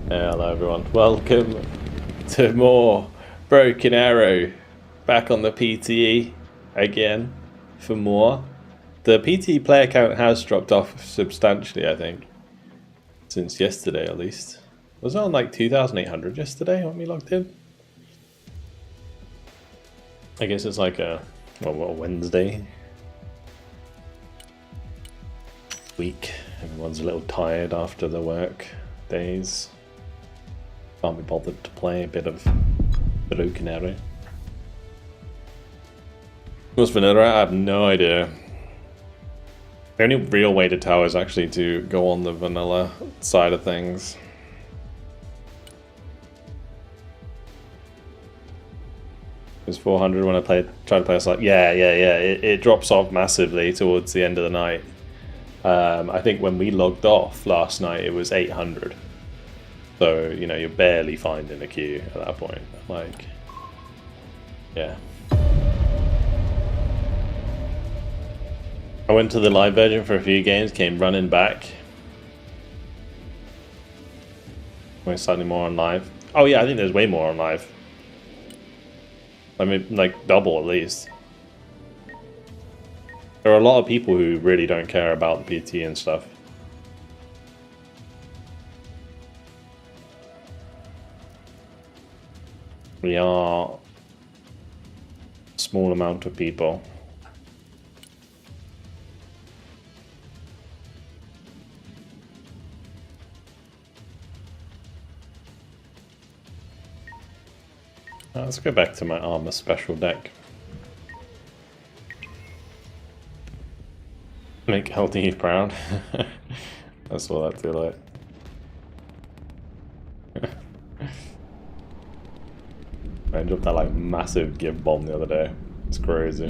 Hello everyone, welcome to more Broken Arrow, back on the PTE again for more. The PTE player count has dropped off substantially, I think, since yesterday at least. Was it on like 2,800 yesterday when we logged in? I guess it's like a Wednesday week. Everyone's a little tired after the work days. Can't be bothered to play a bit of Broken Arrow. What's vanilla? I have no idea. The only real way to tell is actually to go on the vanilla side of things. It's 400 when I try to play a slot. Yeah. It drops off massively towards the end of the night. I think when we logged off last night, it was 800. So, you know, you're barely finding a queue at that point. Like, yeah. I went to the live version for a few games, came running back. Went slightly more on live. Oh yeah, I think there's way more on live. I mean, like double at least. There are a lot of people who really don't care about the PT and stuff. We are a small amount of people. Let's go back to my armor special deck. Make healthy proud. That's all that feel like. I dropped that like massive give bomb the other day. It's crazy.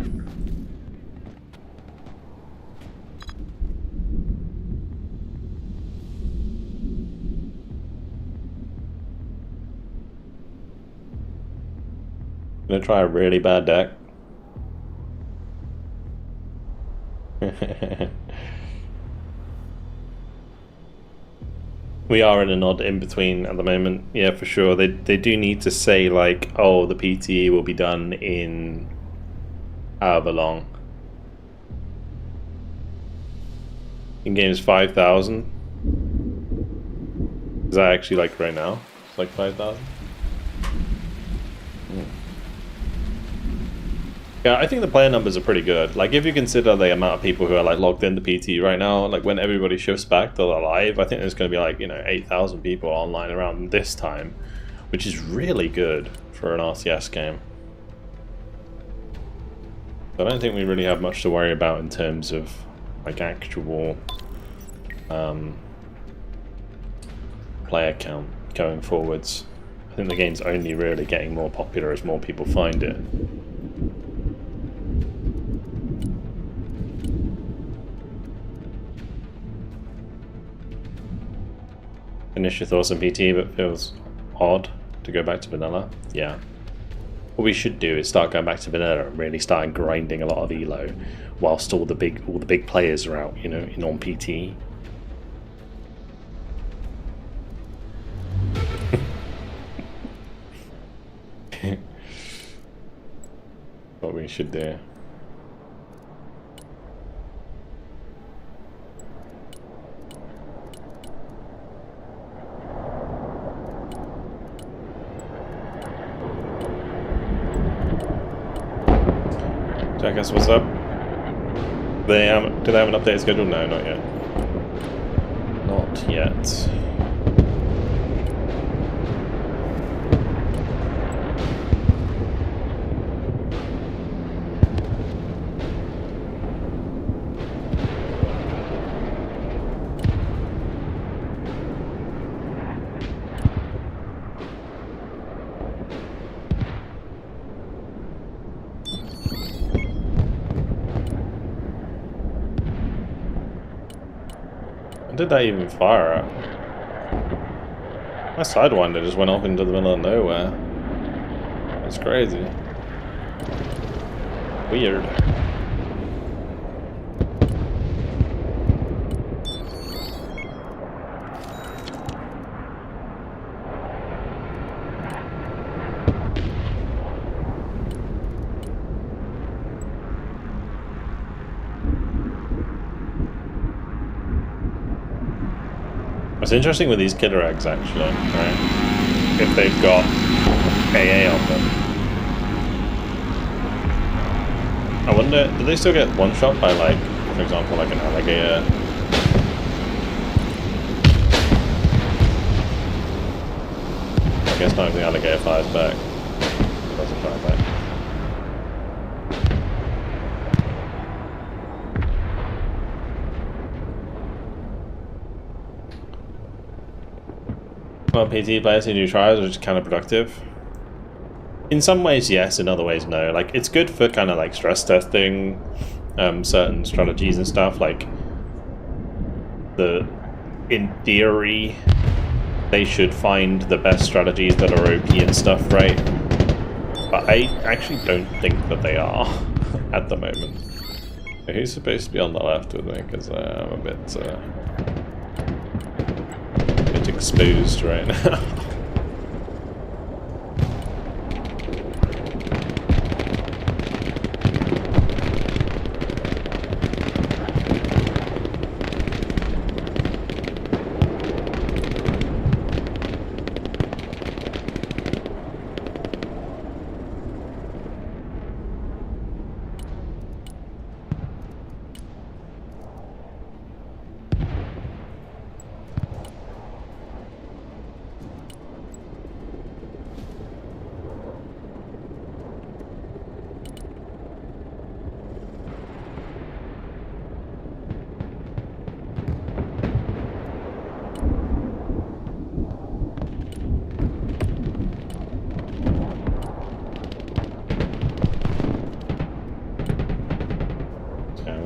Gonna try a really bad deck. We are in an odd in-between at the moment, yeah, for sure. They do need to say, like, oh, the PTE will be done in however long. In-game is 5,000. Is that actually, like, right now? It's like 5,000? Yeah, I think the player numbers are pretty good. Like, if you consider the amount of people who are like logged into PT right now, like when everybody shifts back to the live, I think there's going to be like, you know, 8,000 people online around this time, which is really good for an RTS game. So I don't think we really have much to worry about in terms of like actual player count going forwards. I think the game's only really getting more popular as more people find it. Initial thoughts on PT, but feels odd to go back to vanilla. Yeah. What we should do is start going back to vanilla and really start grinding a lot of elo, whilst all the big players are out, you know, in on PT. What we should do. Jackass, what's up? Do they have an update scheduled? No, not yet. Not yet. Did that even fire at? My Sidewinder just went off into the middle of nowhere. That's crazy. Weird. What's interesting with these killer eggs, actually, right? If they've got AA on them. I wonder, do they still get one shot by, like, for example, like an alligator? I guess not if the alligator fires back. It doesn't fire back. Well, PTE players who do trials are just counterproductive. In some ways, yes. In other ways, no. Like, it's good for kind of like stress testing certain strategies and stuff. Like, in theory, they should find the best strategies that are OP and stuff, right? But I actually don't think that they are at the moment. Who's supposed to be on the left with me? Because I'm a bit exposed right now.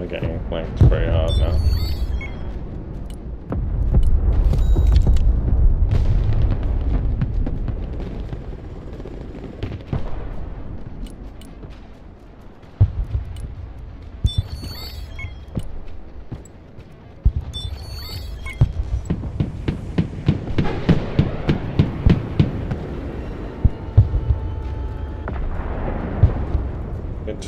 Getting flanked pretty hard now. Good.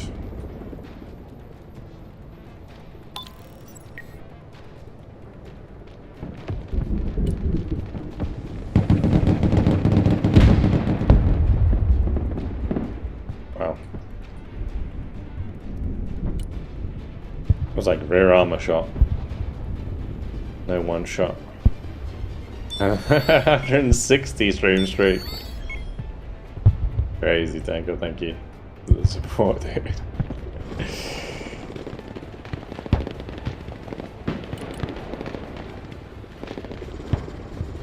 It was like rear armor shot. No one shot. 160 stream streak. Crazy, Tango, thank you for the support, dude.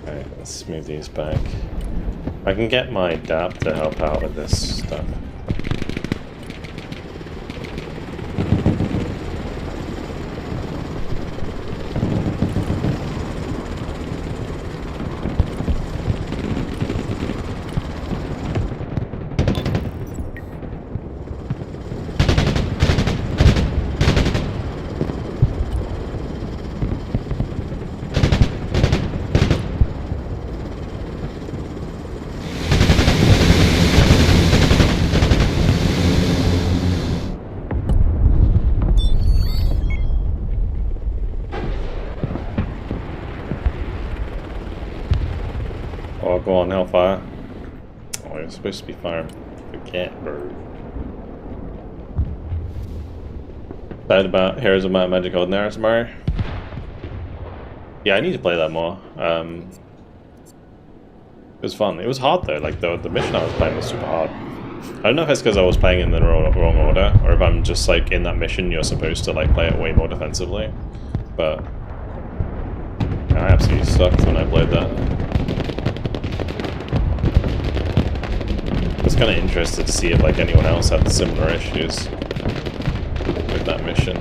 Alright, let's move these back. I can get my DAP to help out with this stuff. Oh, go on, Hellfire. Oh, you're supposed to be firing. Forget, bro. Excited about Heroes of Might and Magic Golden Era tomorrow? Yeah, I need to play that more. It was fun. It was hard though, like the mission I was playing was super hard. I don't know if it's because I was playing in the wrong order, or if I'm just like in that mission you're supposed to like play it way more defensively. But I absolutely sucked when I played that. I was kind of interested to see if like anyone else had similar issues with that mission.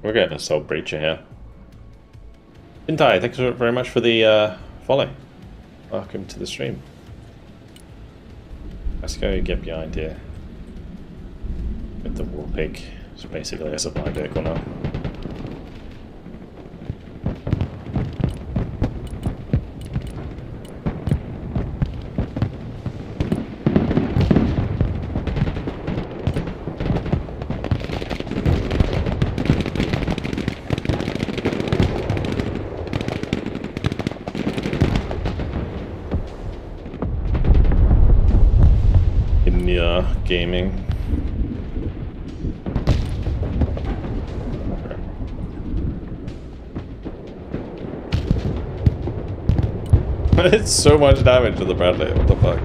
We're getting a soul breacher here. Intai, thanks very much for the follow. Welcome to the stream. Let's go get behind here. With the war pig. It's basically a supply vehicle now. VulcanHDGaming. It's so much damage to the Bradley, what the fuck?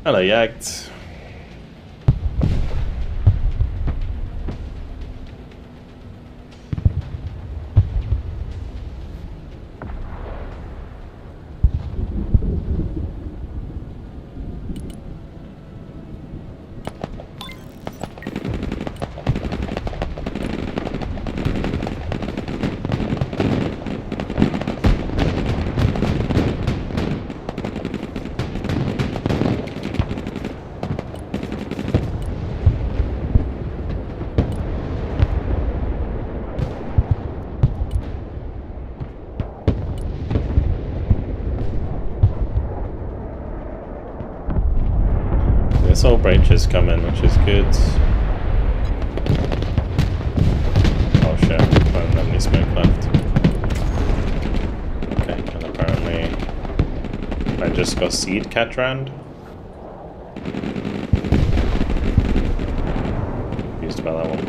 Hello, Yagged. This whole branch is coming, which is good. Oh shit, I don't have any smoke left. Okay, and apparently I just got seed Catrand. Confused about that one.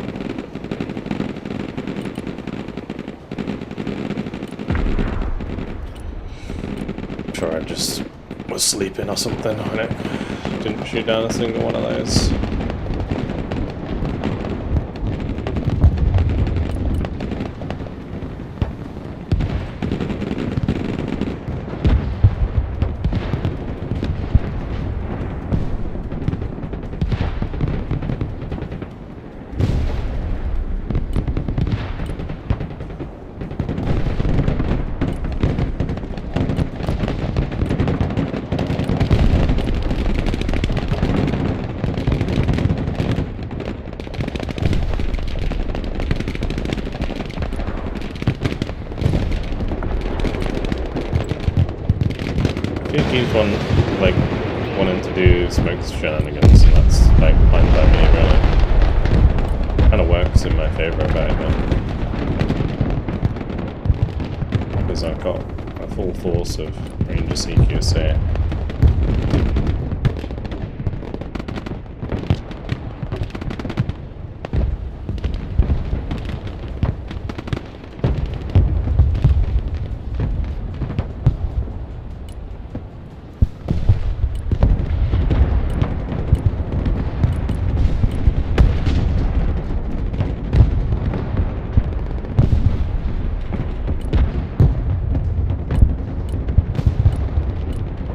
I'm sure I just was sleeping or something on it. Didn't shoot down a single one of those. He's wanting to do smoke shenanigans, and that's like fine by me, really. Kind of works in my favor about it, because I've got a full force of Ranger CQC.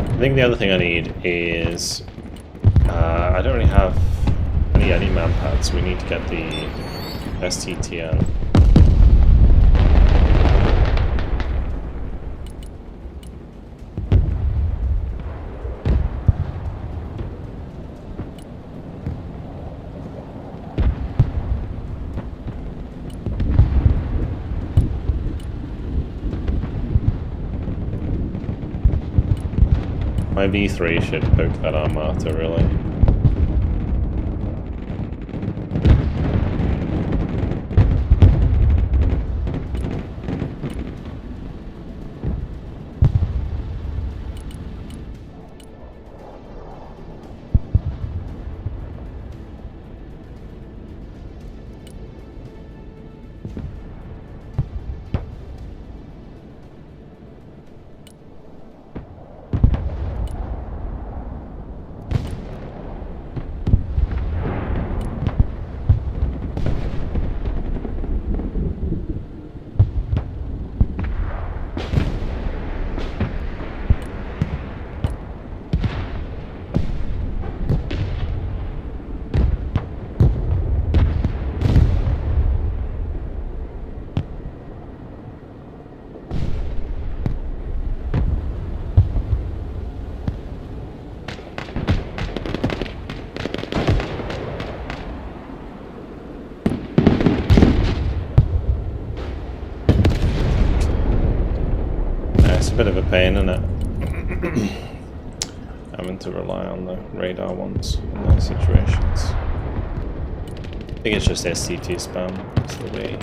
I think the other thing I need is I don't really have any man pads. We need to get the STTN. My V3 should poke that armata, really. It's a bit of a pain, isn't it? Having to rely on the radar ones in those situations. I think it's just SCT spam. That's the way.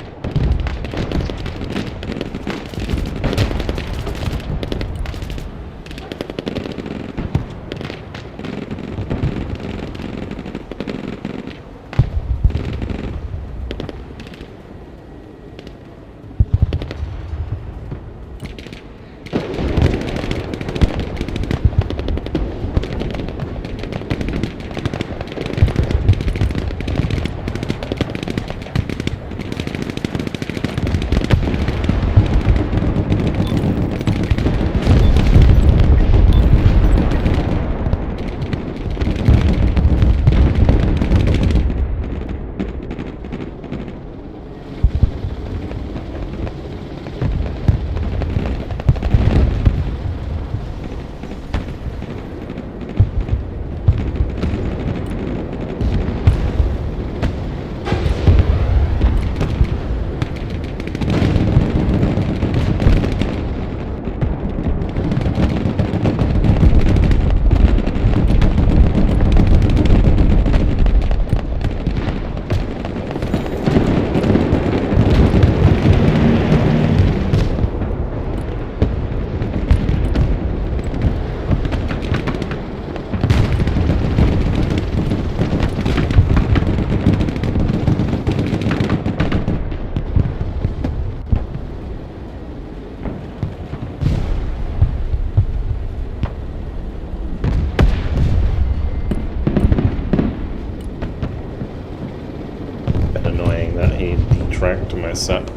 To my set.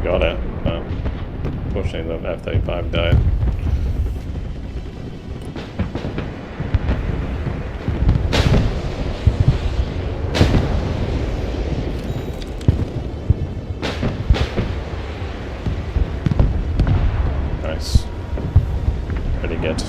Got it, but unfortunately the F-35 died. Nice. Pretty good.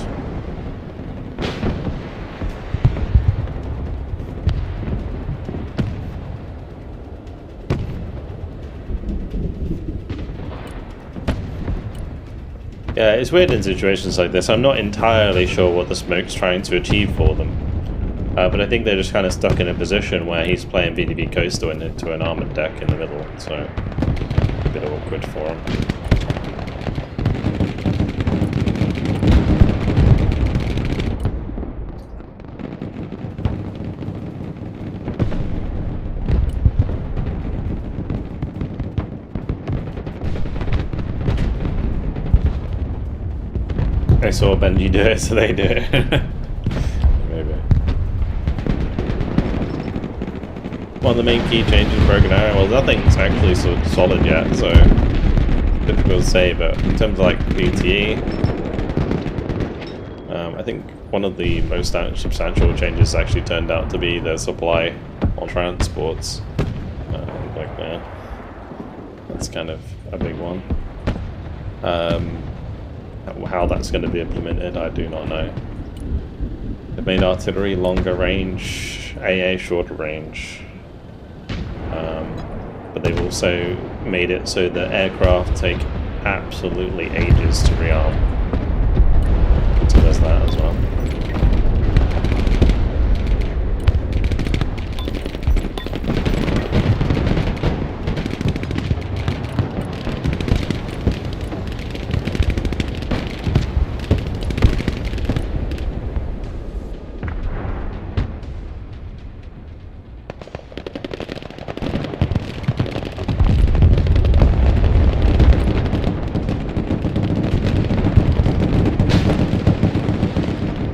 Yeah, it's weird in situations like this. I'm not entirely sure what the smoke's trying to achieve for them. But I think they're just kind of stuck in a position where he's playing VDB Coastal into an armored deck in the middle, so a bit awkward for him. I saw Benji do it, so they do it. Maybe. One of the main key changes in Broken Arrow, well, nothing's actually sort of solid yet, so difficult to say, but in terms of like PTE, I think one of the most substantial changes actually turned out to be the supply on transports. Like there. That's kind of a big one. How that's going to be implemented, I do not know. They've made artillery longer range, AA shorter range, but they've also made it so that aircraft take absolutely ages to rearm. So there's that as well.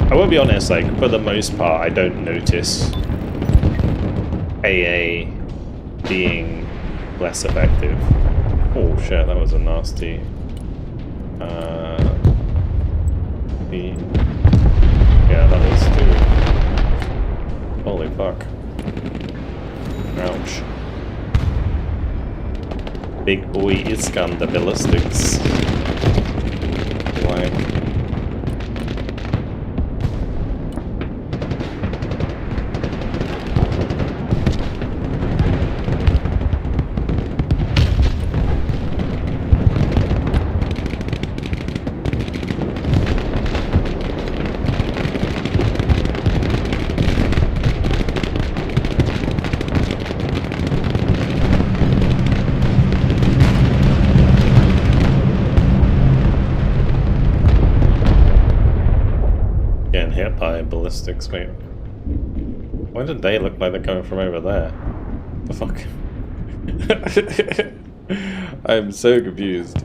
I will be honest, like, for the most part, I don't notice AA being less effective. Oh shit, that was a nasty. Yeah, that was too. Holy fuck. Ouch. Big boy Iskander Ballistics. Like. Hit by ballistics. Wait, why did they look like they're coming from over there? The fuck? I'm so confused.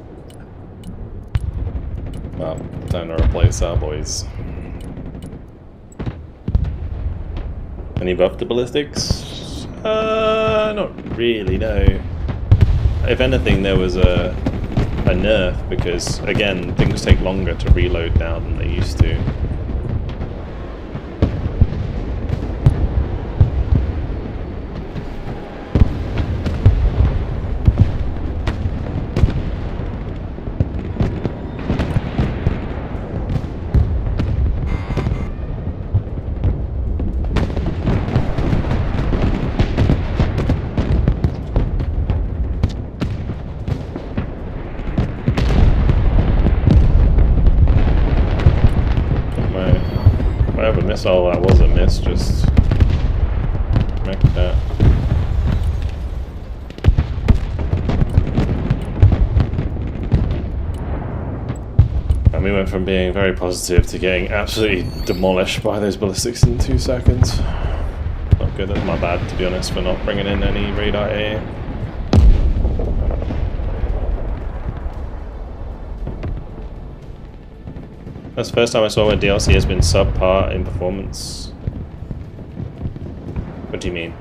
Well, time to replace our boys. Any buff to ballistics? Not really, no. If anything, there was a nerf because, again, things take longer to reload now than they used to. Missile that was a miss, just make that. And we went from being very positive to getting absolutely demolished by those ballistics in 2 seconds. Not good, that's my bad to be honest for not bringing in any radar A. That's the first time I saw where DLC has been subpar in performance. What do you mean?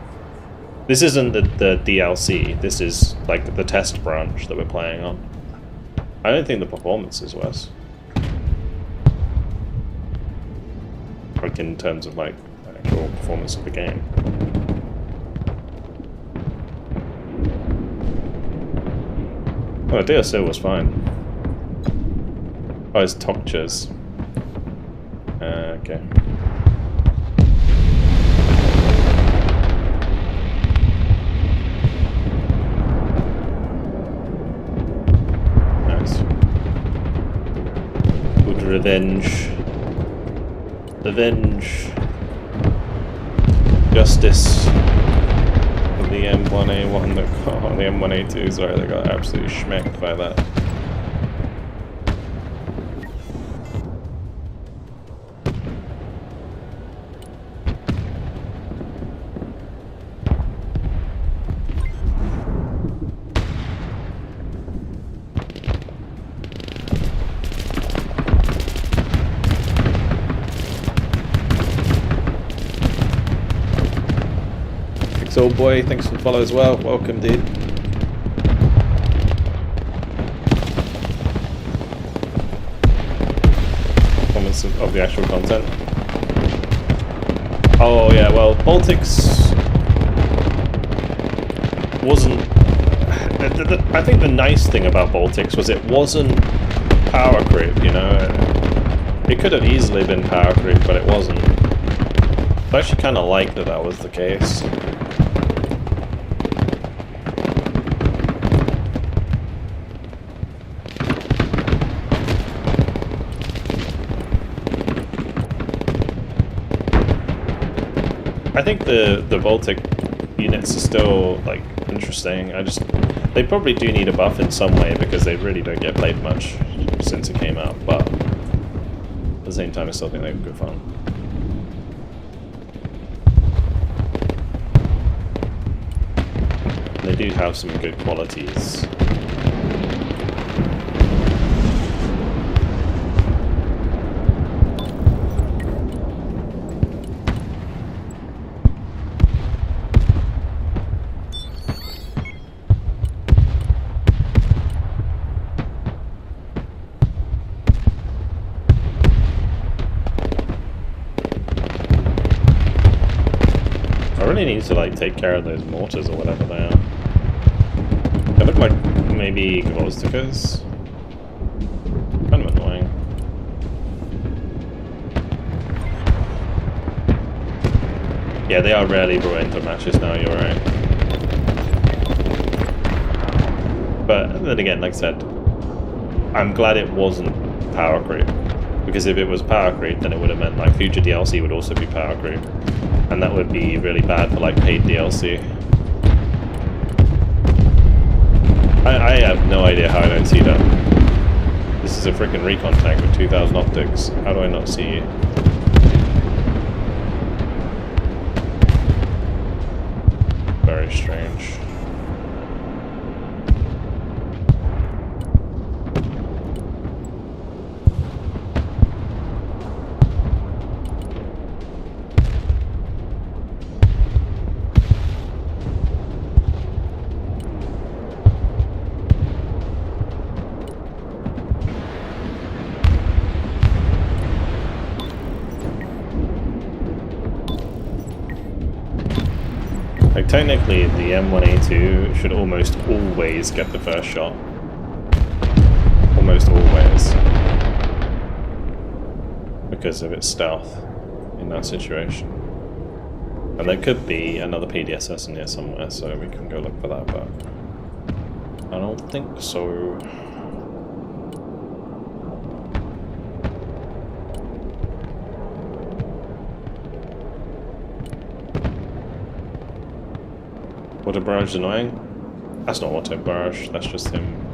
This isn't the DLC, this is like the test branch that we're playing on. I don't think the performance is worse. Like in terms of like actual performance of the game. Oh, DLC was fine. Oh, it's Tokchas. Okay. Nice. Good revenge. Revenge. Justice. The M1A1 that got on the M1A2, sorry, they got absolutely schmecked by that. Old boy, thanks for the follow as well. Welcome, dude. Comments of the actual content. Oh yeah, well, Ballistics wasn't. I think the nice thing about Ballistics was it wasn't power creep. You know, it could have easily been power creep, but it wasn't. I actually kind of like that that was the case. I think the Baltic units are still like interesting. They probably do need a buff in some way because they really don't get played much since it came out, but at the same time I still think they're good fun. They do have some good qualities. really need to like take care of those mortars or whatever they are. They look like maybe Ballistics. Kind of annoying. Yeah, they are rarely brought into matches now, you're right. But then again, like I said, I'm glad it wasn't power creep. Because if it was power creep, then it would have meant like future DLC would also be power creep. And that would be really bad for like paid DLC. I have no idea how I don't see that. This is a freaking recon tank with 2000 optics. How do I not see you? Very strange. Like, technically, the M1A2 should almost always get the first shot. Almost always. Because of its stealth in that situation. And there could be another PDSS in here somewhere, so we can go look for that, but I don't think so. Auto barrage is annoying? That's not auto barrage, that's just him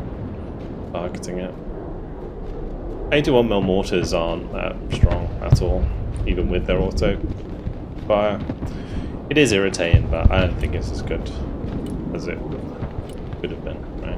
targeting it. 81mm mortars aren't that strong at all, even with their auto fire. It is irritating, but I don't think it's as good as it could have been, right?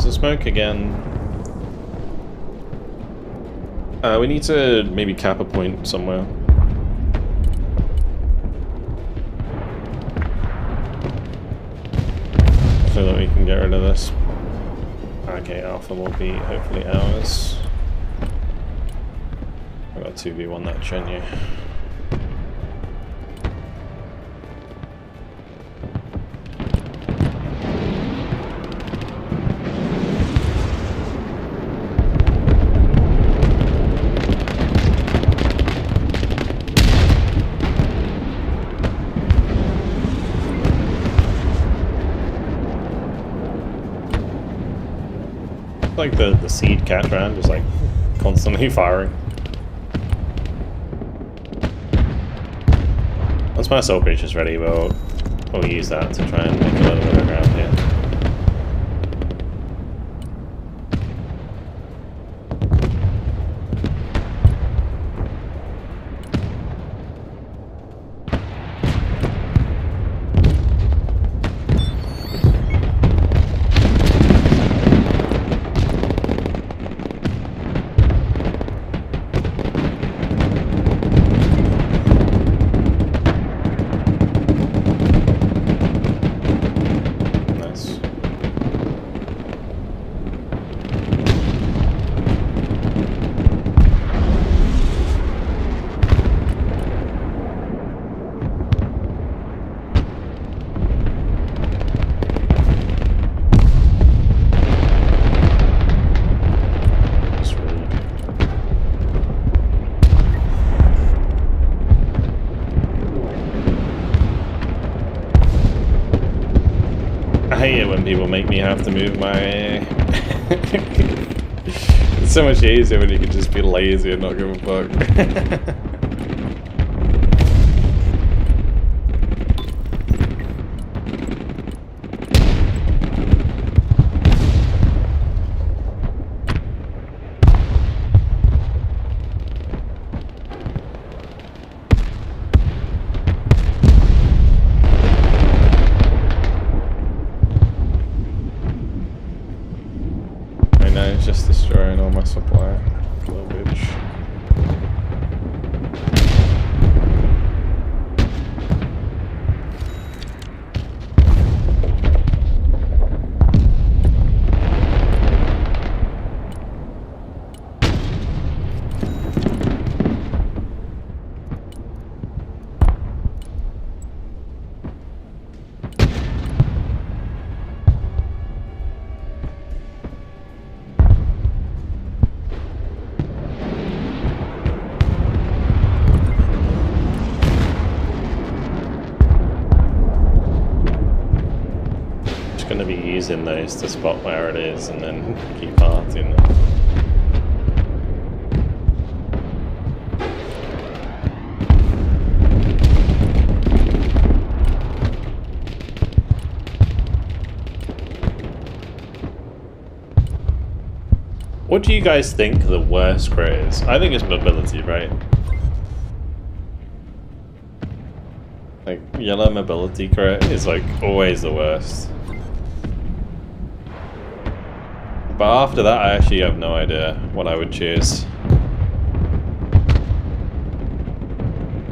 Smoke again. We need to maybe cap a point somewhere. So that we can get rid of this. Okay, Alpha will be hopefully ours. I got 2v1 that Chenyu. Like the seed cat round is like constantly firing. Once my soul creature's ready, we'll use that to try and make a little bit of ground here. I hate it when people make me have to move my... It's so much easier when you can just be lazy and not give a fuck. Just destroying all my supply. Little bitch. using those to spot where it is and then keep parting them. What do you guys think the worst crit is? I think it's mobility, right? Like, yellow mobility crit is like always the worst. But after that, I actually have no idea what I would choose.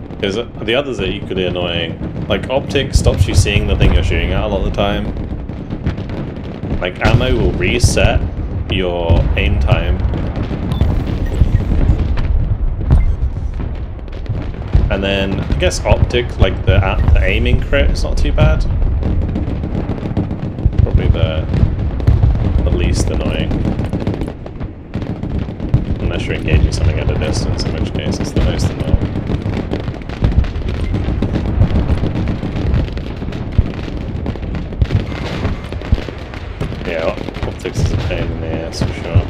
Because the others are equally annoying. Like, optic stops you seeing the thing you're shooting at a lot of the time. Like, ammo will reset your aim time. And then, I guess optic, like the aiming crit is not too bad. Probably the least annoying. Unless you're engaging something at a distance, in which case it's the most annoying. Yeah, optics is a pain in the ass for sure.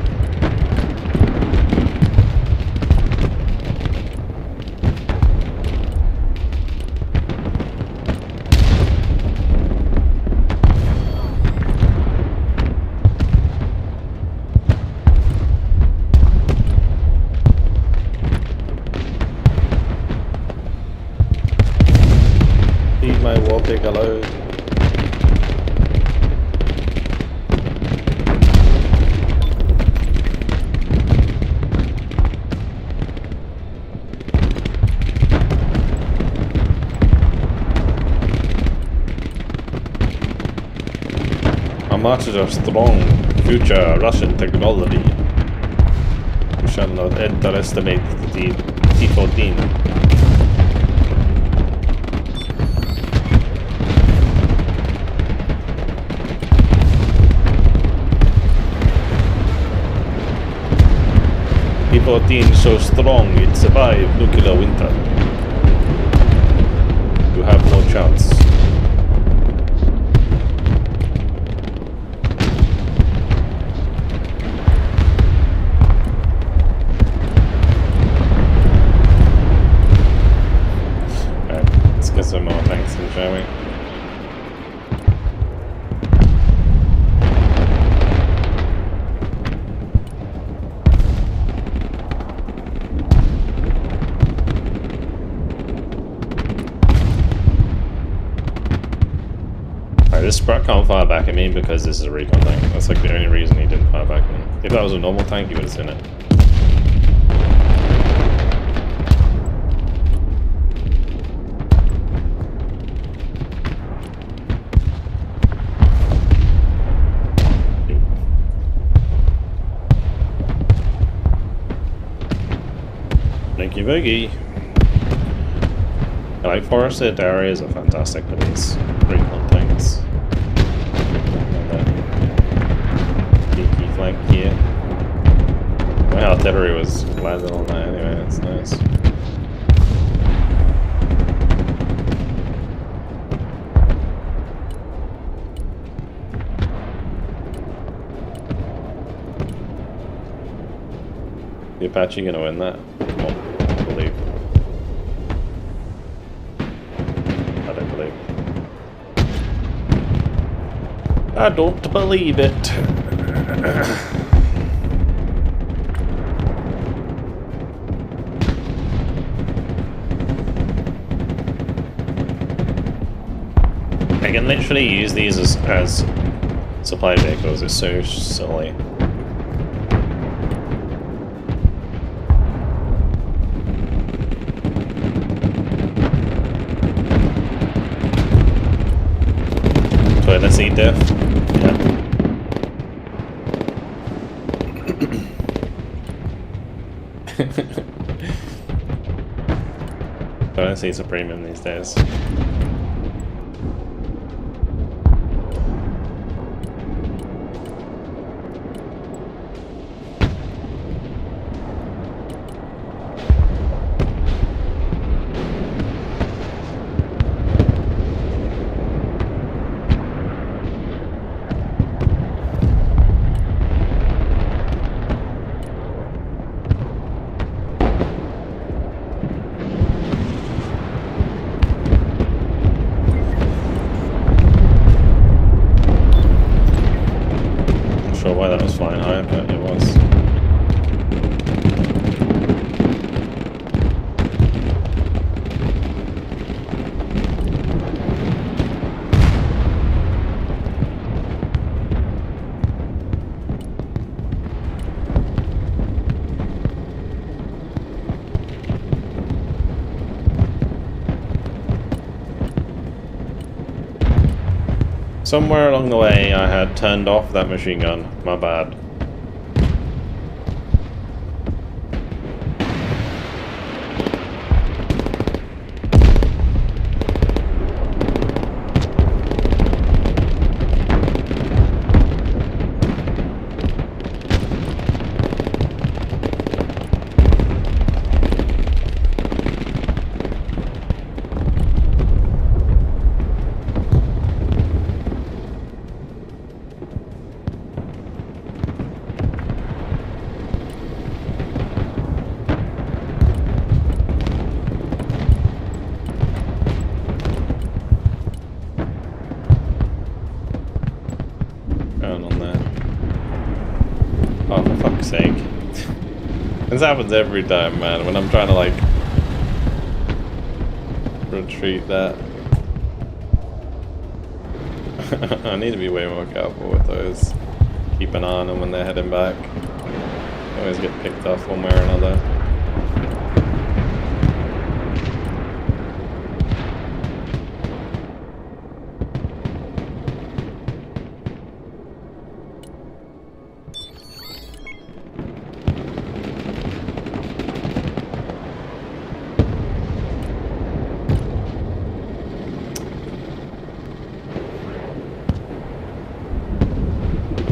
Leave my warpig alone. Masters of strong future Russian technology. We shall not underestimate the T-14. T-14 so strong it survived nuclear winter. You have no chance. Get some more tanks in, shall we? Alright, this Sprat can't fire back at me because this is a recon tank. That's like the only reason he didn't fire back at me. If that was a normal tank, he would have seen it. Thank you, Boogie. I like forested areas are fantastic for these recon tanks. Geeky flank here. My artillery was landed on that anyway, that's nice. The Apache gonna win that? Come on, I believe. I don't believe. I don't believe it. I can literally use these as supply vehicles, it's so silly. Let's eat death. Yeah. Honestly, it's a premium these days. sure why that was flying high, but it was. Somewhere along the way I had turned off that machine gun, my bad. This happens every time, man, when I'm trying to, like, retreat that. I need to be way more careful with those. Keep an eye on them when they're heading back. Always get picked off one way or another.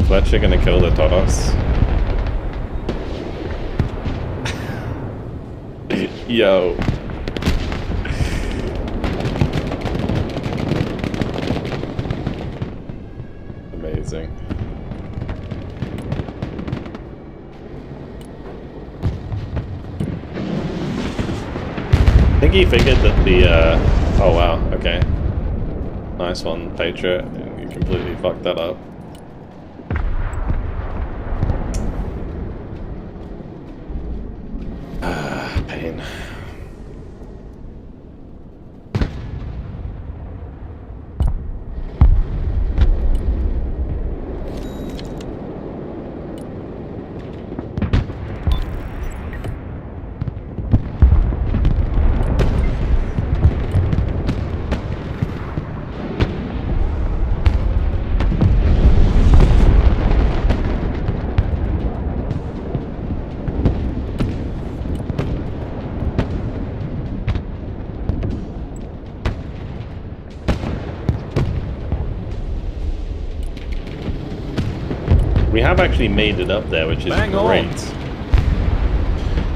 Fletcher gonna kill the Toros. Yo. Amazing. I think he figured that the, oh wow, okay. Nice one, Patriot. You completely fucked that up. Pain. We have actually made it up there, which is great.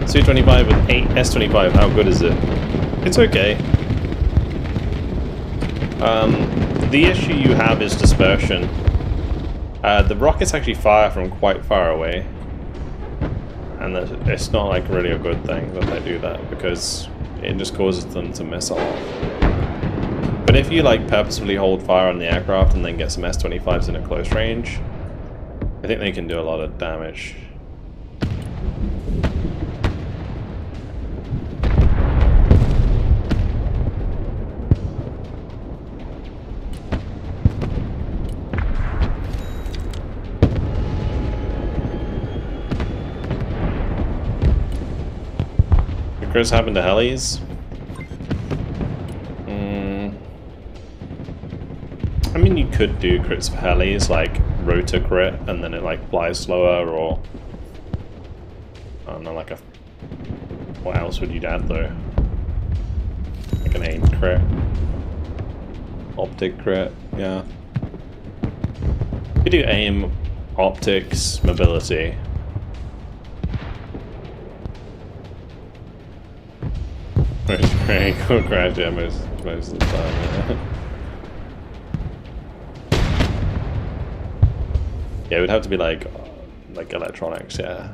Su-25 with 8 S-25, how good is it? It's okay. The issue you have is dispersion. The rockets actually fire from quite far away. And it's not like really a good thing that they do that, because it just causes them to miss off. But if you like purposefully hold fire on the aircraft and then get some S-25s in a close range, I think they can do a lot of damage. What crits happened to helis? I mean, you could do crits for helis, like rotor crit, and then it like flies slower, or I don't know, like a, what else would you add though? Like an aim crit, optic crit, yeah. You do aim, optics, mobility. Very cool crash, yeah, most of the time. Yeah. Yeah, it would have to be like electronics, yeah.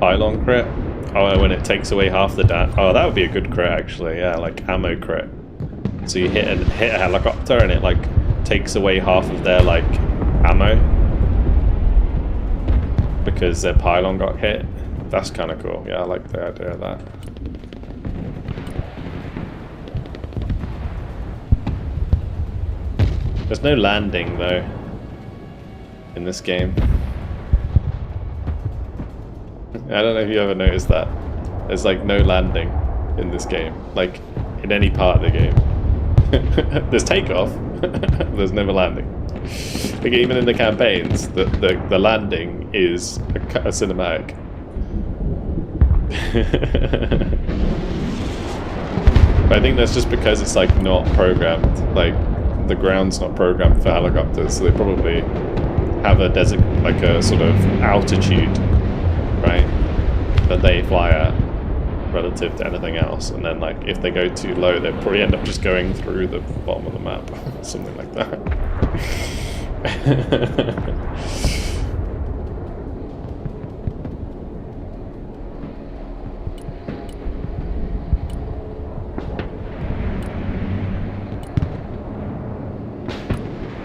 Pylon crit? Oh, when it takes away half the oh, that would be a good crit actually, yeah, like ammo crit. So you hit a helicopter and it like takes away half of their like ammo because their pylon got hit. That's kind of cool. Yeah, I like the idea of that. There's no landing though in this game. I don't know if you ever noticed that. There's like no landing in this game, like in any part of the game. There's takeoff, there's never landing. Like even in the campaigns, the landing is a cinematic. But I think that's just because it's like not programmed. Like the ground's not programmed for helicopters, so they probably have a like a sort of altitude, right, that they fly at relative to anything else, and then like if they go too low, they probably end up just going through the bottom of the map, something like that.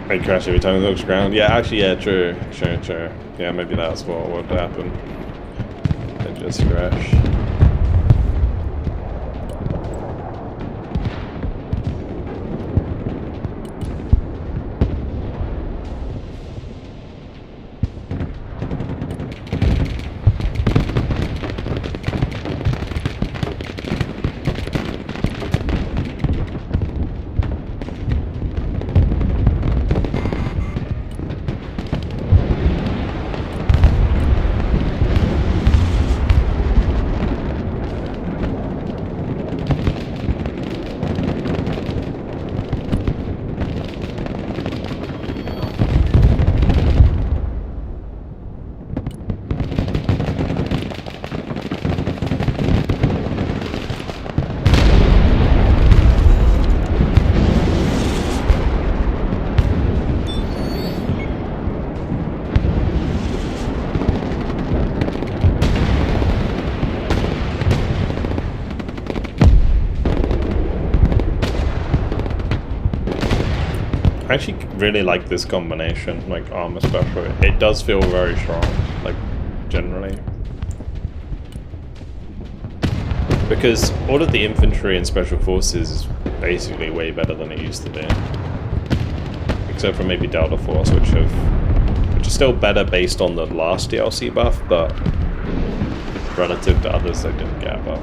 They crash every time it looks ground. Yeah, actually, yeah, true. Yeah, maybe that's what would happen. They just crash. I actually really like this combination, like armor special. It does feel very strong, like generally. Because all of the infantry and special forces is basically way better than it used to be. Except for maybe Delta Force, which is still better based on the last DLC buff, but relative to others they didn't get a buff.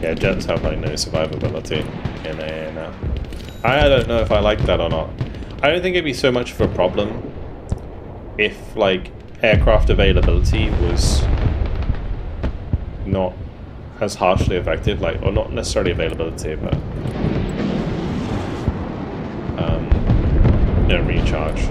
Yeah, jets have like no survivability in AA now. I don't know if I like that or not. I don't think it'd be so much of a problem if like aircraft availability was not as harshly affected, like, or not necessarily availability, but recharge.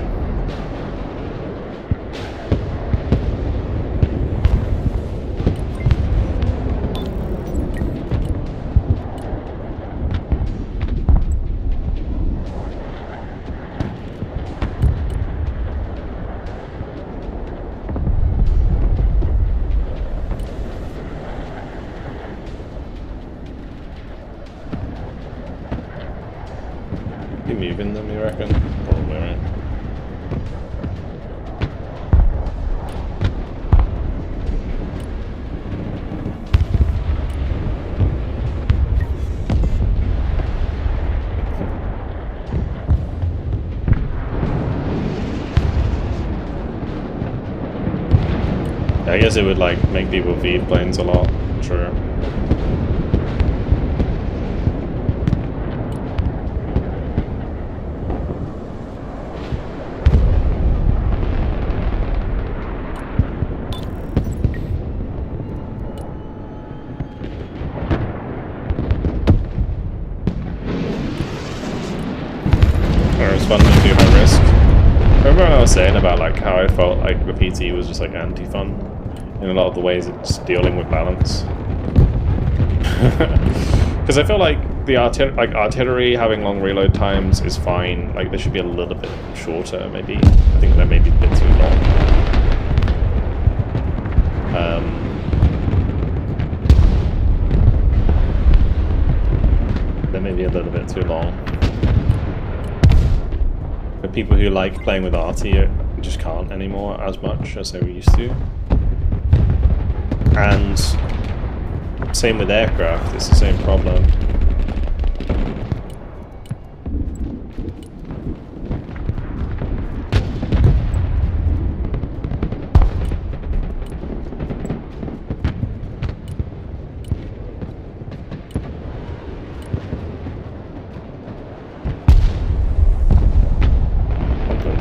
Moving them, you reckon? Probably, right? I guess it would like make people feed planes a lot, true. Fun to do high risk. Remember when I was saying about like how I felt like the PTE was just like anti-fun in a lot of the ways it's dealing with balance. Because I feel like the artillery having long reload times is fine. Like they should be a little bit shorter, maybe. I think they're maybe a bit too long. That may be a little bit too long. For people who like playing with arty, you just can't anymore as much as they were used to. And same with aircraft, it's the same problem.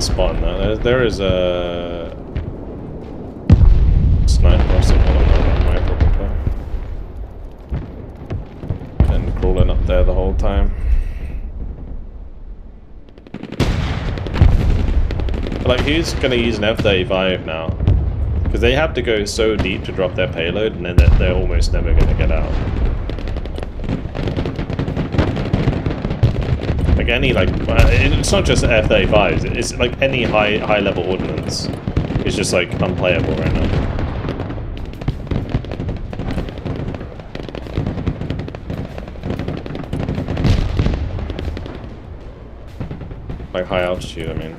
Spawn though. There is a sniper or something like that, might probably. And crawling up there the whole time. But like, who's gonna use an F-35 now? Because they have to go so deep to drop their payload, and then they're almost never gonna get out. Like any it's not just F-35s. It's like any high level ordnance. It's just like unplayable right now. Like high altitude, I mean.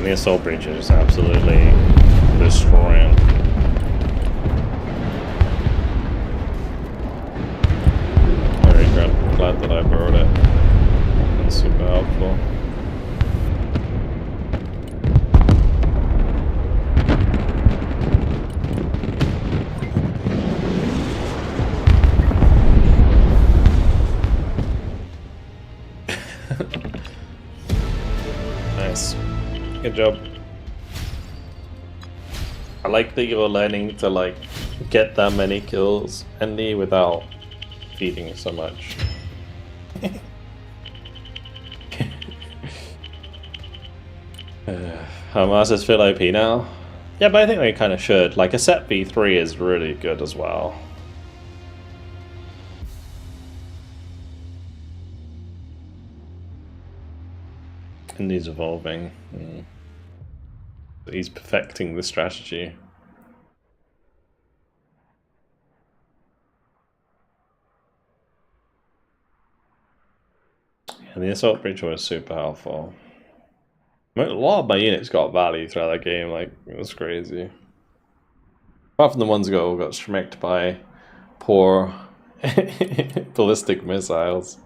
The assault breach is absolutely destroying. Very glad that I borrowed it. It's super helpful. Nice. Good job. I like that you're learning to like get that many kills, Andy, without feeding so much. Hamas says feel OP now. Yeah, but I think they kind of should. Like a set V3 is really good as well. And he's evolving. He's perfecting the strategy. And the assault breach was super helpful. A lot of my units got value throughout that game, like, it was crazy. Apart from the ones that all got schmecked by poor ballistic missiles.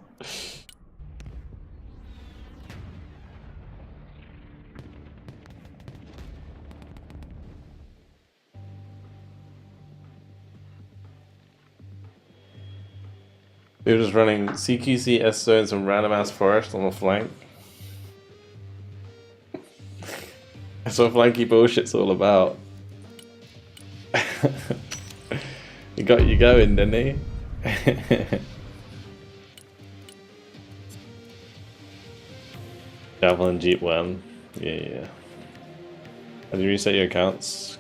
They're just running CQC, S-zones, and random ass forest on the flank. That's what flanky bullshit's all about. He got you going, didn't he? Javelin Jeep 1. Yeah. Have you reset your accounts?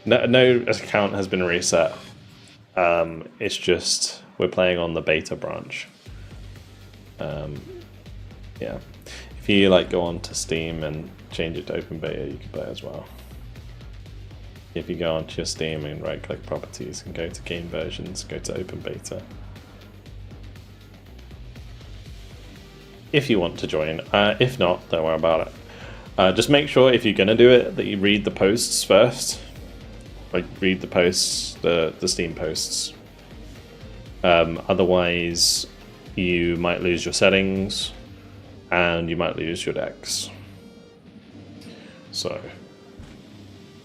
No account has been reset. It's just we're playing on the beta branch. Yeah. If you like go on to Steam and change it to open beta, you can play as well. If you go onto your Steam and right click properties and go to game versions, go to open beta. If you want to join, if not, don't worry about it. Just make sure if you're gonna do it that you read the posts first. Like read the posts, the Steam posts. Otherwise you might lose your settings and you might lose your decks. So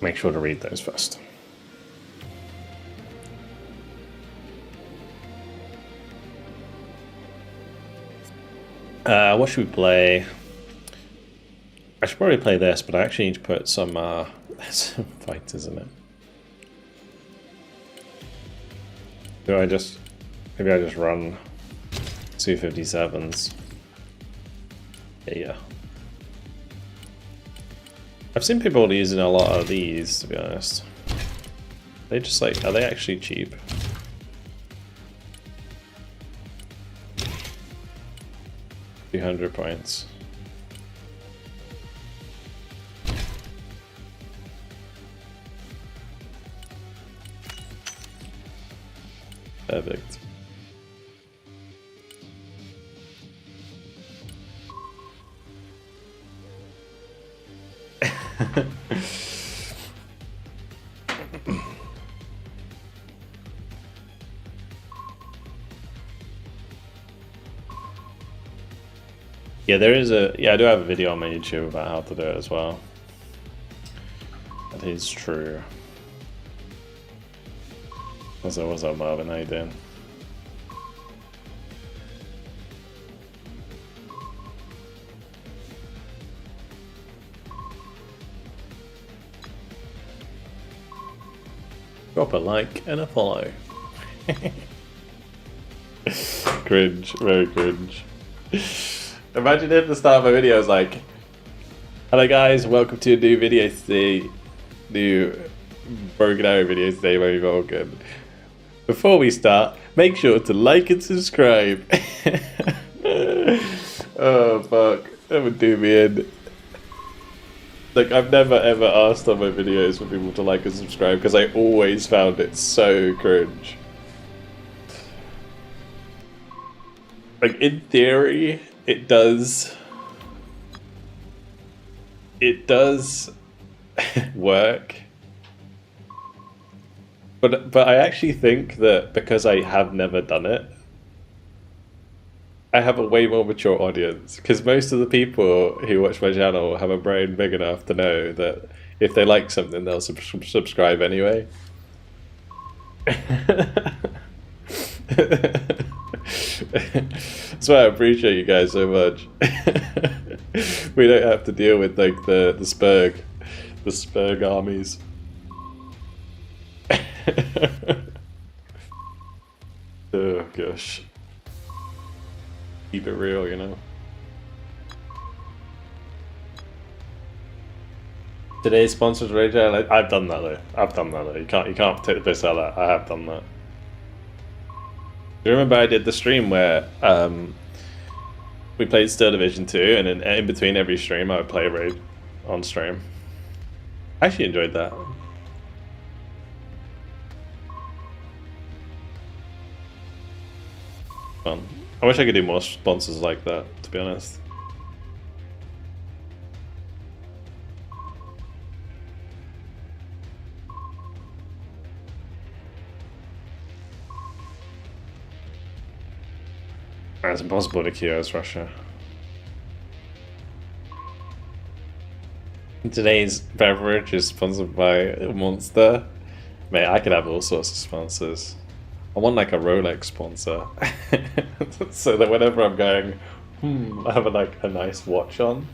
make sure to read those first. What should we play? I should probably play this, but I actually need to put some fighters in it. Maybe I just run 257s. Yeah. I've seen people using a lot of these, to be honest. They just like, are they actually cheap? £200. Perfect. Yeah, there is a... Yeah, I do have a video on my YouTube about how to do it as well. That is true. What's up, Marvin? How you doing? Drop a like and a follow. Cringe, very cringe. Imagine if the start of my video is like, hello guys, welcome to a new video today. New Broken Arrow video today, very Vulcan. Before we start, make sure to like and subscribe. Oh fuck, that would do me in. Like, I've never ever asked on my videos for people to like and subscribe because I always found it so cringe. Like, in theory, it does work. But I actually think that because I have never done it, I have a way more mature audience, because most of the people who watch my channel have a brain big enough to know that if they like something, they'll subscribe anyway. That's why I appreciate you guys so much. We don't have to deal with like the Spurg armies. Oh gosh. Keep it real, you know. Today's sponsored radio. I've done that though. You can't take the piss out of that. I have done that. Do you remember I did the stream where we played Stir Division 2, and in between every stream I would play a raid on stream. I actually enjoyed that. Fun. I wish I could do more sponsors like that, to be honest. It's impossible to queue as Russia. Today's beverage is sponsored by Monster. Mate, I could have all sorts of sponsors. I want like a Rolex sponsor. So that whenever I'm going, I have a nice watch on.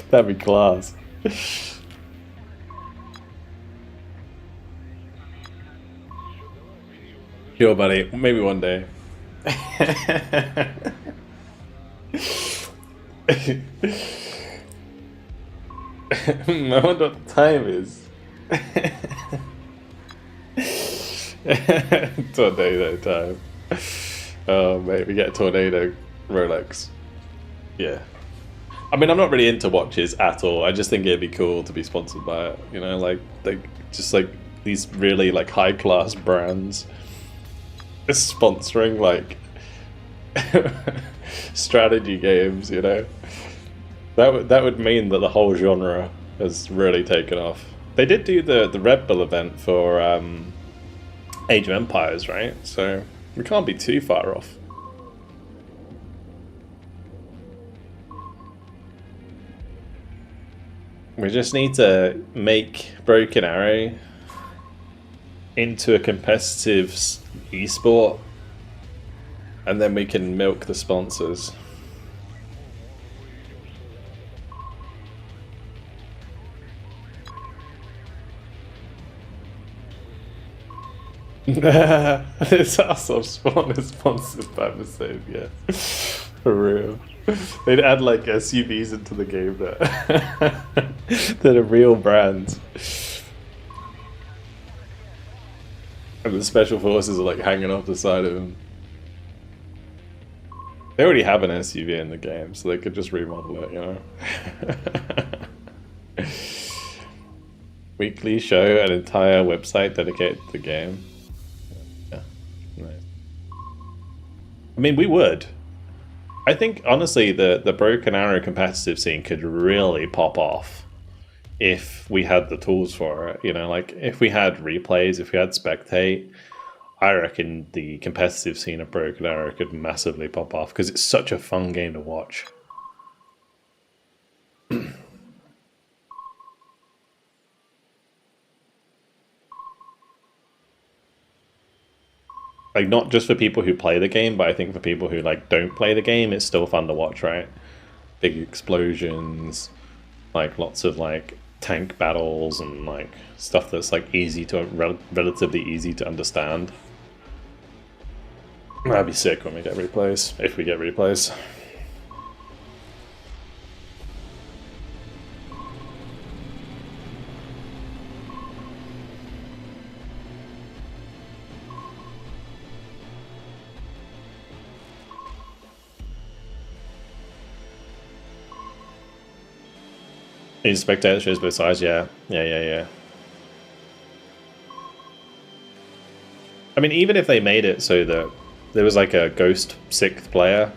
That'd be class. Sure, buddy. Maybe one day. I wonder what the time is. Tornado time. Oh mate, we get a tornado Rolex. Yeah. I mean, I'm not really into watches at all. I just think it'd be cool to be sponsored by it. You know, like just like these really like high class brands is sponsoring like strategy games. You know, that would mean that the whole genre has really taken off. They did do the Red Bull event for Age of Empires, right? So we can't be too far off. We just need to make Broken Arrow into a competitive esport, and then we can milk the sponsors. This awesome spawn is sponsored by Mercedes, yeah. For real. They'd add like SUVs into the game that are real brands. And the special forces are like hanging off the side of him. They already have an SUV in the game, so they could just remodel it, you know? Weekly show, an entire website dedicated to the game. Yeah, nice. I mean, we would. I think, honestly, the Broken Arrow competitive scene could really pop off if we had the tools for it. You know, like, if we had replays, if we had spectate, I reckon the competitive scene of Broken Arrow could massively pop off, because it's such a fun game to watch. Like, not just for people who play the game, but I think for people who, like, don't play the game, it's still fun to watch, right? Big explosions, like, lots of, like, tank battles and, like, stuff that's, like, easy to, relatively easy to understand. That'd be sick when we get replays, if we get replays. In spectator shows both sides, yeah. Yeah. I mean, even if they made it so that there was like a ghost 6th player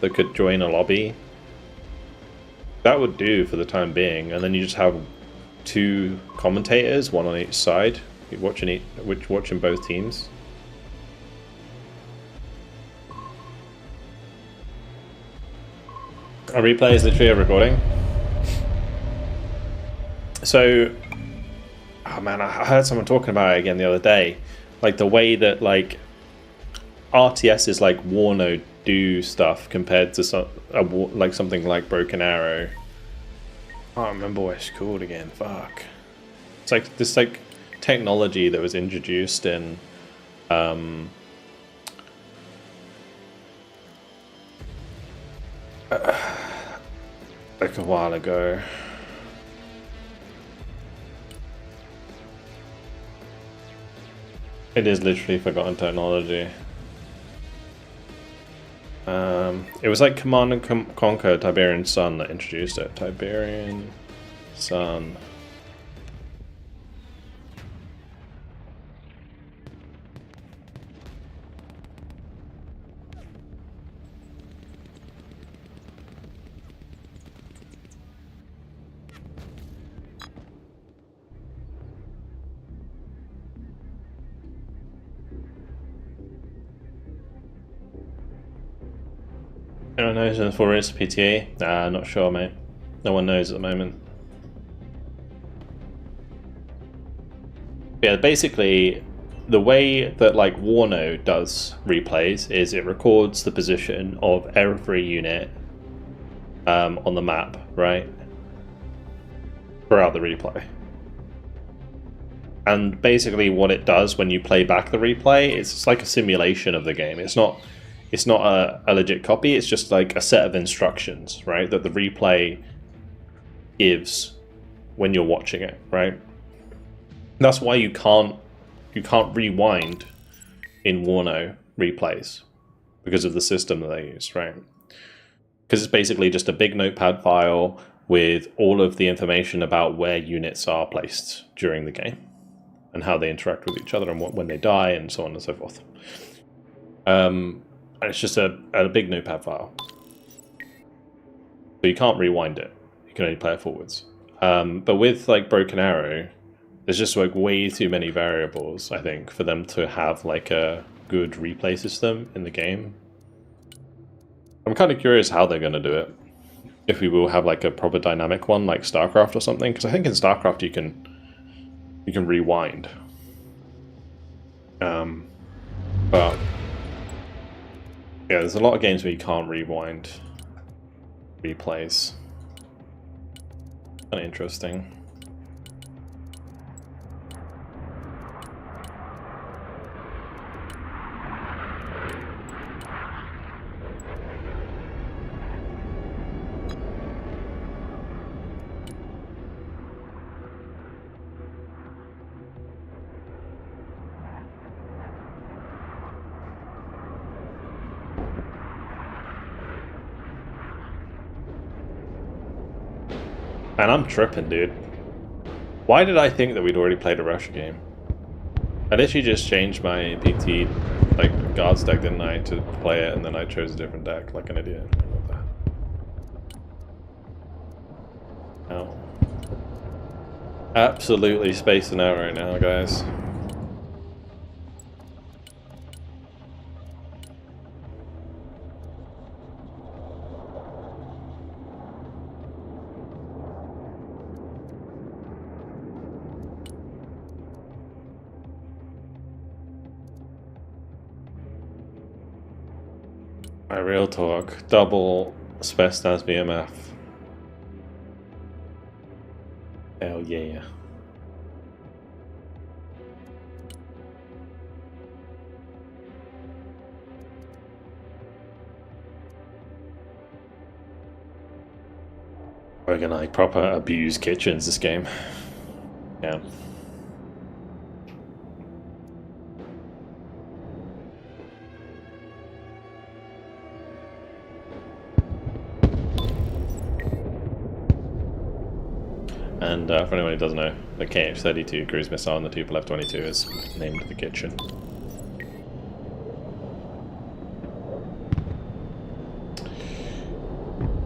that could join a lobby, that would do for the time being, and then you just have 2 commentators, one on each side, watching both teams. A replay is literally a recording. So, oh man, I heard someone talking about it again the other day. Like, the way that, like, RTS's, like, Warno do stuff compared to like something like Broken Arrow. I can't remember what it's called again, fuck. It's like this, like, technology that was introduced in, like a while ago. It is literally forgotten technology. It was like Command and Conquer Tiberian Sun that introduced it. Tiberian Sun. Anyone knows when the 4 is PTE? Nah, not sure, mate. No one knows at the moment. Yeah, basically, the way that, like, Warno does replays is it records the position of every unit on the map, right? Throughout the replay. And basically what it does when you play back the replay, it's like a simulation of the game. It's not a legit copy, it's just like a set of instructions, right, that the replay gives when you're watching it, right? That's why you can't rewind in Warno replays, because of the system that they use, right? Because it's basically just a big notepad file with all of the information about where units are placed during the game and how they interact with each other and when they die and so on and so forth. And it's just a big notepad file. So you can't rewind it. You can only play it forwards. But with, like, Broken Arrow, there's just, like, way too many variables, I think, for them to have, like, a good replay system in the game. I'm kind of curious how they're going to do it. If we will have, like, a proper dynamic one, like StarCraft or something. Because I think in StarCraft you can rewind. But yeah, there's a lot of games where you can't rewind replays. Kind of interesting. Man, I'm tripping, dude. Why did I think that we'd already played a Russia game? I literally just changed my PTE, like, guards deck, didn't I, to play it, and then I chose a different deck, like an idiot. Oh. Absolutely spacing out right now, guys. My real talk, double Spetsnaz BMF. Hell yeah. We're gonna like proper abuse kitchens this game. Yeah. And for anyone who doesn't know, the KH-32 cruise missile and the Tupolev 22 is named the kitchen.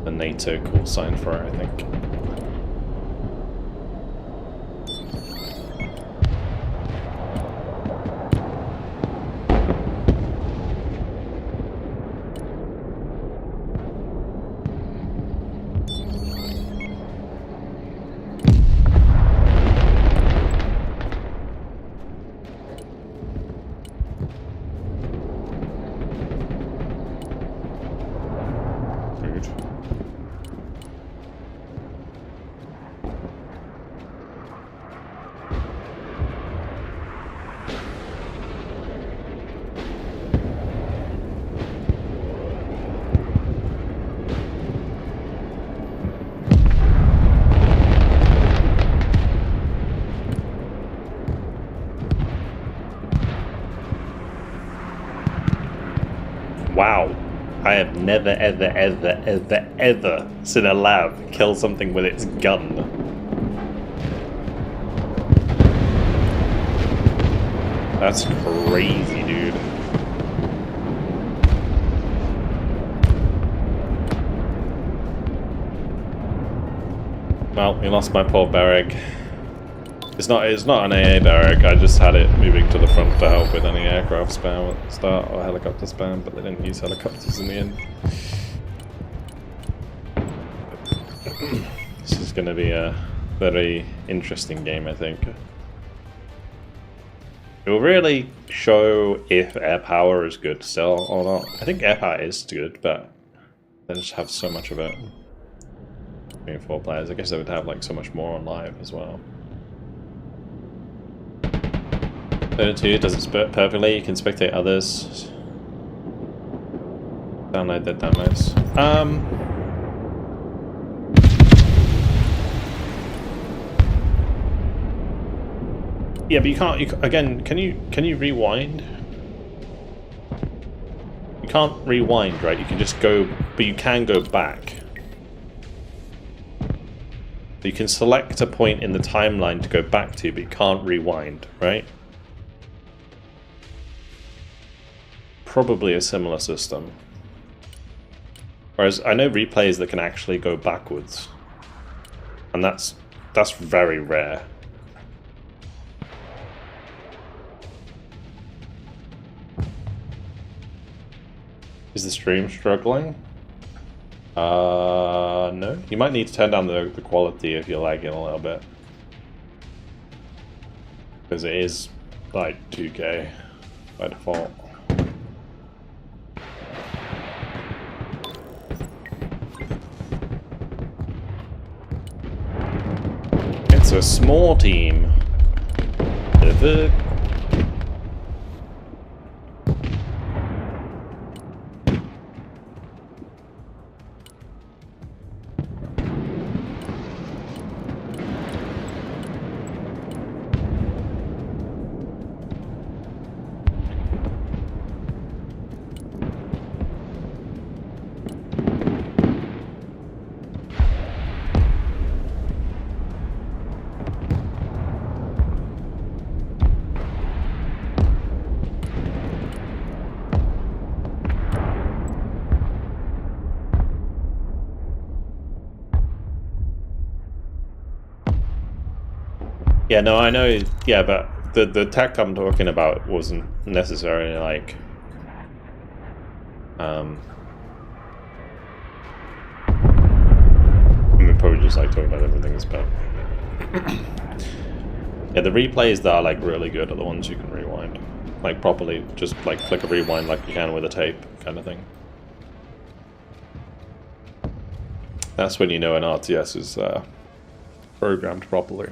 The NATO call sign for it, I think. Wow, I have never, ever, ever, ever, ever seen a lab kill something with its gun. That's crazy, dude. Well, we lost my poor barrack. It's not an AA barrack, I just had it moving to the front to help with any aircraft spam at the start, or helicopter spam, but they didn't use helicopters in the end. This is going to be a very interesting game, I think. It will really show if air power is good still or not. I think air power is good, but they just have so much of it. Being 4 players, I guess they would have like so much more on live as well. 32 does it spurt perfectly, you can spectate others. Download that downloads. Yeah, but you can't, again, can you rewind? You can't rewind, right? You can just go, but you can go back. You can select a point in the timeline to go back to, but you can't rewind, right? Probably a similar system. Whereas I know replays that can actually go backwards. And that's very rare. Is the stream struggling? No. You might need to turn down the quality if you're lagging a little bit. Because it is like 2K by default. It's a small team. Yeah, no, I know. Yeah, but the tech I'm talking about wasn't necessarily like. I'm probably just like talking about different things, but yeah, the replays that are like really good are the ones you can rewind, like properly. Just like click a rewind like you can with a tape, kind of thing. That's when you know an RTS is programmed properly.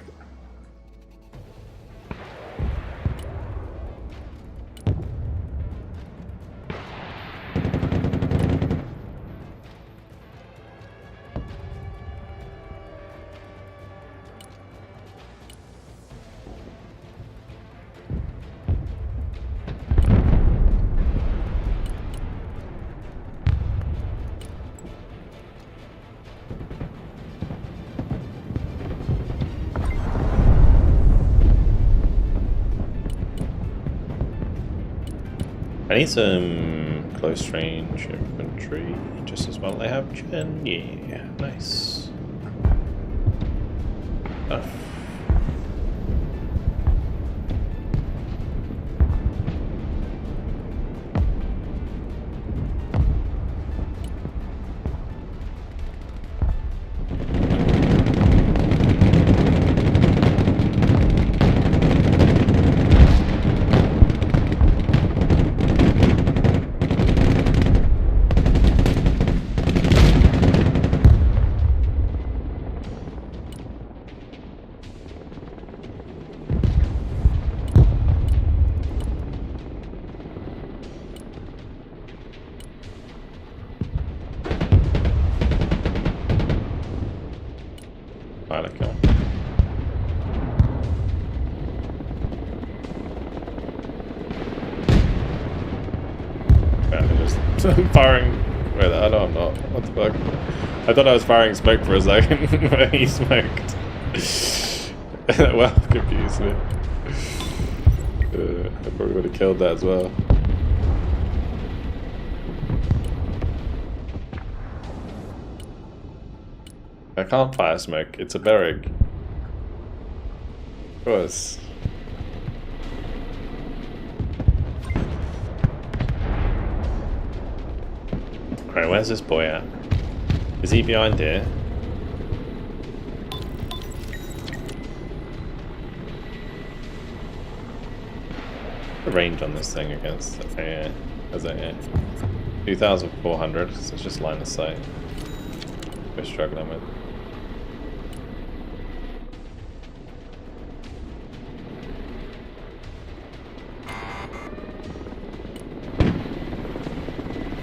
I need some close range infantry, just as well. They have gen, yeah, nice. Enough. Pilot kill. I'm firing. Wait, I know I'm not. What the fuck? I thought I was firing smoke for a second when he smoked. Well, confused me. I probably would have killed that as well. I can't fire smoke. It's a barrack. Of course. Alright, where's this boy at? Is he behind here? The range on this thing against AA. As AA. 2,400, so it's just line of sight. We're struggling with.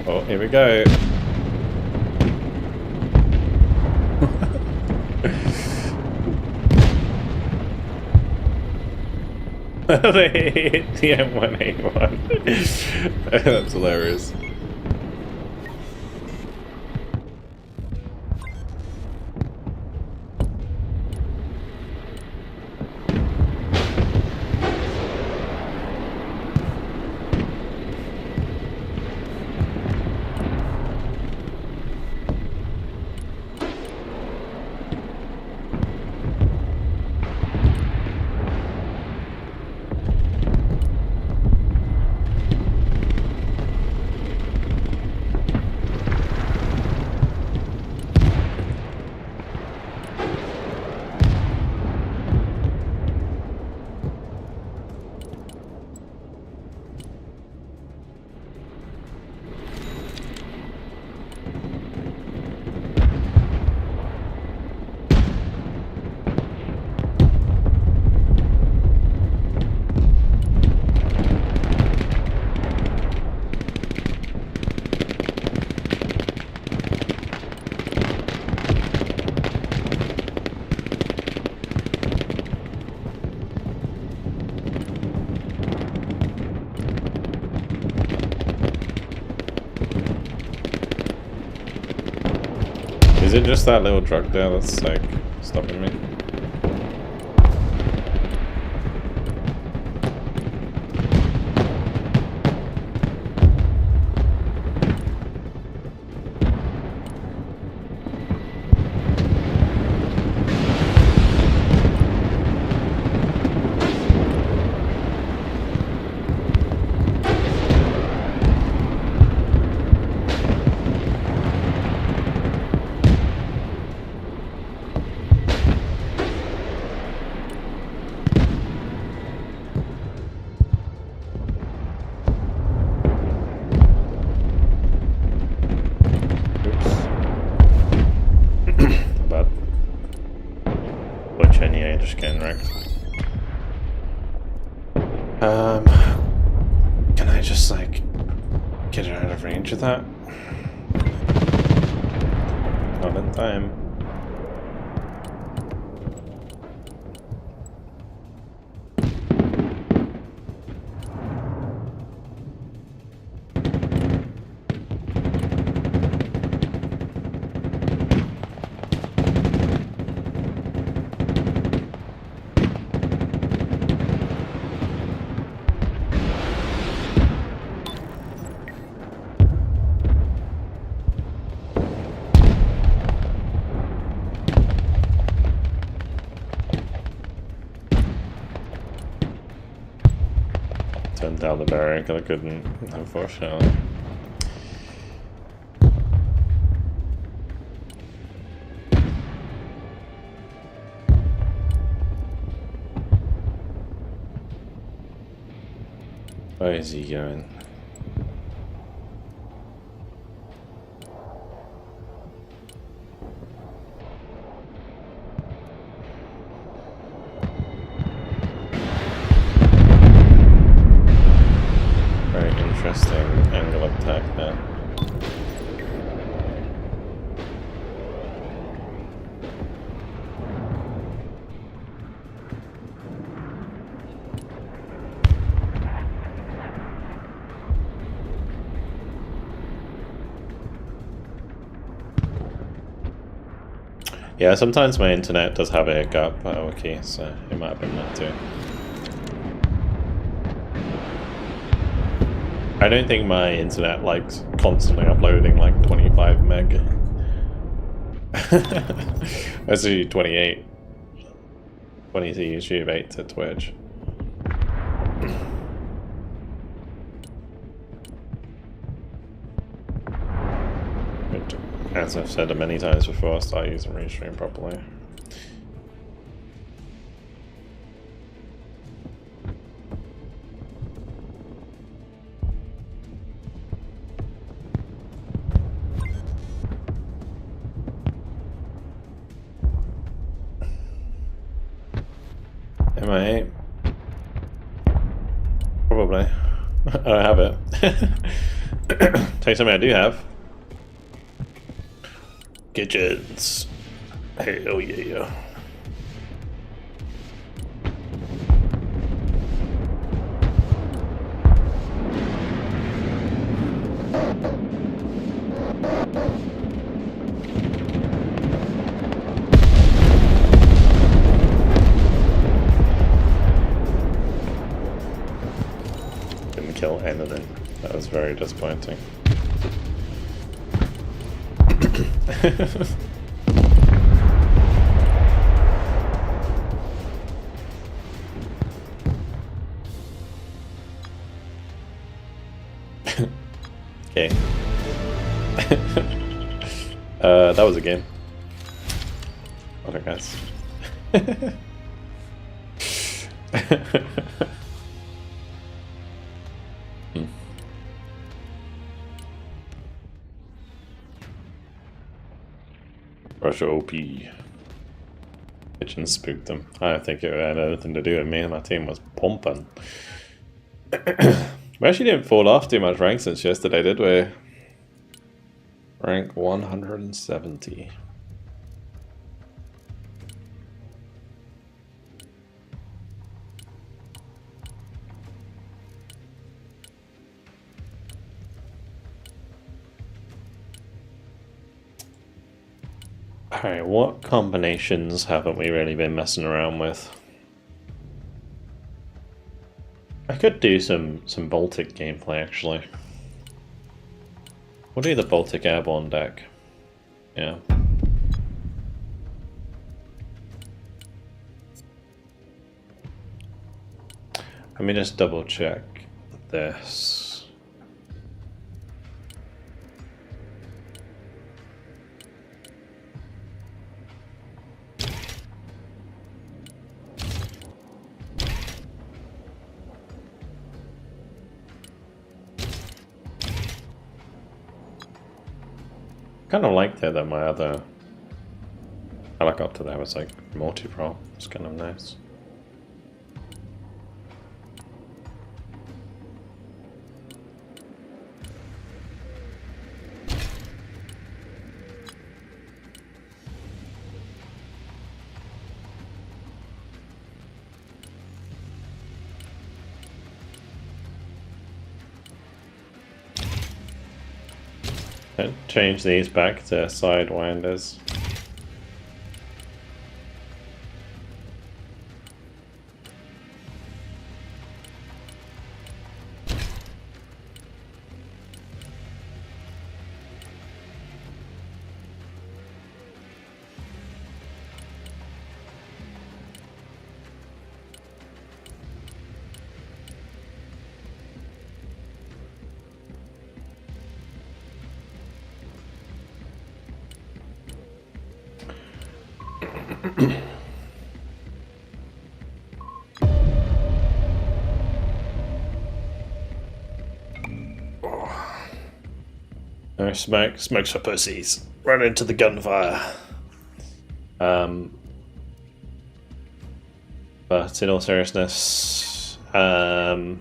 Oh, here we go. They hit the M1A1. That's hilarious. Is it just that little truck there that's like stopping me? like get it out of range of that. Not in time. Turned down the barrier because I couldn't, unfortunately. Where is he going? Interesting angle of attack there. Yeah, sometimes my internet does have a hiccup, okay, so it might have been that too. I don't think my internet likes constantly uploading like 25 meg. That's usually 28. 20 to YouTube, 8 to Twitch. But as I've said many times before, I'll start using Restream properly. Am I? Probably. I don't have it. Tell you something I do have. Kitchens. Hell yeah. Kill anything. That was very disappointing. Okay. That was a game. What a guess. Russia OP. Kitchen spooked them. I don't think it had anything to do with me. My team was pumping. We actually didn't fall off too much rank since yesterday, did we? Rank 170. Alright, what combinations haven't we really been messing around with? I could do some Baltic gameplay actually. We'll do the Baltic Airborne deck. Yeah. Let me just double check this. Kind of liked it that my other helicopter there was like multi-pro. It's kind of nice. Change these back to sidewinders. No smoke, smokes for pussies. Run into the gunfire. But in all seriousness, in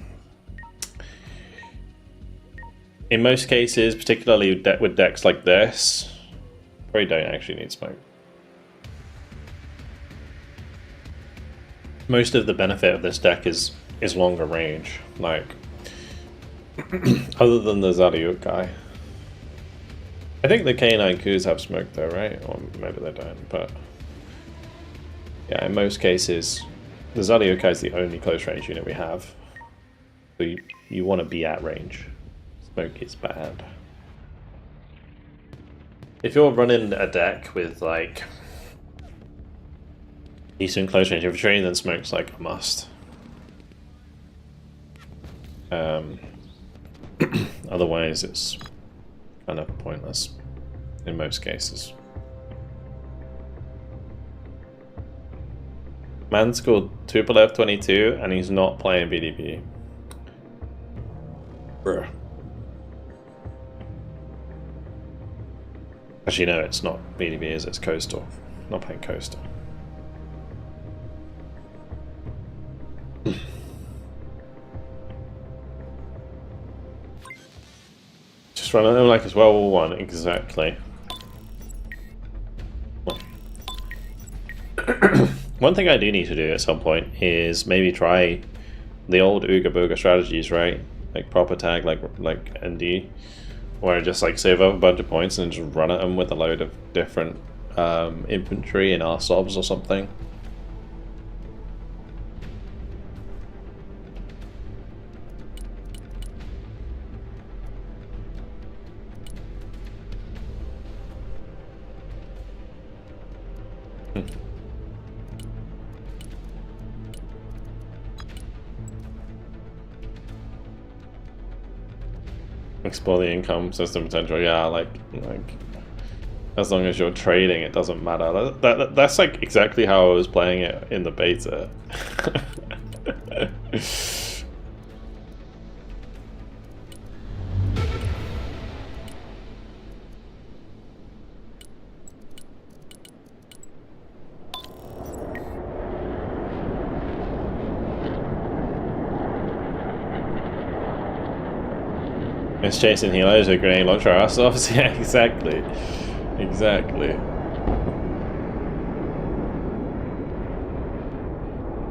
most cases, particularly with decks like this, probably don't actually need smoke. Most of the benefit of this deck is longer range, like other than the Zaliuk guy. I think the K9 coups have smoke though, right? Or maybe they don't, but yeah, in most cases, the Zaliuk guy is the only close range unit we have. So you want to be at range. Smoke is bad. If you're running a deck with like decent close range infantry, then smoke's like a must. Otherwise, it's kind of pointless in most cases. Man scored 2 per left 22 and he's not playing BDB. Bruh. Actually, no, it's not BDB, it's Coastal. Not playing Coastal. Just run them like as well, one exactly. One thing I do need to do at some point is maybe try the old Ooga Booga strategies, right? Like proper tag, like ND, where I just like save up a bunch of points and just run at them with a load of different infantry and RSOBs or something. Explore the income system potential. Yeah, like as long as you're trading, it doesn't matter. That's like exactly how I was playing it in the beta. It's chasing healers with grenade launcher ourselves. Yeah, exactly. Exactly.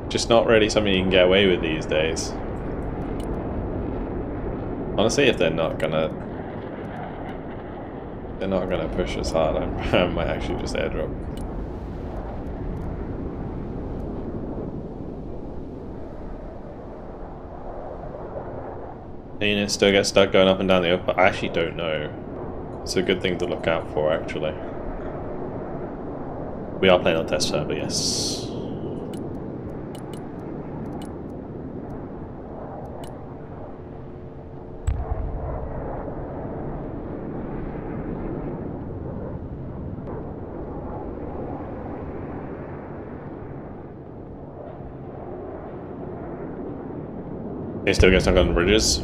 Just not really something you can get away with these days. Honestly, if they're not gonna push us hard, I might actually just airdrop. Units still get stuck going up and down the upper. I actually don't know. It's a good thing to look out for, actually. We are playing on test server, yes. They still get stuck on the bridges.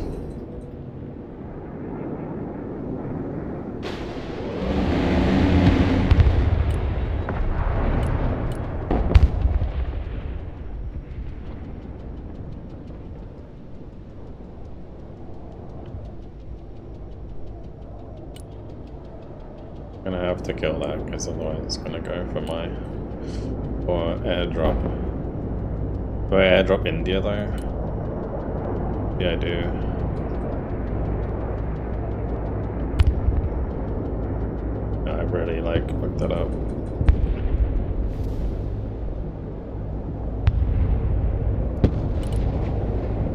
Gonna have to kill that because otherwise it's gonna go for my airdrop. Do I airdrop India though? Yeah, I do. I've really like fucked that up.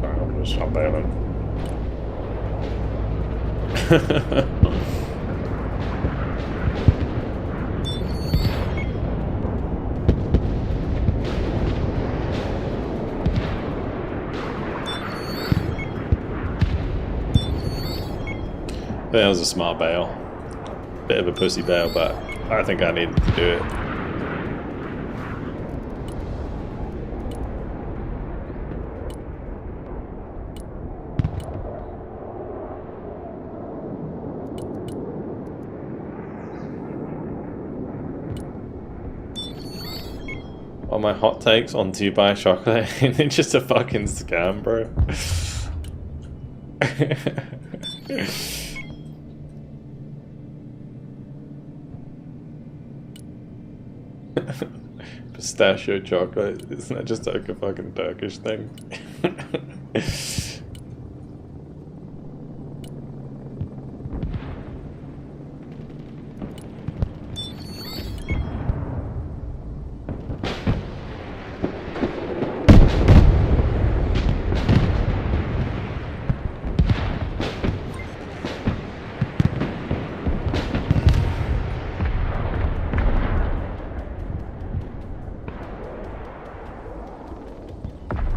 Alright, I'm just not bailing. That was a smart bail. Bit of a pussy bail, but I think I needed to do it. All my hot takes on to buy chocolate, and it's just a fucking scam, bro. Pistachio chocolate, isn't that just like a fucking Turkish thing?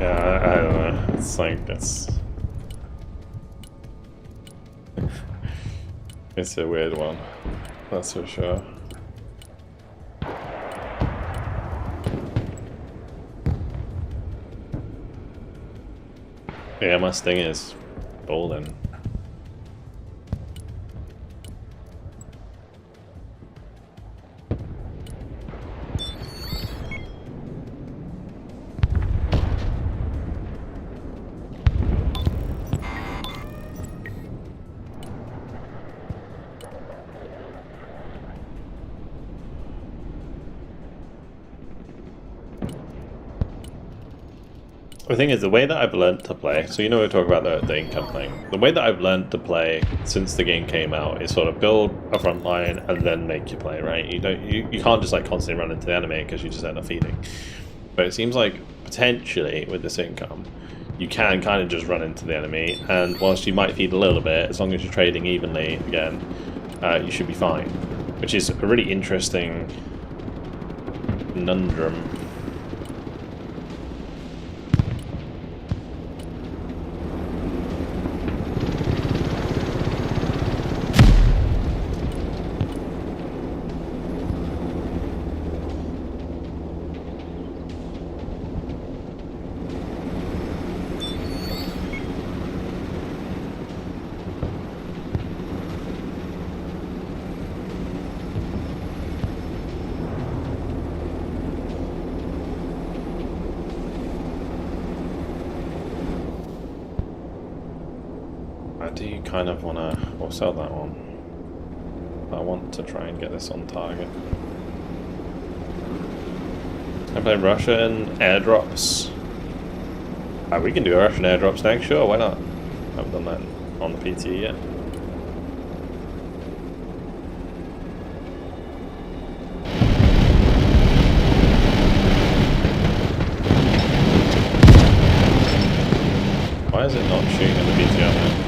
Yeah, I don't know. It's like it's a weird one, that's for sure. Yeah, my sting is golden. The thing is, the way that I've learned to play, so you know we talk about the income thing, the way that I've learned to play since the game came out is sort of build a front line and then make your play, right? You can't just like constantly run into the enemy because you just end up feeding. But it seems like potentially with this income, you can kind of just run into the enemy, and whilst you might feed a little bit, as long as you're trading evenly again, you should be fine. Which is a really interesting conundrum. I do kind of want to, or sell that one. I want to try and get this on target. Can I play Russian airdrops? We can do Russian airdrops next, sure, why not? I haven't done that on the PTE yet. Why is it not shooting at the PTE now?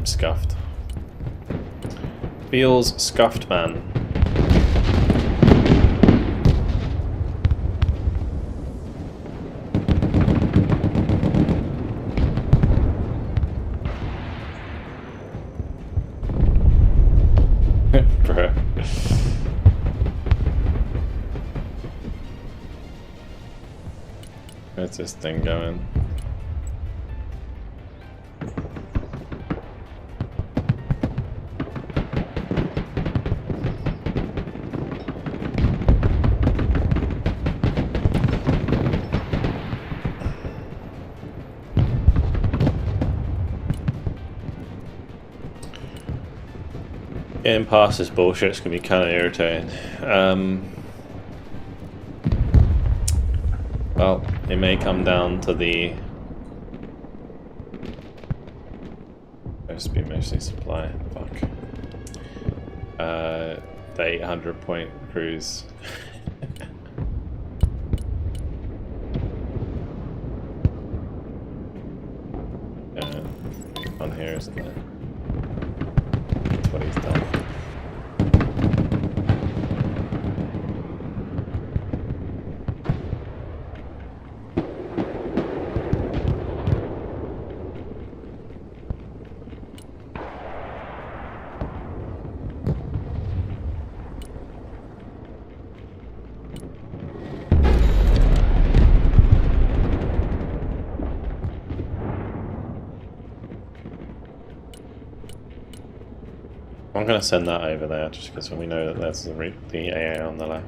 Scuffed. Feels scuffed, man. Bro. Where's this thing going? Getting past this bullshit is going to be kind of irritating. Well, it may come down to the just be mostly supply. Fuck. The 800 point cruise. On here, isn't it? That's what he's done. I'm going to send that over there just because we know that there's the AA on the left.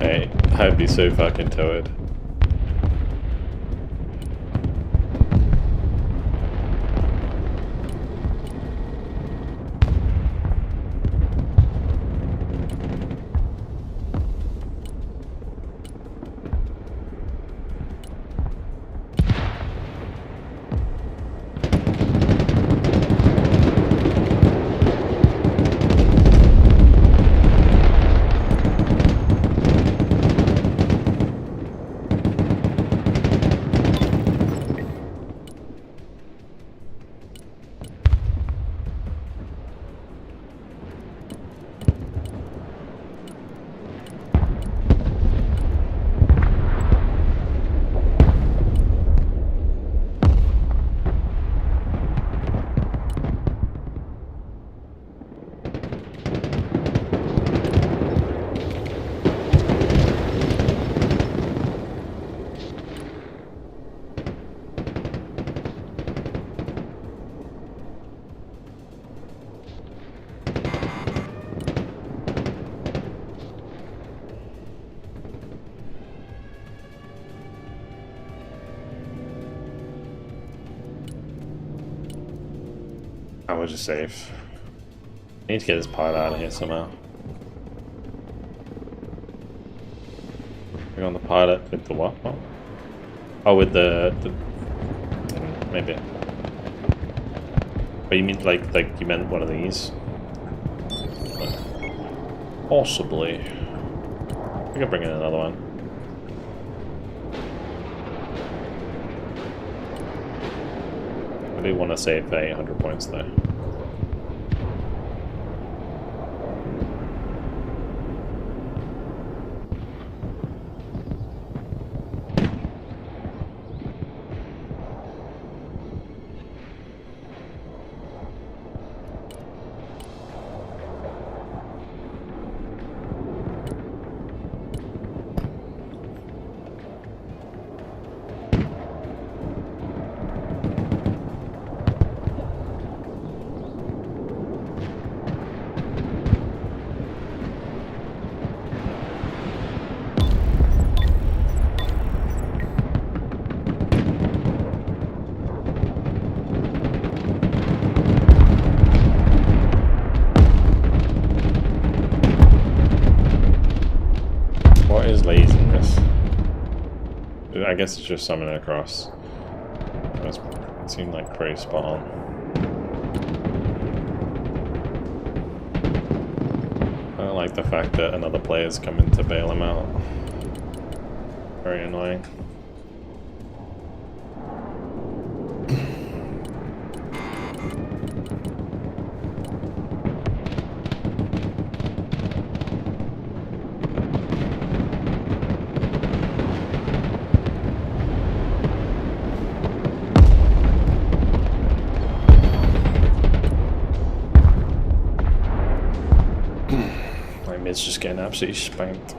Hey, I'd be so fucking towed. I would just save. I need to get this pilot out of here somehow. We're on the pilot with the what? Oh, with the maybe. But you mean like you meant one of these? Possibly. We can bring in another one. I do want to save 800 points though. I guess it's just summoning across. It seemed like pretty spot on. I don't like the fact that another player's coming to bail him out. Very annoying. It's just getting absolutely spanked.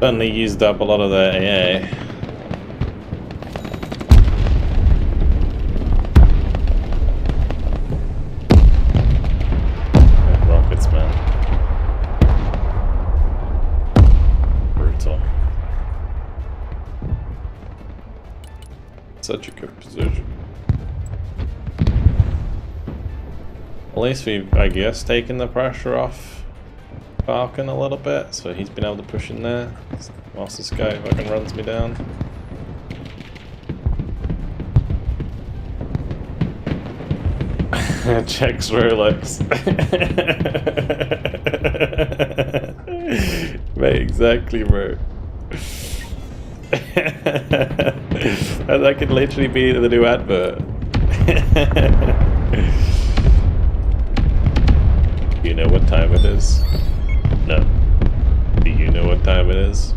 Certainly used up a lot of their AA. Rockets, man. Brutal. Such a good position. At least we've, I guess, taken the pressure off Falcon a little bit, so he's been able to push in there whilst this guy fucking runs me down. Checks Rolex. Mate, exactly, bro. And that could literally be the new advert. You know what time it is? No. Do you know what time it is?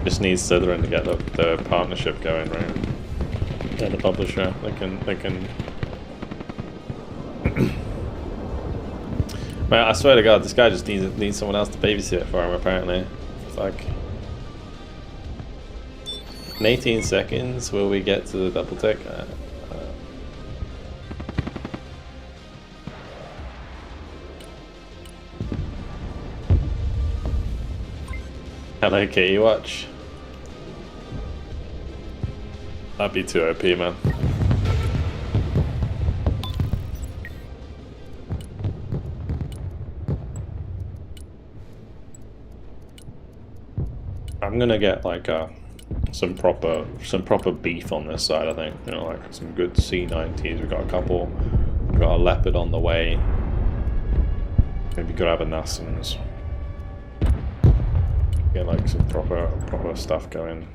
Just needs Slytherin to get the partnership going, right? And the publisher. They can. Man, I swear to God, this guy just needs someone else to babysit for him. Apparently, fuck. In 18 seconds, will we get to the double tick? Hello, Kitty Watch. That'd be too OP, man. I'm gonna get like some proper beef on this side. I think, you know, like some good C90s. We've got a couple. We've got a Leopard on the way. Maybe could have a Nassans. Get like some proper stuff going.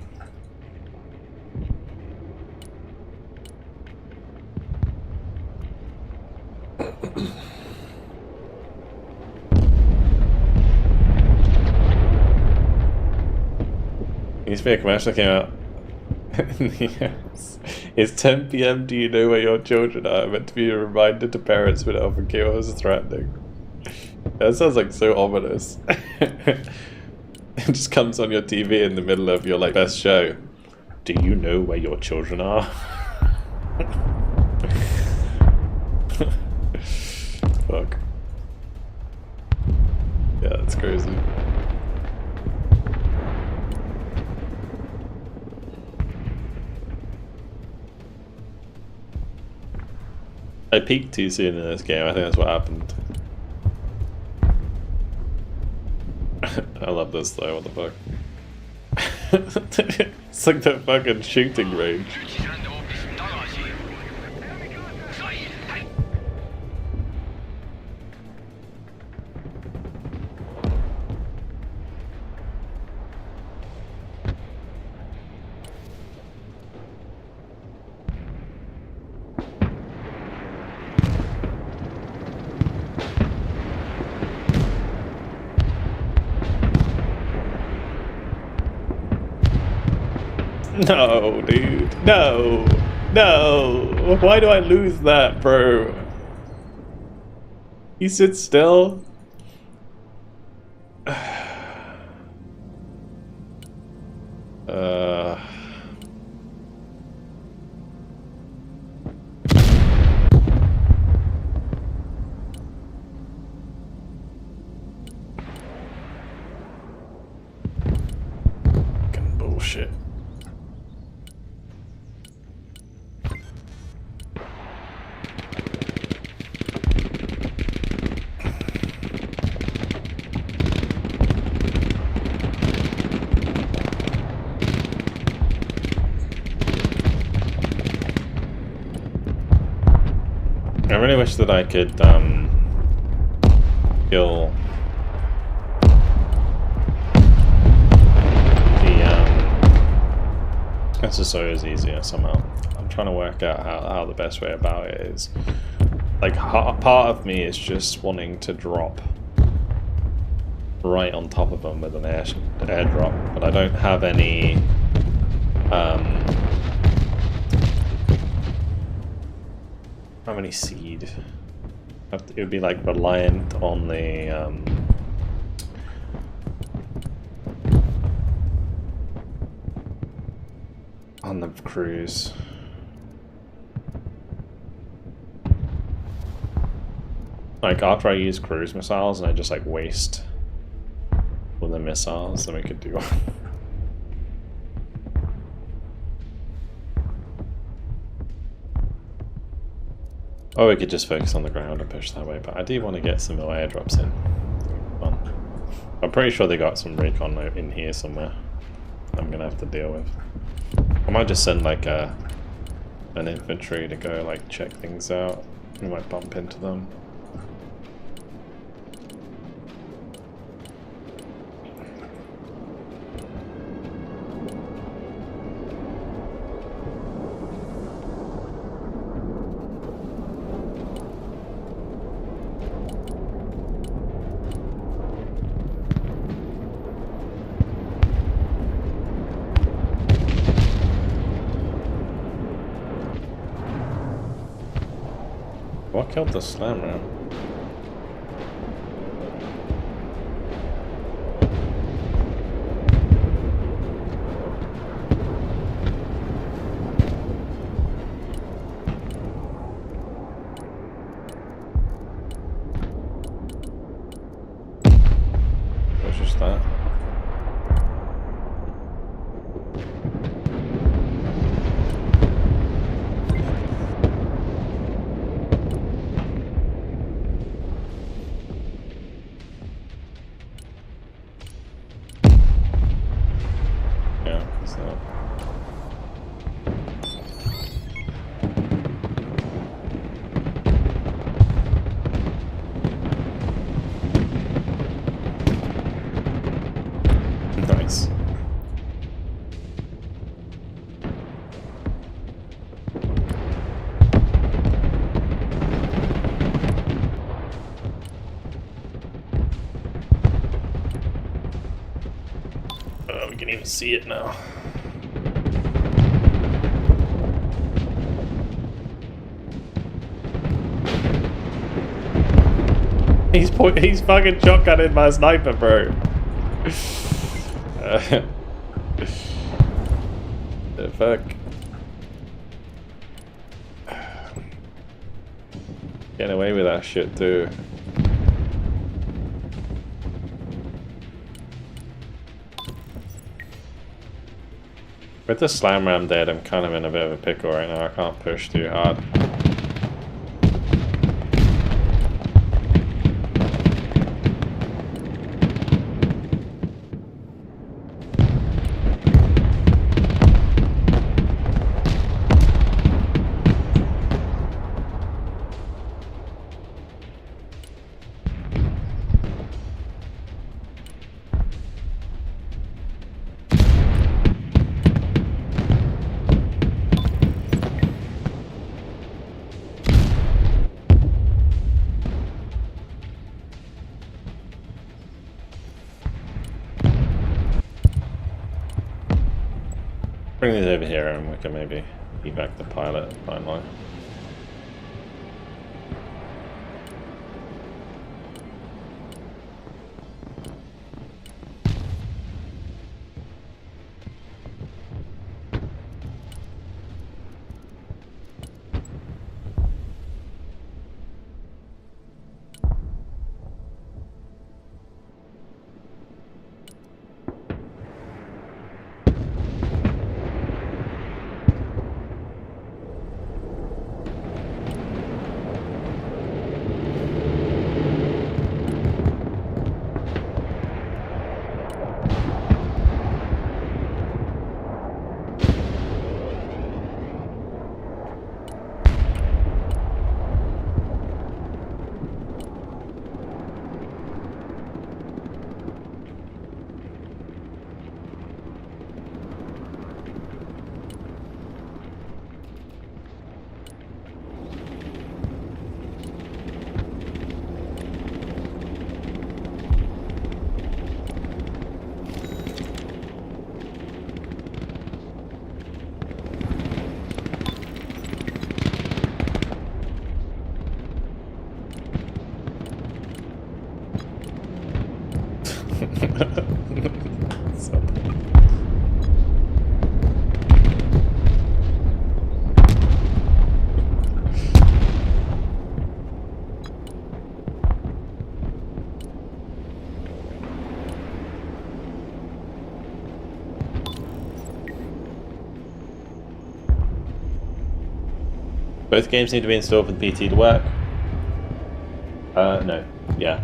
Needs to be a commercial that came out. Yes. It's 10 PM. Do you know where your children are? Meant to be a reminder to parents when Alpha Kill is threatening. That sounds like so ominous. It just comes on your TV in the middle of your like best show. Do you know where your children are? Fuck. Yeah, that's crazy. I peaked too soon in this game. I think that's what happened. I love this though. What the fuck? It's like the fucking shooting range. No, dude. No. No. Why do I lose that, bro? He sits still. Fucking bullshit. I really wish that I could kill the SSOs easier somehow. I'm trying to work out how the best way about it is. Like, part of me is just wanting to drop right on top of them with an airdrop, but I don't have any how many seed? It would be like reliant on the cruise. Like after I use cruise missiles and I just like waste all the missiles, then we could do one. Or we could just focus on the ground and push that way, but I do want to get some more airdrops in. Fun. I'm pretty sure they got some recon in here somewhere I'm gonna have to deal with. I might just send like an infantry to go like check things out. We might bump into them. What killed the slam ram? What's just that? Nice. We can even see it now. He's fucking shotgunning my sniper, bro. The fuck? Getting away with that shit too. With the slam ram dead, I'm kind of in a bit of a pickle right now. I can't push too hard. Bring these over here and we can maybe evac the pilot finally. Both games need to be installed for the PT to work. No. Yeah.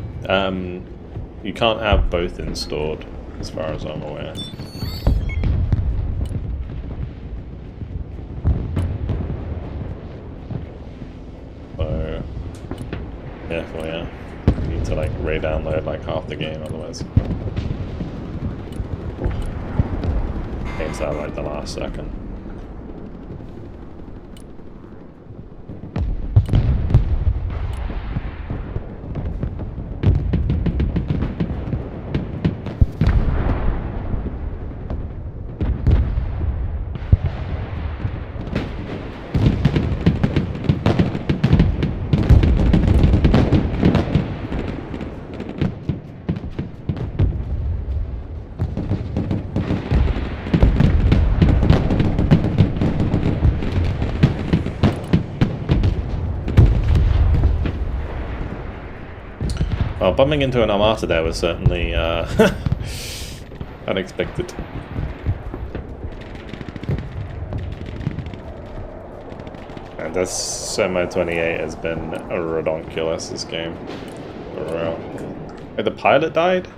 You can't have both installed, as far as I'm aware. So, careful, yeah. You need to like re-download like half the game, otherwise. Game's out like the last second. Well, bumping into an Armata there was certainly unexpected. And this Semo 28 has been redonkulous, this game. For real. Oh, the pilot died?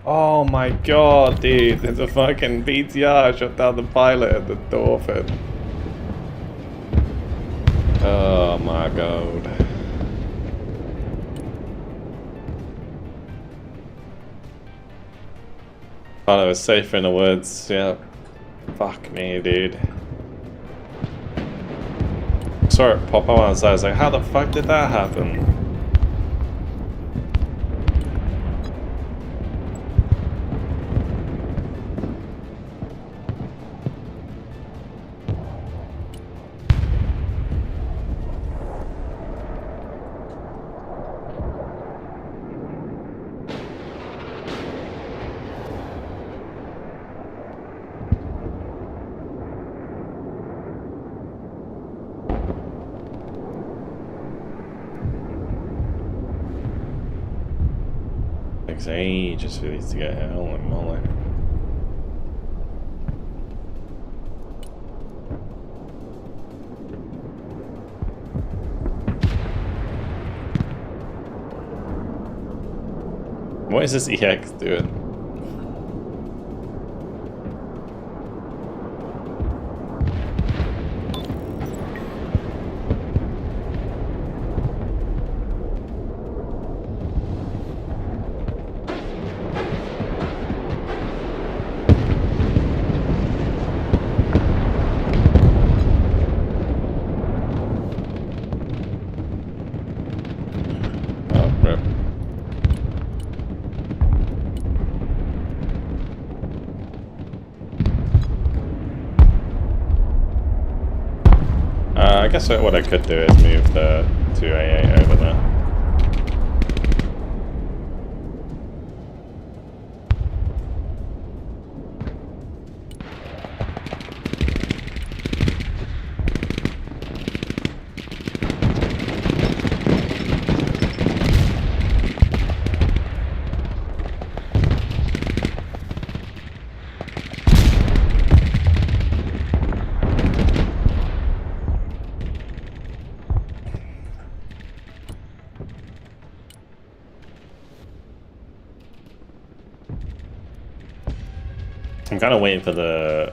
Oh my god, dude. There's a fucking BTR shut down the pilot at the Dolphin. Oh my god. Thought I was safe in the woods, yeah. Fuck me, dude. Saw it pop up on the side, I was like, how the fuck did that happen? Takes ages for these to get here, holy moly. What is this EX doing? I guess what I could do is move the 2A8 over there. I'm kind of waiting for the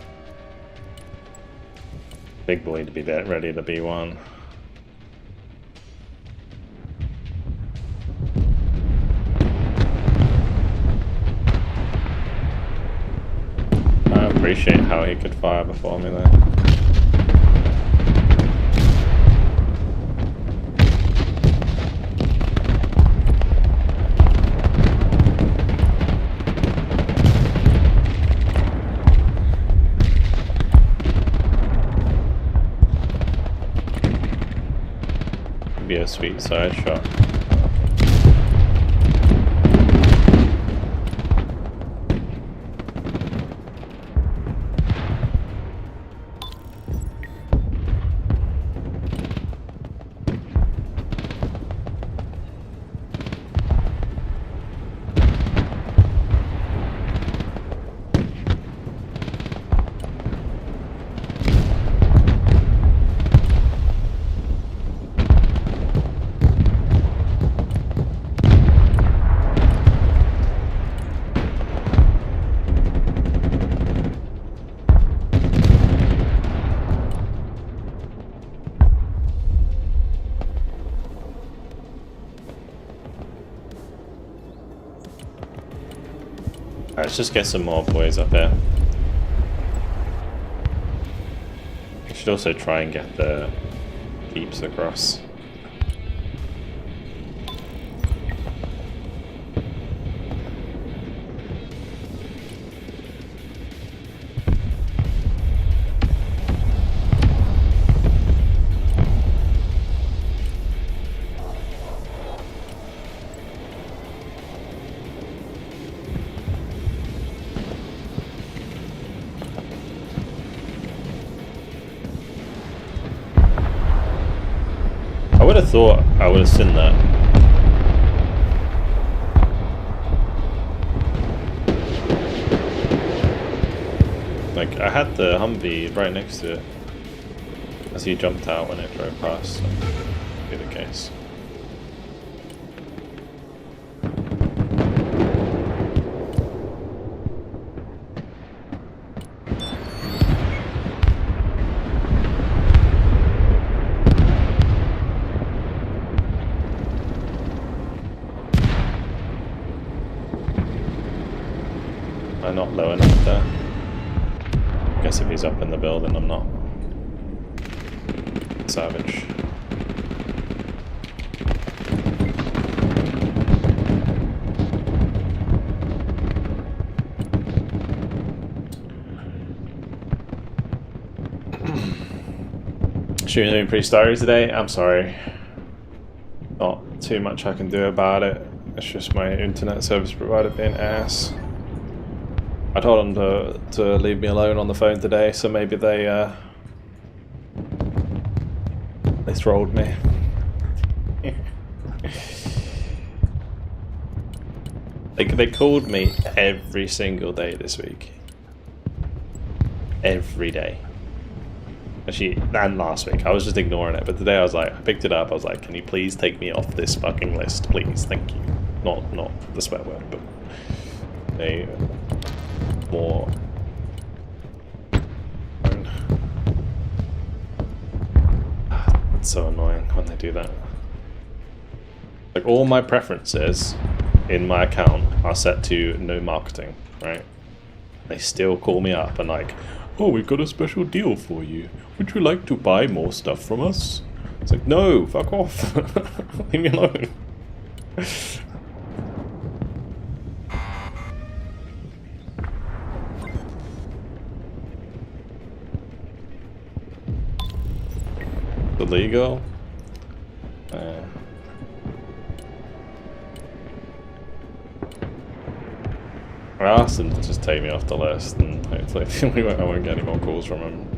big boy to be ready to be one. I appreciate how he could fire before me there. Be a sweet side shot. Alright, let's just get some more boys up here. We should also try and get the keeps across. I would have thought I would have seen that. Like, I had the Humvee right next to it as he jumped out when it drove past, so that'd be the case. I'm not low enough there. Guess if he's up in the building, I'm not. Savage. Shooting pretty starry today. I'm sorry. Not too much I can do about it. It's just my internet service provider being ass. I told them to leave me alone on the phone today, so maybe they trolled me. They called me every single day this week. Every day. Actually, and last week. I was just ignoring it, but today I picked it up, I was like, can you please take me off this fucking list, please, thank you. Not the swear word, but they... more. It's so annoying when they do that. Like, all my preferences in my account are set to no marketing, right? They still call me up and like, oh, we've got a special deal for you. Would you like to buy more stuff from us? It's like, no, fuck off. Leave me alone. Illegal. I asked him to just take me off the list, and hopefully I won't get any more calls from him.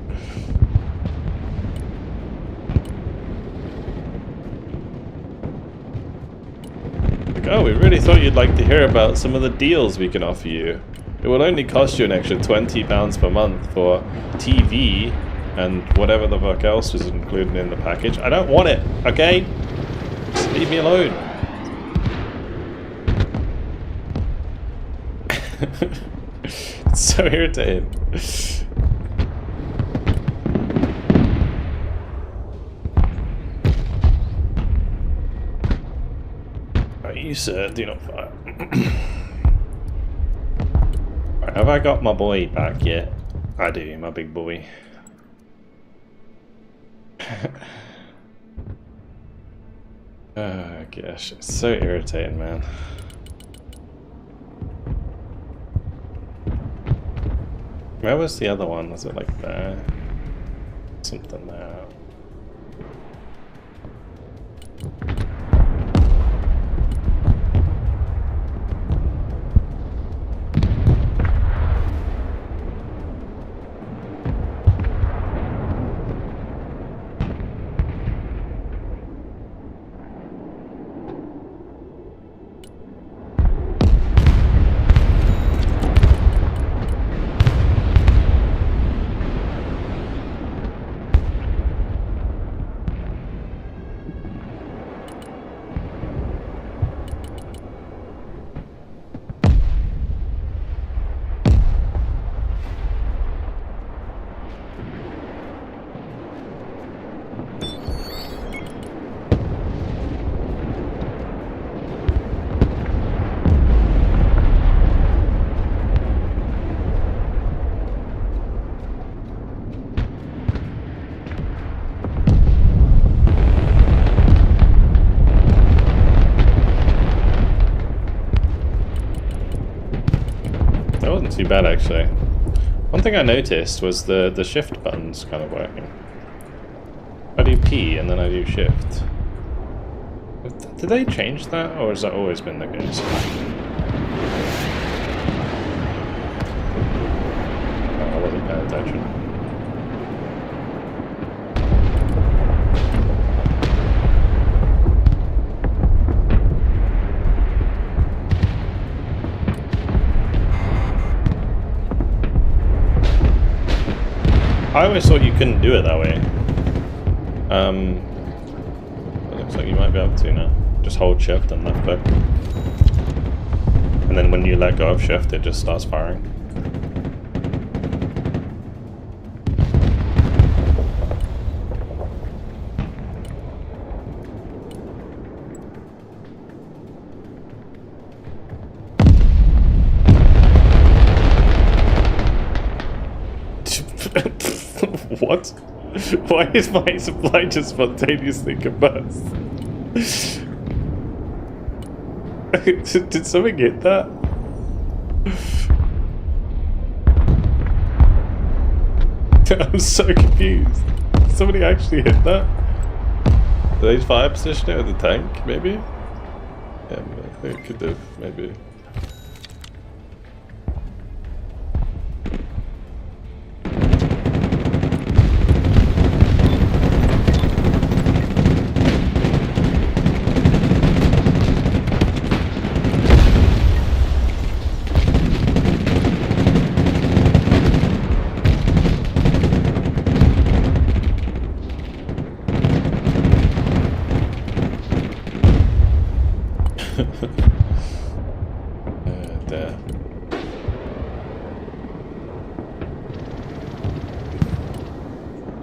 Like, oh, we really thought you'd like to hear about some of the deals we can offer you. It will only cost you an extra £20 per month for TV and whatever the fuck else was included in the package. I don't want it, okay? Just leave me alone. It's so irritating. Right, you sir, do not fire. Right, have I got my boy back yet? I do, my big boy. Oh gosh, it's so irritating, man. Where was the other one? Was it like there? Something there. too bad actually. One thing I noticed was the shift button's kind of working. I do P and then I do shift. Did they change that, or has that always been the case? Oh, I wasn't paying attention. I always thought you couldn't do it that way. It looks like you might be able to now. Just hold shift and left click. And then when you let go of shift, it just starts firing. What? Why is my supply just spontaneously combust? Did something hit that? I'm so confused. Did somebody actually hit that? Did they fire position it with the tank, maybe? Yeah, I think it could have, maybe.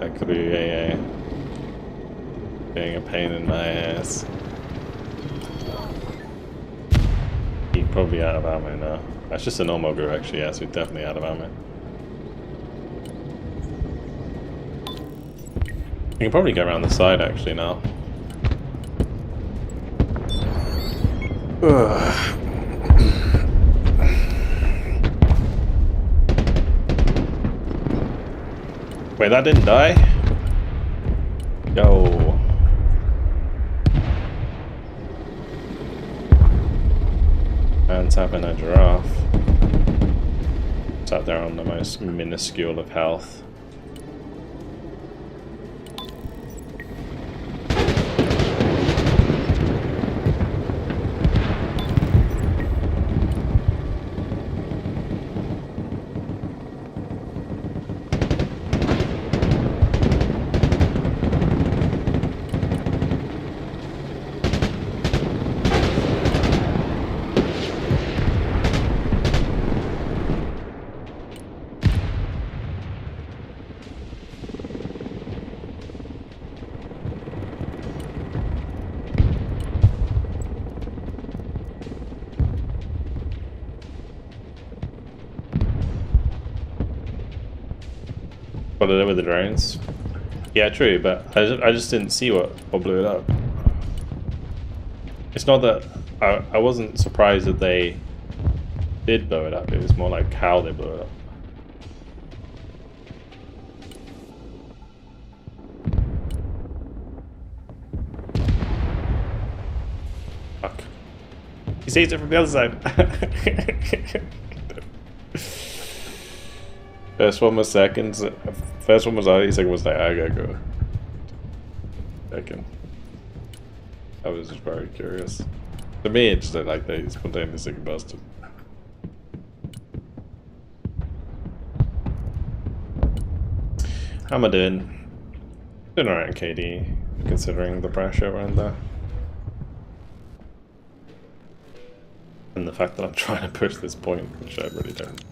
That could be being a pain in my ass. He's probably out of ammo now. That's just a normal group actually, yeah, so we're definitely out of ammo. We can probably go around the side actually now. Ugh. Wait, that didn't die? Yo. And tapping a giraffe. Sat there on the most minuscule of health. What did it with the drones? Yeah, true, but I just didn't see what blew it up. It's not that I wasn't surprised that they did blow it up. It was more like how they blew it up. Fuck. He sees it from the other side. First one was seconds. First one was Ali, second was like, I gotta go. Second. I was just very curious. To me, it just looked like they spontaneously combusted. How am I doing? Doing alright in KD, considering the pressure around there. And the fact that I'm trying to push this point, which I really don't.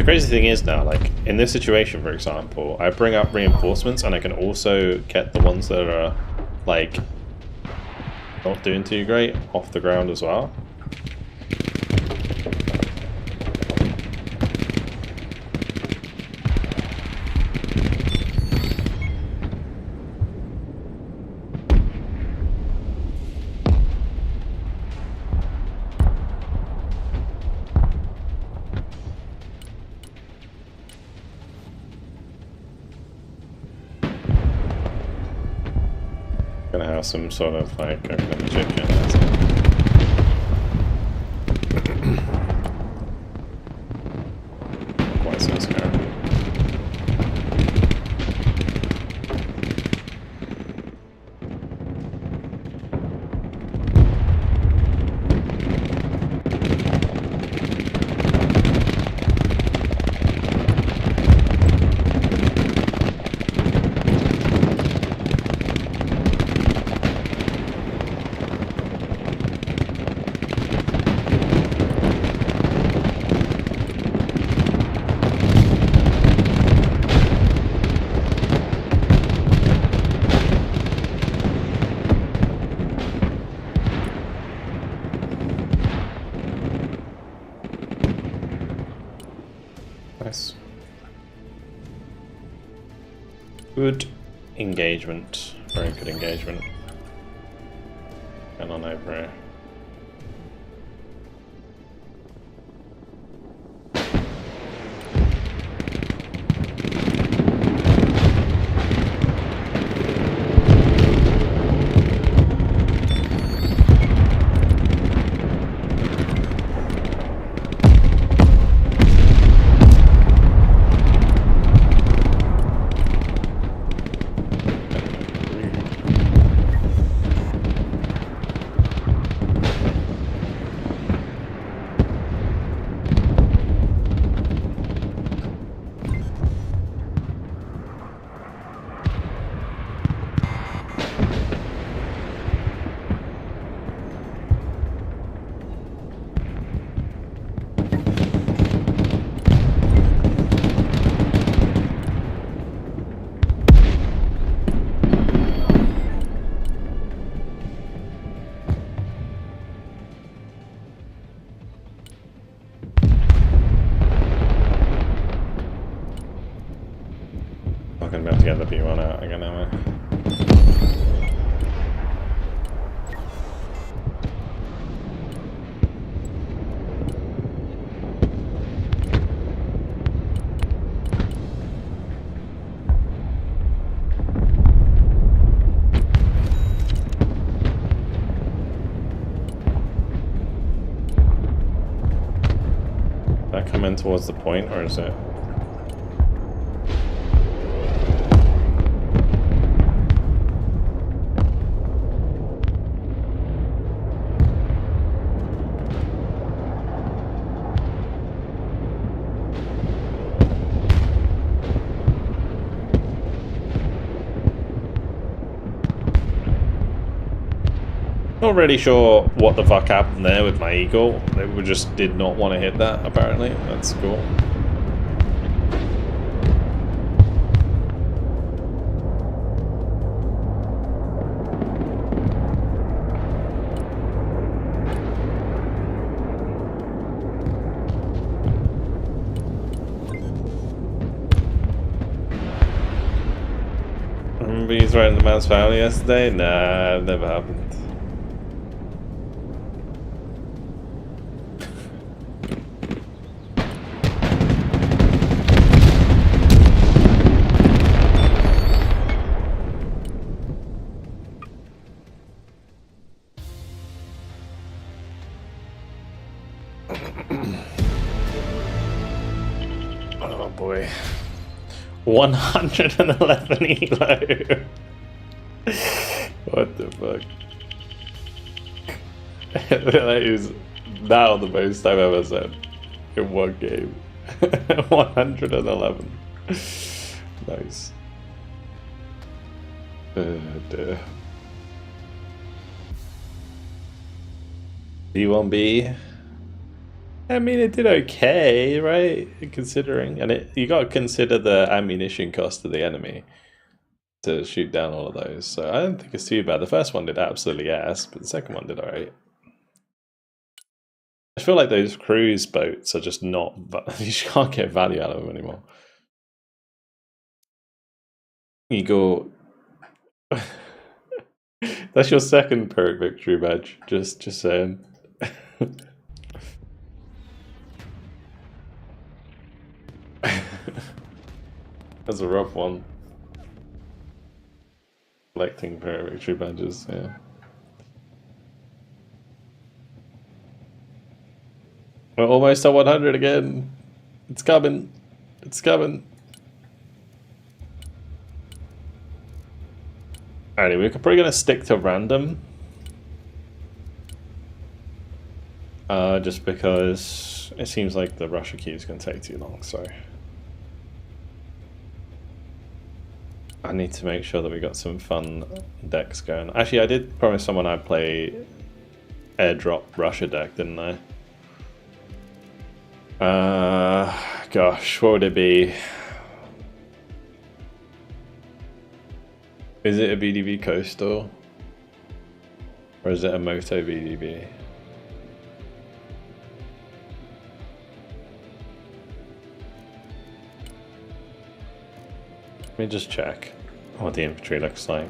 the crazy thing is now, like, in this situation, for example, I bring up reinforcements and I can also get the ones that are, like, not doing too great off the ground as well. Gonna have some sort of like open chicken. Quite so scary. Nice. Good engagement. Very good engagement. And on over here. Not gonna be able to get the B1 out again, am I? Is that coming towards the point, or is it? Not really sure what the fuck happened there with my eagle. They just did not want to hit that, apparently. That's cool. Remember you threatened the man's family yesterday? Nah, never happened. Oh boy. 111 elo. What the fuck? That is now the most I've ever said in one game. 111. Nice. Dear. D1B. I mean, it did okay, right? Considering, and you got to consider the ammunition cost of the enemy to shoot down all of those. So I don't think it's too bad. The first one did absolutely ass, but the second one did alright. I feel like those cruise boats are just not. You can't get value out of them anymore. You go. That's your second Pyrrhic victory badge. Just saying. That's a rough one. Collecting Pyrrhic victory badges, yeah. We're almost at 100 again. It's coming. It's coming. Alrighty, we're probably going to stick to random. Just because it seems like the Russia queue is going to take too long, so... I need to make sure that we got some fun decks going. Actually, I did promise someone I'd play airdrop Russia deck, didn't I? Gosh, what would it be? Is it a BDB Coastal? Or is it a Moto BDB? Let me just check what the infantry looks like.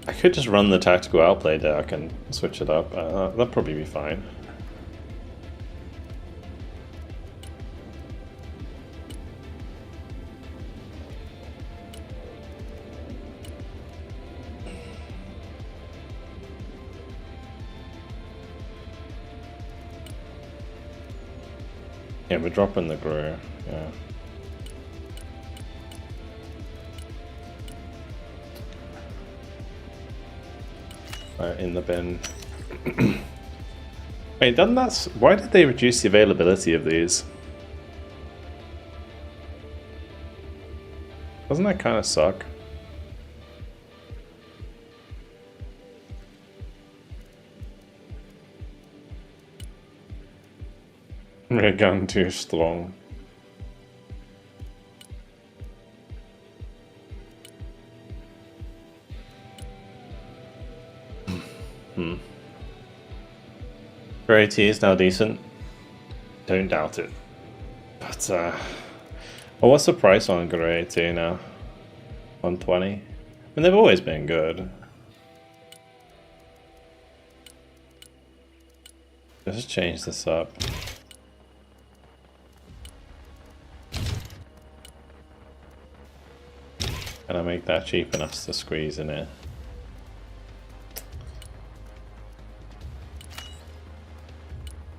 I could just run the tactical outplay deck and switch it up. That'd probably be fine. Yeah, we're dropping the Greer, yeah. In the bin. Wait, doesn't that... Why did they reduce the availability of these? Doesn't that kind of suck? Rear gun too strong. Variety is now decent. Don't doubt it. But, well, what's the price on Variety now? 120? I mean, they've always been good. Let's change this up. Can I make that cheap enough to squeeze in it?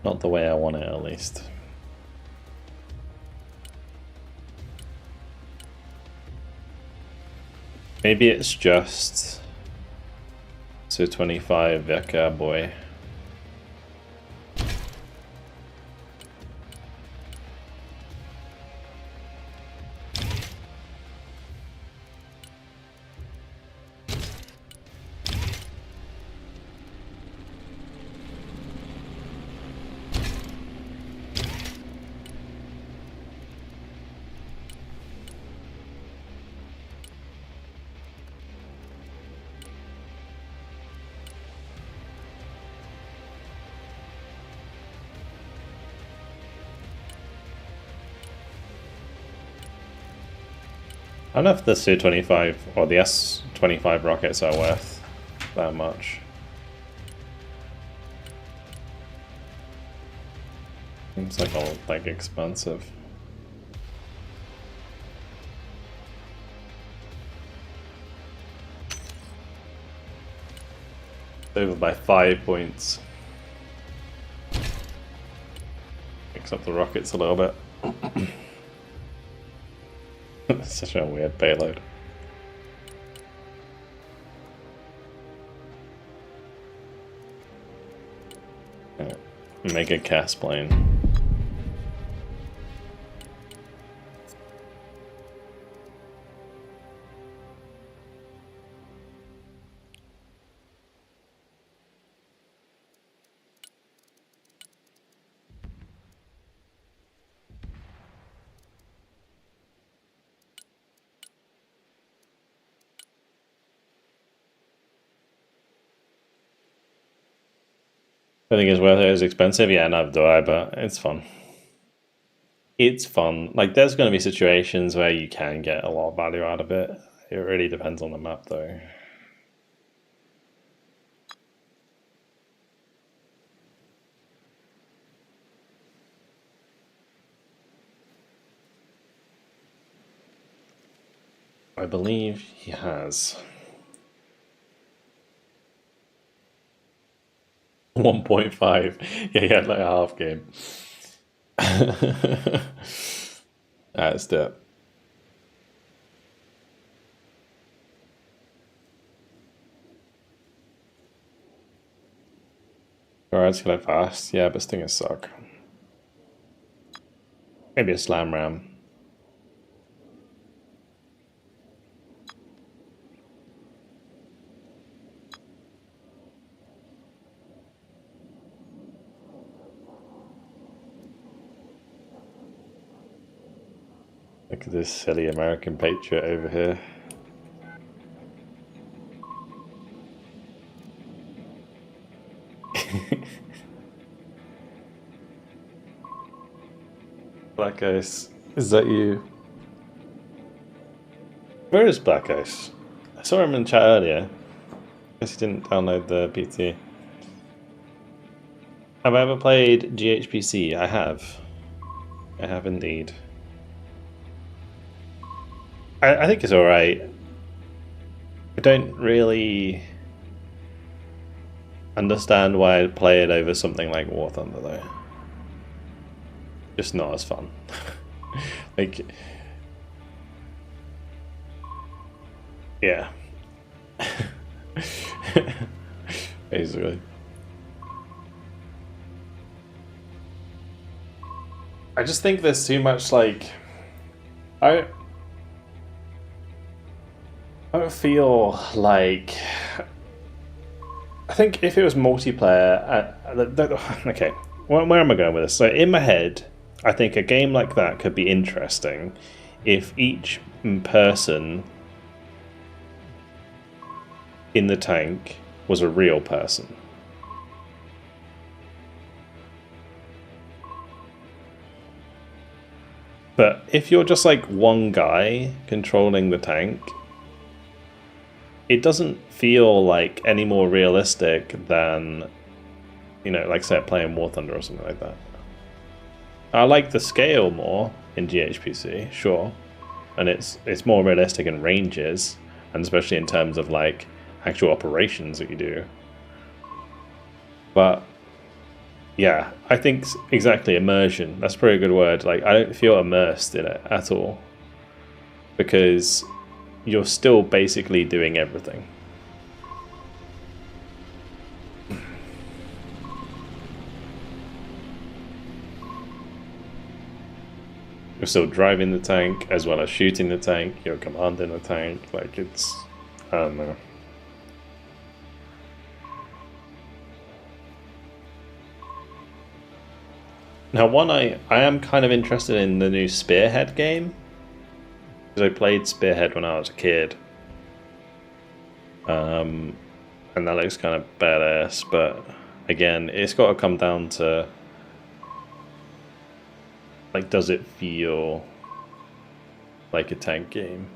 Not the way I want it, at least. Maybe it's just... So 25 Veka boy. I don't know if the Su-25 or the S-25 rockets are worth that much. Seems like all like expensive. Over by 5 points. Picks up the rockets a little bit. Such a weird payload. Mega cast plane. I think it's worth it. It's expensive, yeah, neither do I, but it's fun. It's fun. Like, there's going to be situations where you can get a lot of value out of it. It really depends on the map, though. I believe he has. 1.5. Yeah, he had like a half game. That's it. Alright, it's kind of fast. Yeah, but stingers suck. Maybe a slam ram. Look at this silly American patriot over here. Black Ice, is that you? Where is Black Ice? I saw him in chat earlier. Guess he didn't download the PTE. Have I ever played GHPC? I have. I have indeed. I think it's alright. I don't really understand why I'd play it over something like War Thunder, though. Just not as fun. Like, yeah. Basically. I just think there's too much, like, I don't feel like, I think if it was multiplayer, okay, where am I going with this? So in my head, I think a game like that could be interesting if each person in the tank was a real person. But if you're just like one guy controlling the tank, it doesn't feel like any more realistic than, you know, like say playing War Thunder or something like that. I like the scale more in GHPC, sure, and it's more realistic in ranges, and especially in terms of like actual operations that you do. But yeah, I think exactly immersion. That's probably a good word. Like, I don't feel immersed in it at all because you're still basically doing everything. You're still driving the tank as well as shooting the tank. You're commanding the tank. Like, it's, I don't know. Now, one, I am kind of interested in the new Spearhead game. Because I played Spearhead when I was a kid. And that looks kind of badass, but again, it's got to come down to, like, does it feel like a tank game?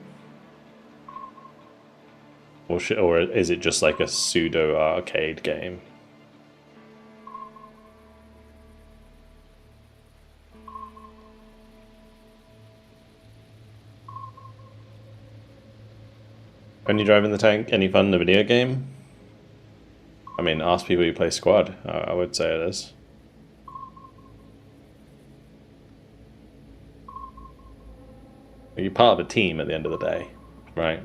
Or is it just like a pseudo arcade game? When you're driving the tank, any fun in the video game? I mean, ask people who play Squad. I would say it is. You're part of a team at the end of the day, right?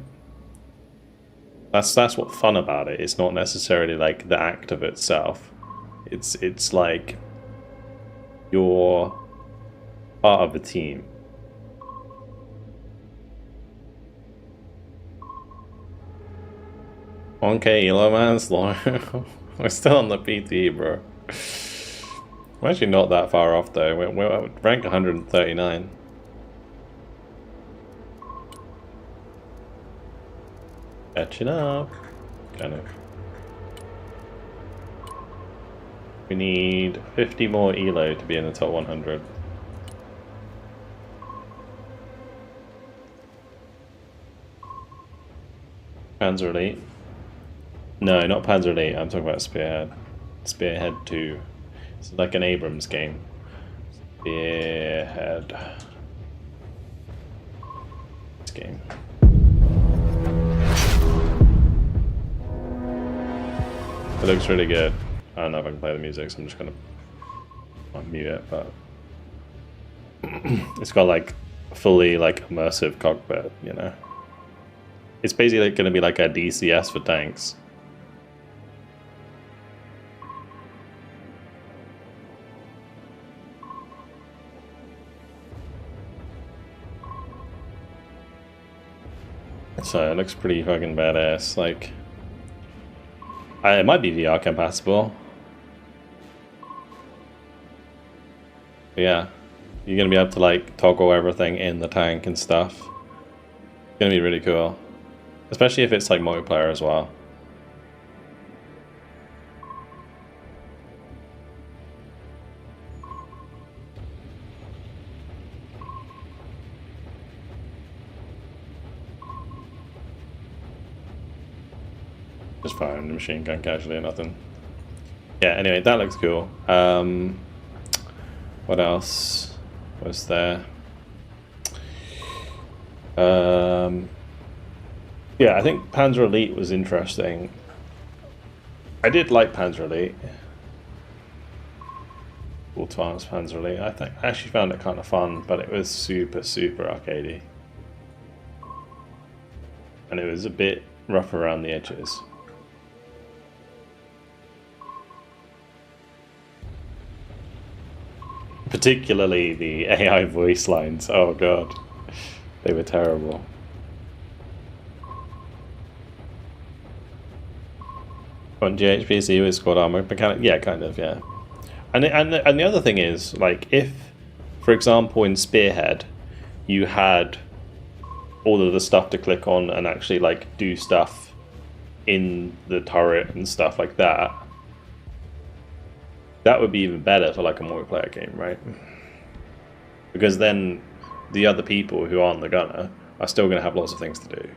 That's what's fun about it. It's not necessarily like the act of itself. It's like you're part of a team. Okay, Elo man's we're still on the PTE, bro. We're actually not that far off though. We're ranked 139. Catching up, kind of. We need 50 more elo to be in the top 100. Panzer Elite. No, not Panzer Elite. I'm talking about Spearhead. Spearhead 2. It's like an Abrams game. Spearhead. This game. It looks really good. I don't know if I can play the music, so I'm just gonna mute it, but it's got like fully like immersive cockpit, you know. It's basically gonna be like a DCS for tanks. So it looks pretty fucking badass. Like, it might be VR compatible. But yeah, you're gonna be able to like toggle everything in the tank and stuff. It's gonna be really cool, especially if it's like multiplayer as well. Just firing the machine gun casually or nothing. Yeah, anyway, that looks cool. What else was there? Yeah, I think Panzer Elite was interesting. I did like Panzer Elite. Ultima's Panzer Elite. I actually found it kind of fun, but it was super arcadey. And it was a bit rough around the edges. Particularly the AI voice lines. Oh god, they were terrible. On GHPC with squad armor mechanic, yeah, kind of, yeah. And the other thing is, like, if, for example, in Spearhead, you had all of the stuff to click on and actually like do stuff in the turret and stuff like that. That would be even better for like a multiplayer game, right? Because then the other people who aren't the gunner are still going to have lots of things to do.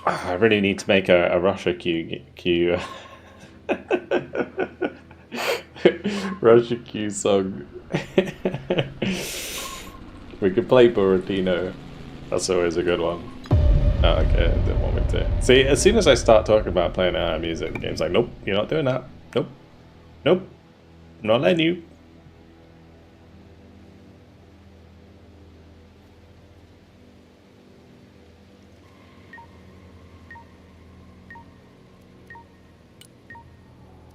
I really need to make a Russia Q Russia Q song. We could play Borodino. That's always a good one. Oh, okay, I didn't want me to. See, as soon as I start talking about playing music, the game's like, nope, you're not doing that. Nope. Nope. I'm not letting you.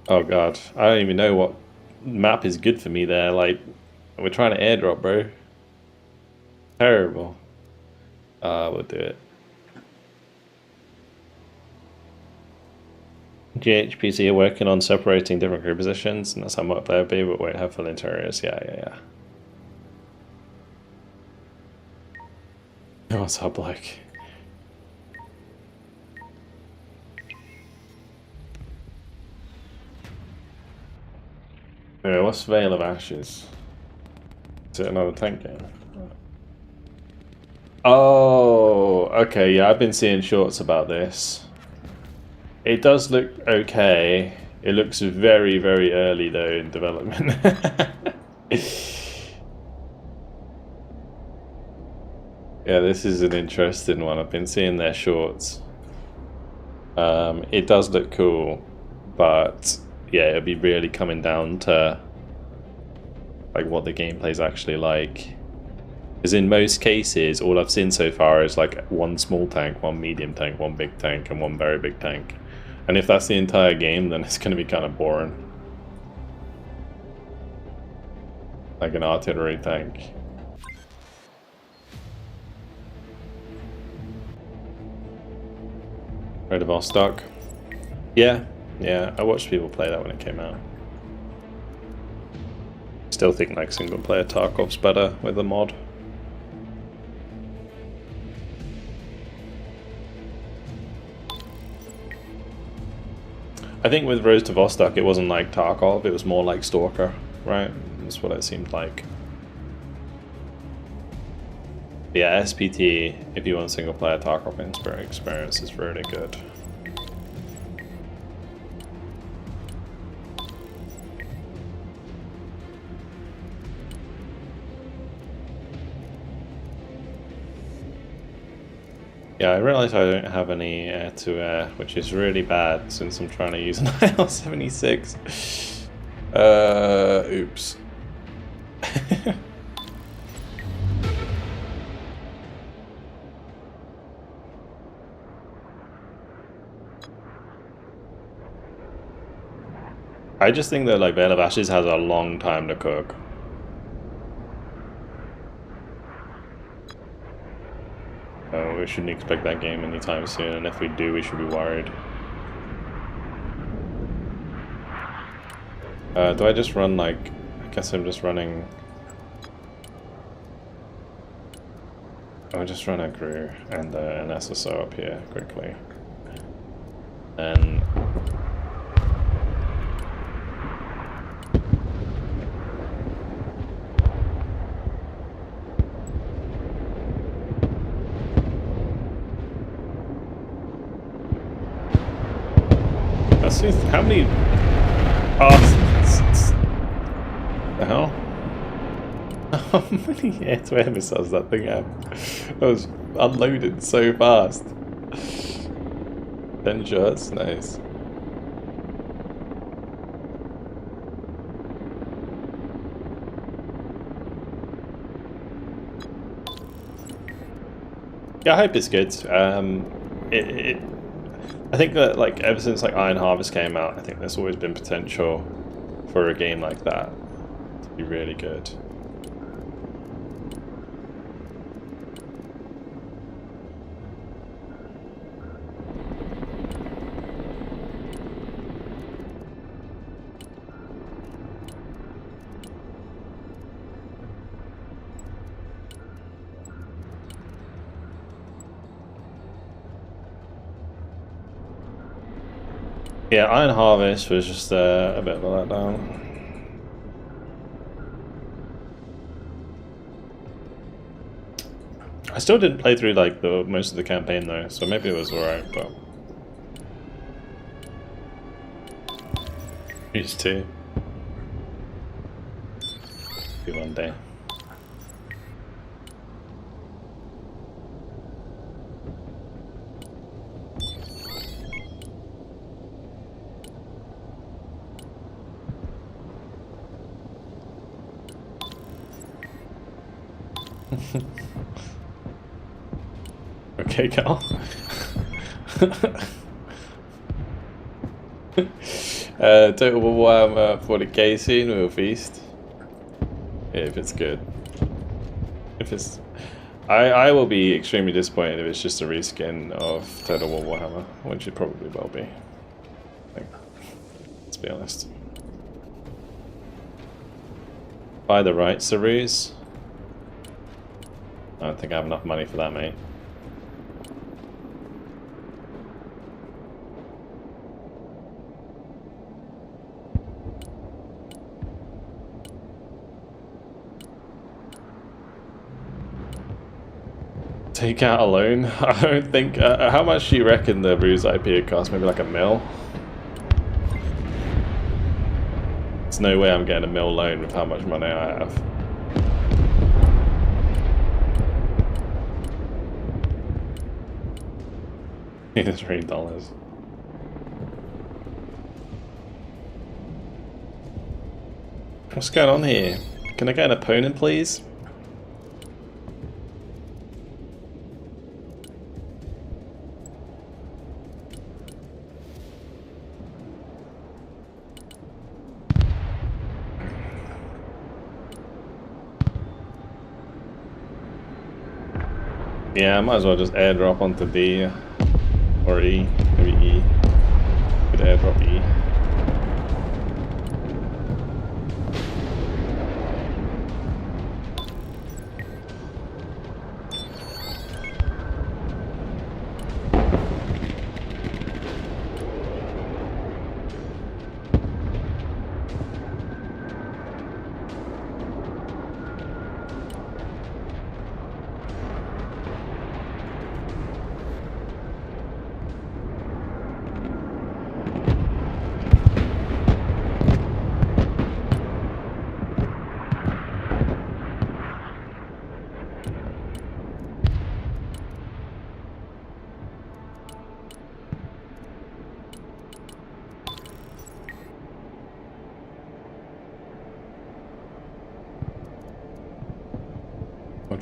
Oh god, I don't even know what map is good for me there. Like, we're trying to airdrop, bro. Terrible. We'll do it. GHPC are working on separating different crew positions, and that's how multiplayer will be, but won't have full interiors. Yeah. What's up, bloke? Anyway, what's Veil of Ashes? Is it another tank game? Oh, okay, yeah, I've been seeing shorts about this. It does look okay. It looks very early though in development. Yeah, this is an interesting one. I've been seeing their shorts. It does look cool, but yeah, it'll be really coming down to like what the gameplay's actually like. Because in most cases, all I've seen so far is like one small tank, one medium tank, one big tank, and one very big tank. And if that's the entire game, then it's going to be kind of boring. Like an artillery tank. Raid of Vostok. Yeah, I watched people play that when it came out. Still think like single player Tarkov's better with a mod. I think with Rose to Vostok, it wasn't like Tarkov, it was more like Stalker, right? That's what it seemed like. But yeah, SPT, if you want single player Tarkov experience, is really good. Yeah, I realise I don't have any air-to-air, which is really bad since I'm trying to use an IL-76. Oops. I just think that like Veil of Ashes has a long time to cook. We shouldn't expect that game anytime soon, and if we do, we should be worried. Do I just run like... I guess I'm just running... I'll just run a crew and an SSO up here quickly. And... How many... the hell? How many air-to-air missiles that thing have? That was unloaded so fast. 10 shots, nice. Yeah, I hope it's good. I think that like ever since like Iron Harvest came out, I think there's always been potential for a game like that to be really good. Yeah, Iron Harvest was just a bit of a letdown. I still didn't play through like most of the campaign though, so maybe it was alright, but... Used to. Maybe one day. Okay, Carl. Total Warhammer 40k soon with a feast. Yeah, if it's good. If it's... I will be extremely disappointed if it's just a reskin of Total Warhammer, which it probably will be. Let's be honest. Buy the right Ceruse. I don't think I have enough money for that, mate. Take out a loan? I don't think... how much do you reckon the Ruse IP would cost? Maybe like $1 mil? There's no way I'm getting $1 mil loan with how much money I have. It's $3. What's going on here? Can I get an opponent, please? Yeah, I might as well just airdrop onto D or E, maybe E. Could airdrop E.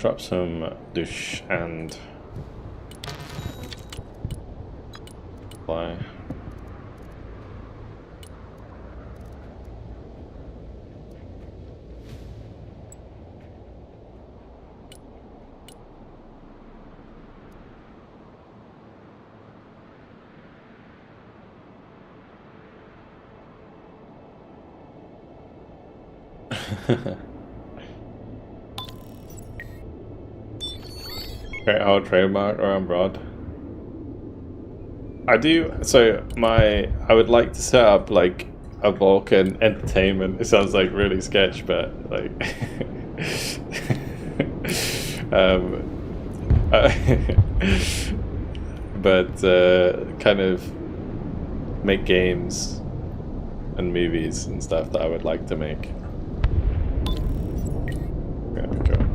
drop some douche and fly. Great old trademark around Broad. I do, so I would like to set up like a Vulcan entertainment. It sounds like really sketch, but like kind of make games and movies and stuff that I would like to make. Yeah, cool.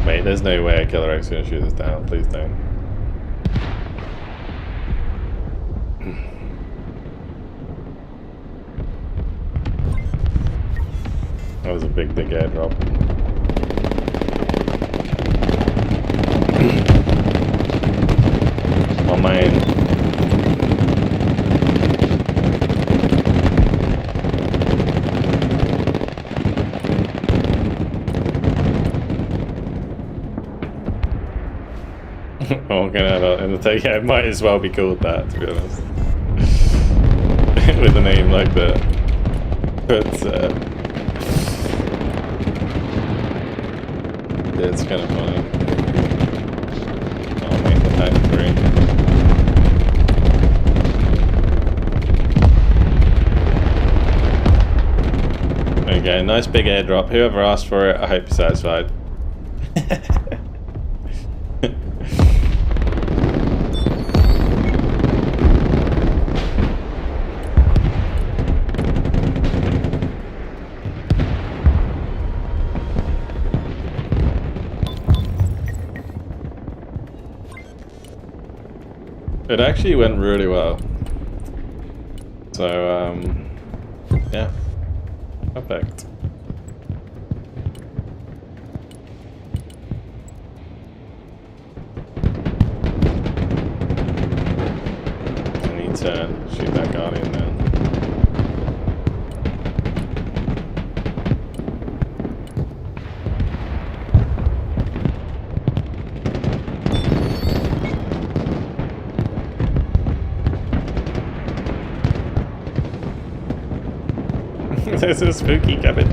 Wait, there's no way a Killer X is gonna shoot this down. Please don't. That was a big airdrop. On mine. Oh, yeah, it might as well be called that, to be honest. With a name like that. But yeah, it's kind of funny. I'll make the pack 3. Okay, nice big airdrop. Whoever asked for it, I hope you're satisfied. It actually went really well. So, yeah. Perfect. I need to shoot that Guardian then. There's a spooky cabin.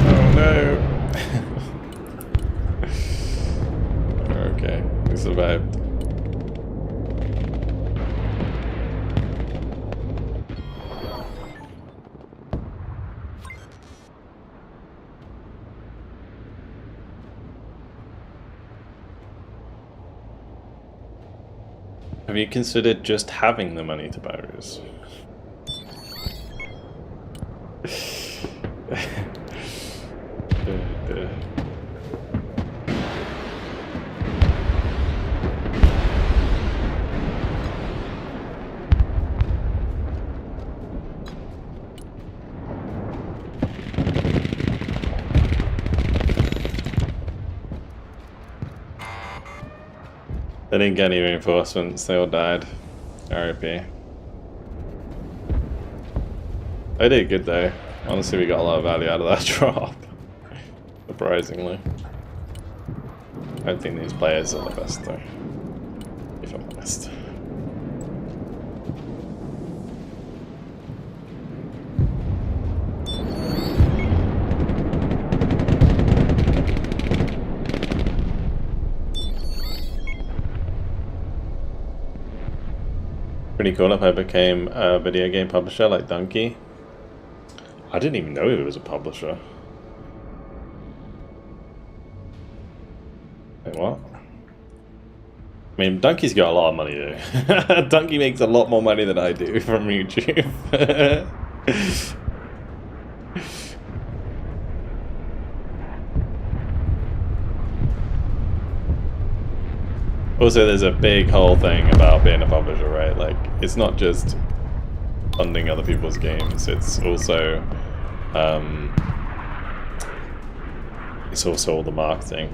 Oh no. Okay, we survived. Have you considered just having the money to buy this? They didn't get any reinforcements, they all died. RIP. They did good though. Honestly, we got a lot of value out of that drop. Surprisingly. I don't think these players are the best though, if I'm honest. Pretty cool if I became a video game publisher like Donkey. I didn't even know he was a publisher. Wait, what? I mean, Donkey's got a lot of money though. Donkey makes a lot more money than I do from YouTube. Also, there's a big whole thing about being a publisher, right? Like, it's not just funding other people's games, it's also all the marketing.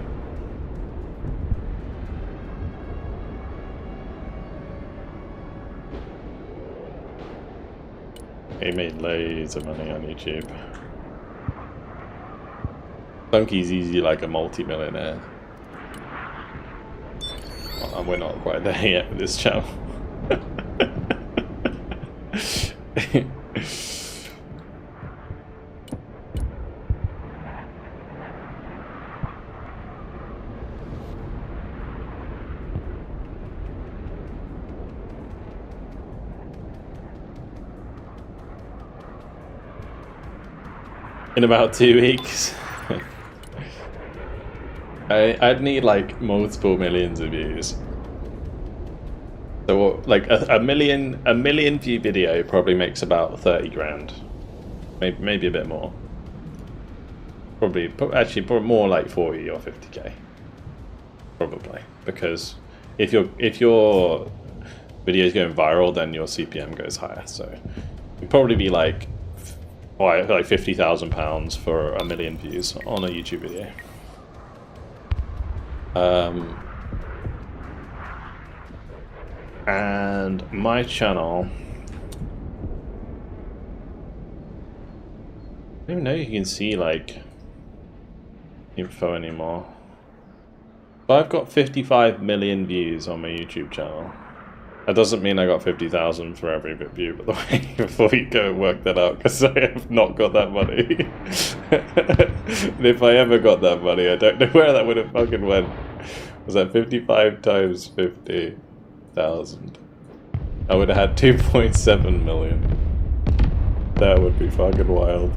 He made loads of money on YouTube. Funky's easy like a multi-millionaire. Well, we're not quite there yet with this channel. In about 2 weeks. I'd need like multiple millions of views. So like a million view video probably makes about 30 grand, maybe a bit more. Probably more like 40 or 50k. Probably, because if your video is going viral, then your CPM goes higher. So it'd probably be like £50,000 for a million views on a YouTube video. And my channel, I don't even know if you can see like info anymore. But I've got 55 million views on my YouTube channel. That doesn't mean I got 50,000 for every view, by the way, before you go and work that out, because I have not got that money. And if I ever got that money, I don't know where that would have fucking went. Was that 55 times 50,000? I would have had 2.7 million. That would be fucking wild.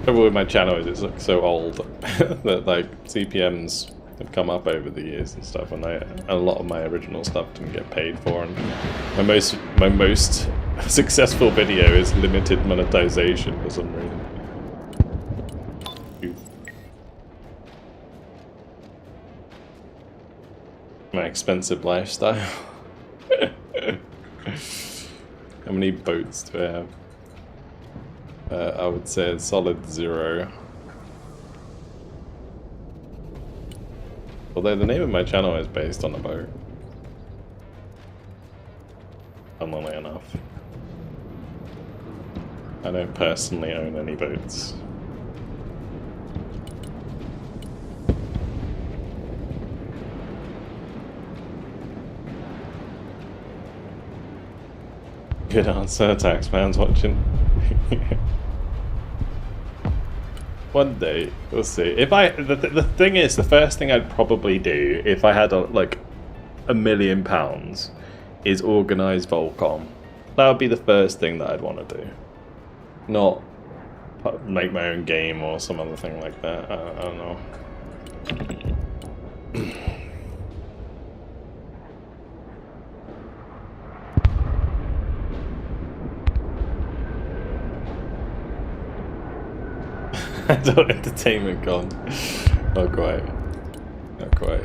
The trouble with my channel is it looks so old that like CPMs have come up over the years and stuff, and a lot of my original stuff didn't get paid for, and my most successful video is limited monetization for some reason. My expensive lifestyle. How many boats do I have? I would say a solid 0. Although the name of my channel is based on a boat. Funnily enough. I don't personally own any boats. Good answer, Taxman's watching. One day, we'll see. If the thing is, the first thing I'd probably do if I had like £1 million is organise Volcom. That would be the first thing that I'd want to do. Not make my own game or some other thing like that. I don't know. Adult entertainment gone. Not quite. Not quite.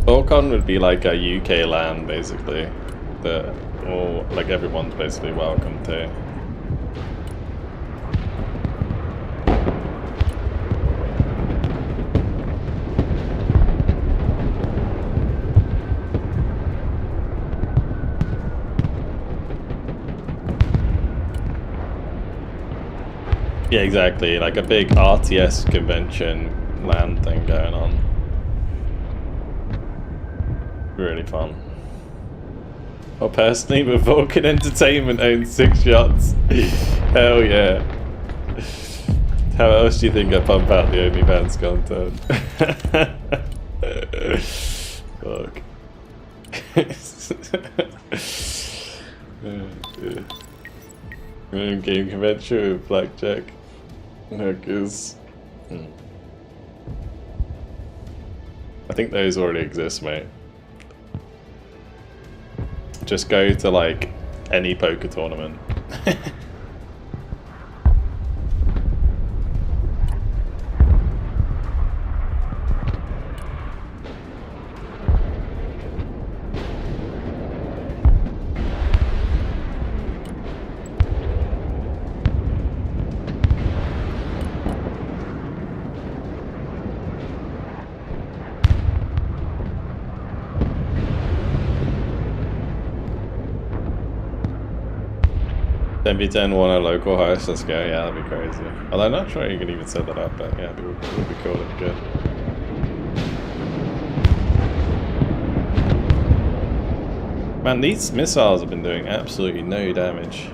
Volcan would be like a UK land, basically. That all, like everyone's basically welcome to. Yeah, exactly. Like a big RTS convention land thing going on. Really fun. Well, personally, with Vulcan Entertainment owns 6 yachts. Hell yeah. How else do you think I pump out the OnlyFans content? Fuck. Game convention with blackjack. Hookers. I think those already exist, mate. Just go to like any poker tournament. MV10 won a local host, let's go, yeah, that'd be crazy. Although I'm not sure you can even set that up, but yeah, it would be cool, it'd be good. Man, these missiles have been doing absolutely no damage.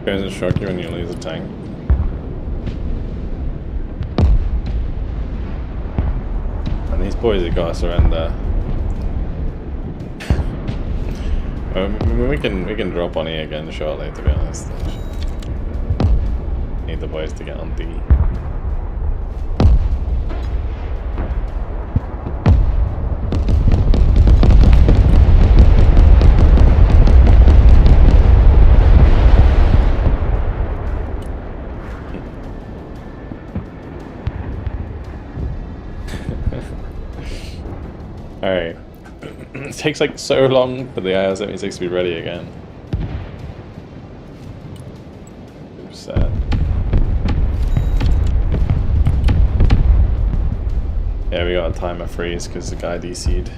Doesn't shock you when you lose a tank. And these boys have got to surrender. we can drop on E again shortly, to be honest. Need the boys to get on D. Alright. It takes like so long for the IL-76 to be ready again. Oops, sad. Yeah, we got a timer freeze because the guy DC'd.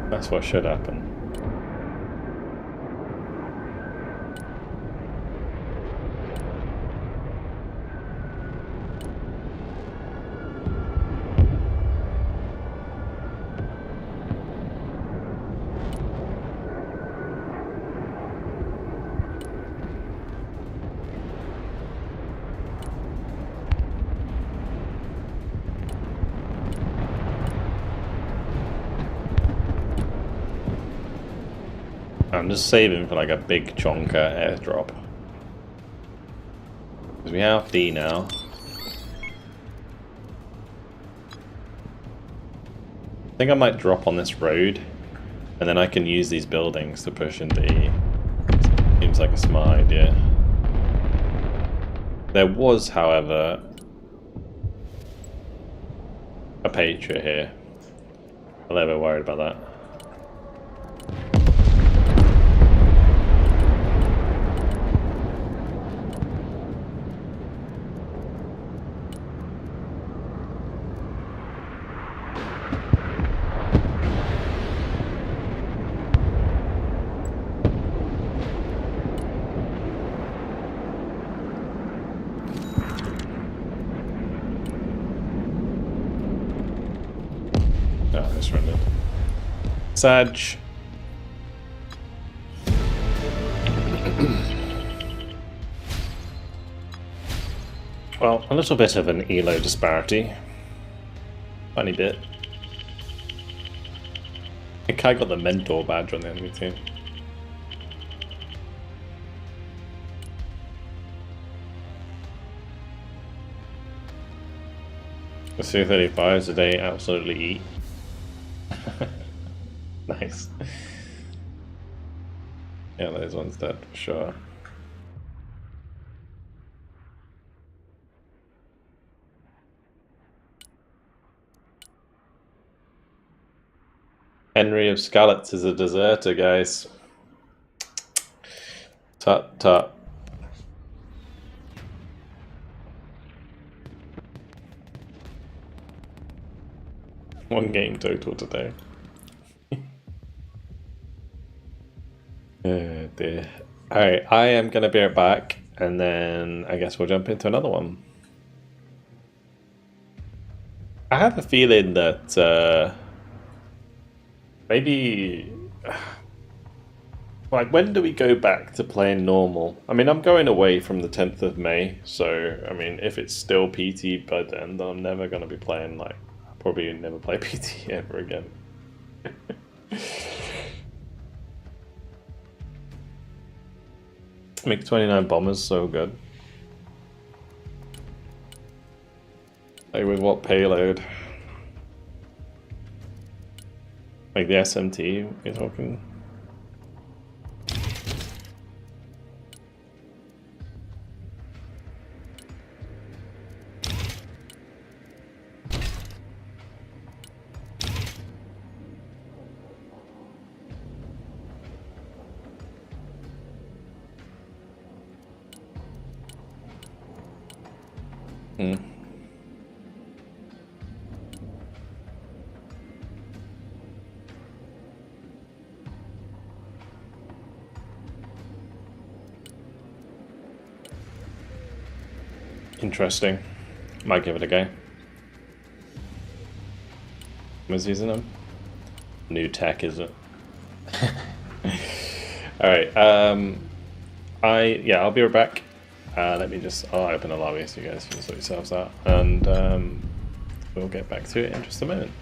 That's what should happen. I'm just saving for like a big chonker airdrop. Because we have D now. I think I might drop on this road and then I can use these buildings to push into E. Seems like a smart idea. There was, however, a Patriot here. I'm a little bit worried about that. Sag. Well, a little bit of an elo disparity. Funny bit. I think I got the mentor badge on the enemy team. The Su-35s today absolutely eat. Nice. Yeah, those ones dead for sure. Henry of Skalitz is a deserter, guys. Tut tut. One game total today. Oh dear. Alright, I am going to be right back, and then I guess we'll jump into another one. I have a feeling that Maybe... Like, when do we go back to playing normal? I mean, I'm going away from the 10th of May, so, I mean, if it's still PT by then I'm never going to be playing, like, I'll probably never play PT ever again. MiG-29 bombers, so good. Like, with what payload? Like the SMT you're talking? Interesting. Might give it a go. Was using them? New tech, is it? Alright, I'll be right back. Let me just, I'll open the lobby so you guys can sort yourselves out, and we'll get back to it in just a moment.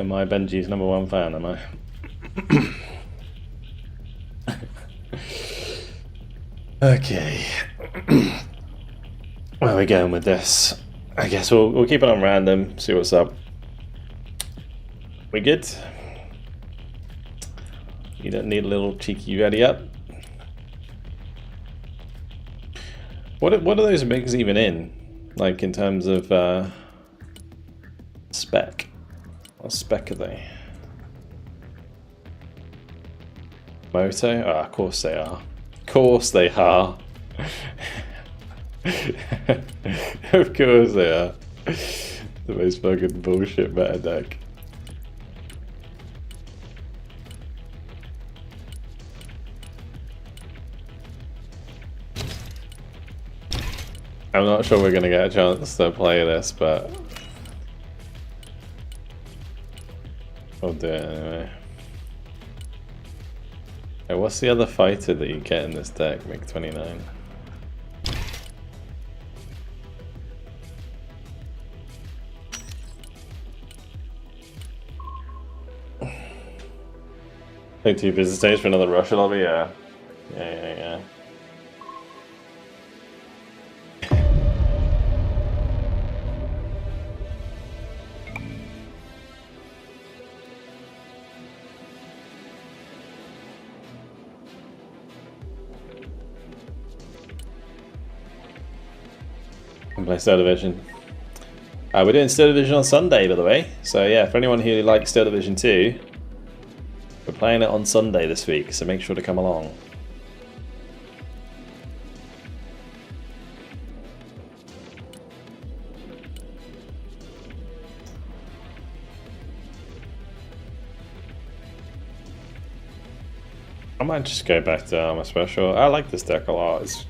Am I Benji's #1 fan, am I? Okay. Where are we going with this? I guess we'll keep it on random, see what's up. We good? You don't need a little cheeky ready up. What are those MiGs even in? Like in terms of spec? What spec are they? Moto? Ah, of course they are. Of course they are. Of course they are. The most fucking bullshit meta deck. I'm not sure we're gonna get a chance to play this, but we'll do it anyway. Okay, what's the other fighter that you get in this deck? MiG-29. Take 2 visit stage for another Russia lobby? Yeah. Yeah. And play Steel Division. We're doing Steel Division on Sunday, by the way. So yeah, for anyone who likes Steel Division 2, we're playing it on Sunday this week, so make sure to come along. I might just go back to Armor Special. I like this deck a lot.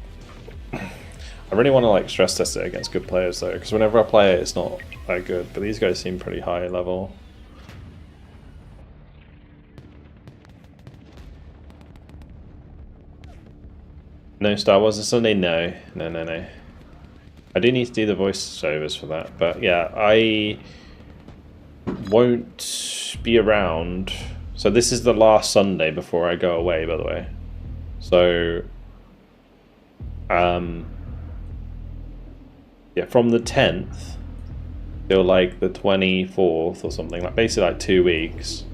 I really want to like stress test it against good players though, because whenever I play it, it's not that good. But these guys seem pretty high level. No Star Wars this Sunday? No. I do need to do the voiceovers for that, but yeah, I won't be around. So this is the last Sunday before I go away, by the way. So, yeah, from the 10th till like the 24th or something, like basically like 2 weeks.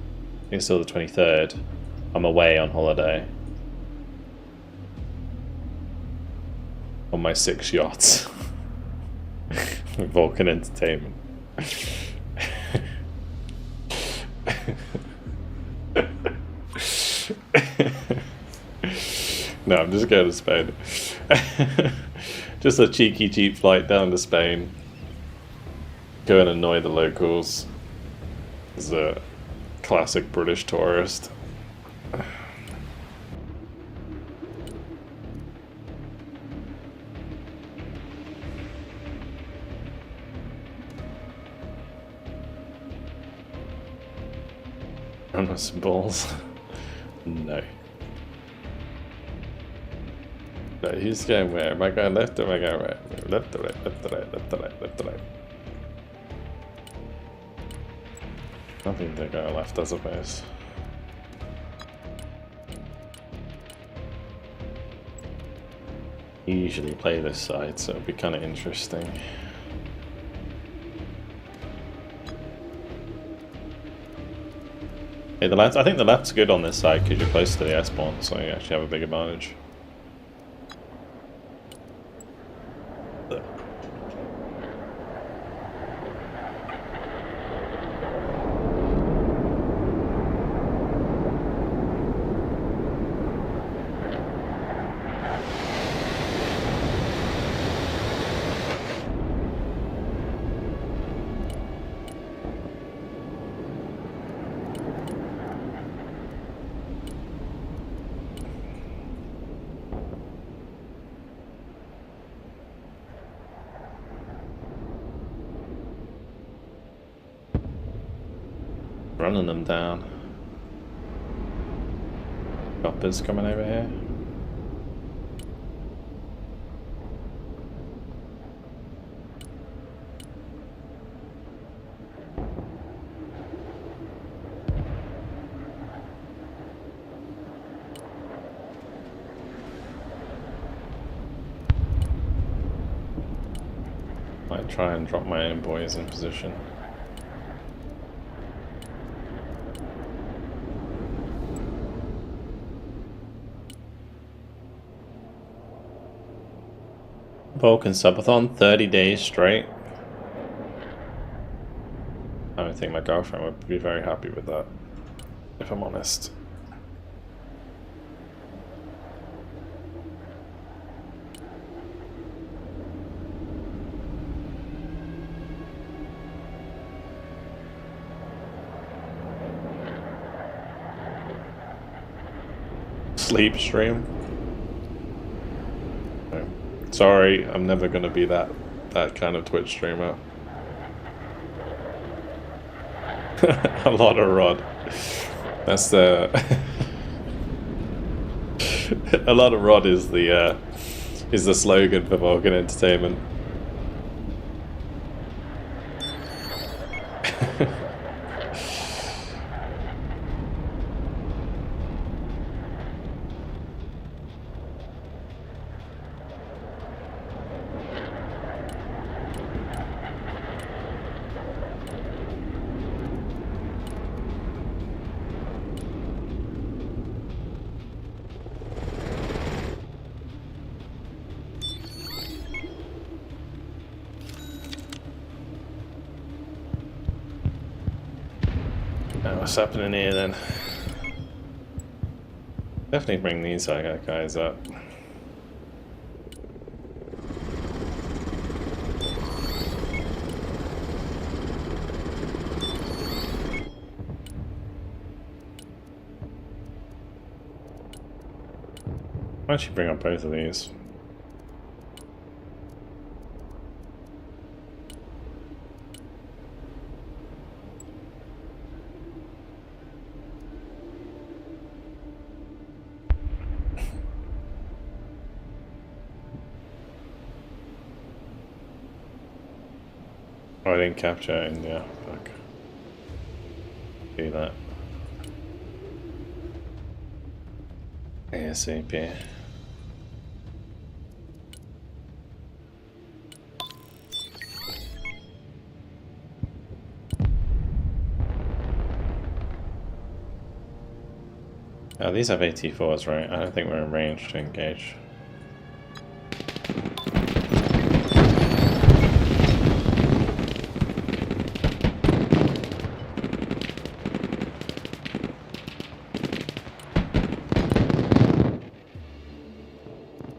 I think it's still the 23rd. I'm away on holiday. On my 6 yachts. With Vulcan Entertainment. No, I'm just going to Spain. Just a cheeky cheap flight down to Spain. Go and annoy the locals. As a classic British tourist. Some balls. No. No, he's going where? Am I going left or am I going right? Left to right, left to right, left to right, left to right. I think they're going left, I suppose. You usually play this side, so it'll be kind of interesting. Yeah, the left. I think the left's good on this side because you're close to the S-spawn, so you actually have a big advantage. Running them down. Choppers coming over here. Might try and drop my own boys in position. Vulcan subathon, 30 days straight. I don't think my girlfriend would be very happy with that, if I'm honest. Sleep stream. Sorry, I'm never gonna be that kind of Twitch streamer. A lot of rod. That's the A lot of rod is the slogan for Vulcan Entertainment. What's happening here then? Definitely bring these guys up. Why don't you bring up both of these? Oh, I didn't capture it in there. Fuck. Do that. ASAP. Oh, these have AT4s, right? I don't think we're in range to engage.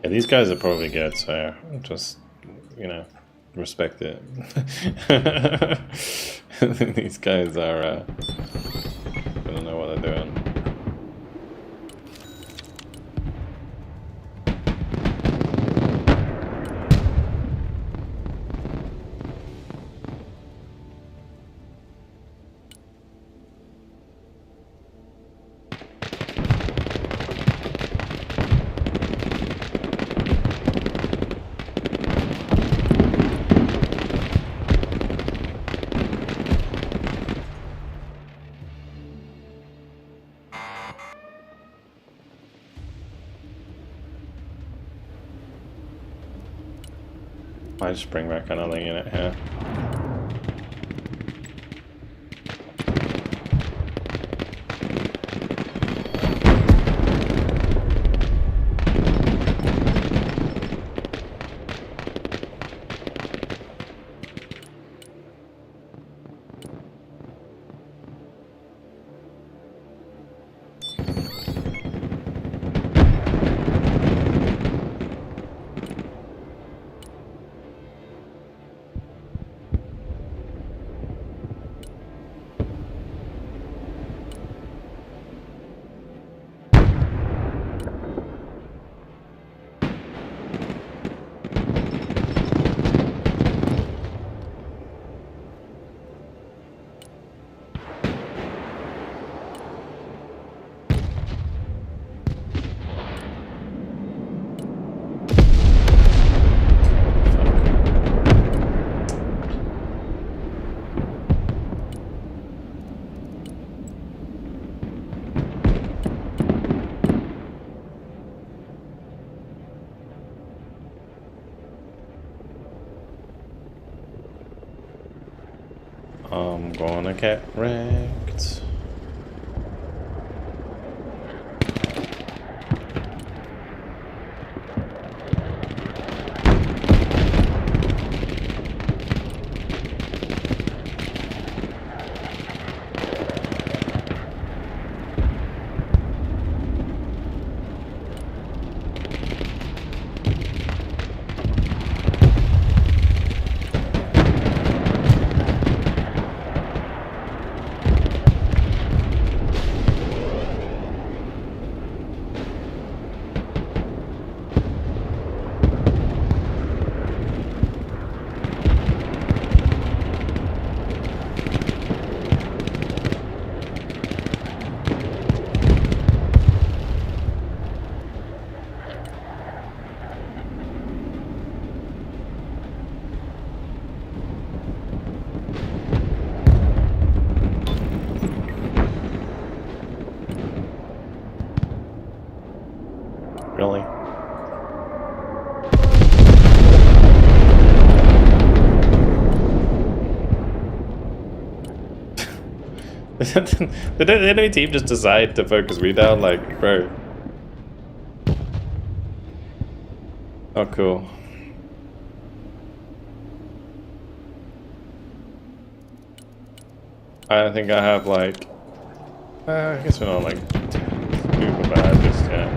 Yeah, these guys are probably good, so just, you know, respect it. These guys are, I don't know what they're doing. I just bring back another unit here. I'm gonna get wrecked. Did the enemy team just decide to focus me down? Like, bro. Oh, cool. I don't think I have, like... I guess we're not, like, super bad just yet.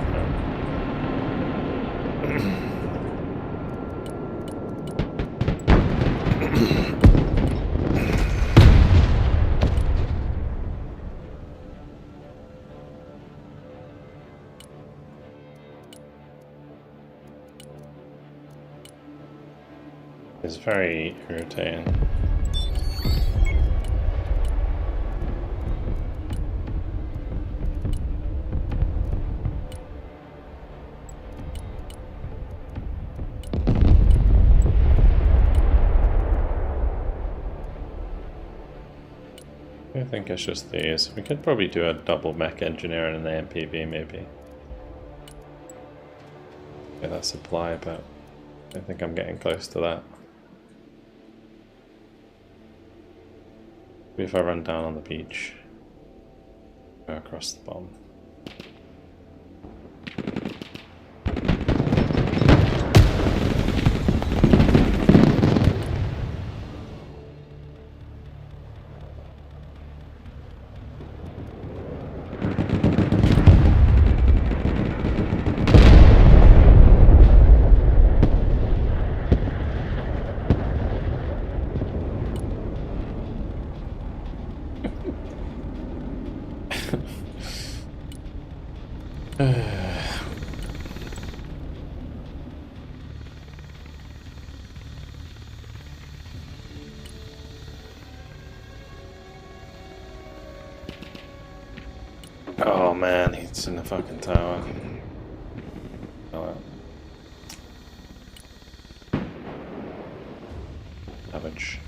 It's very irritating. I think it's just these. We could probably do a double mech engineer and an AMPV maybe. Get that supply, but I think I'm getting close to that. Maybe if I run down on the beach, go across the bomb. Oh man, he's in the fucking tower. Oh, savage.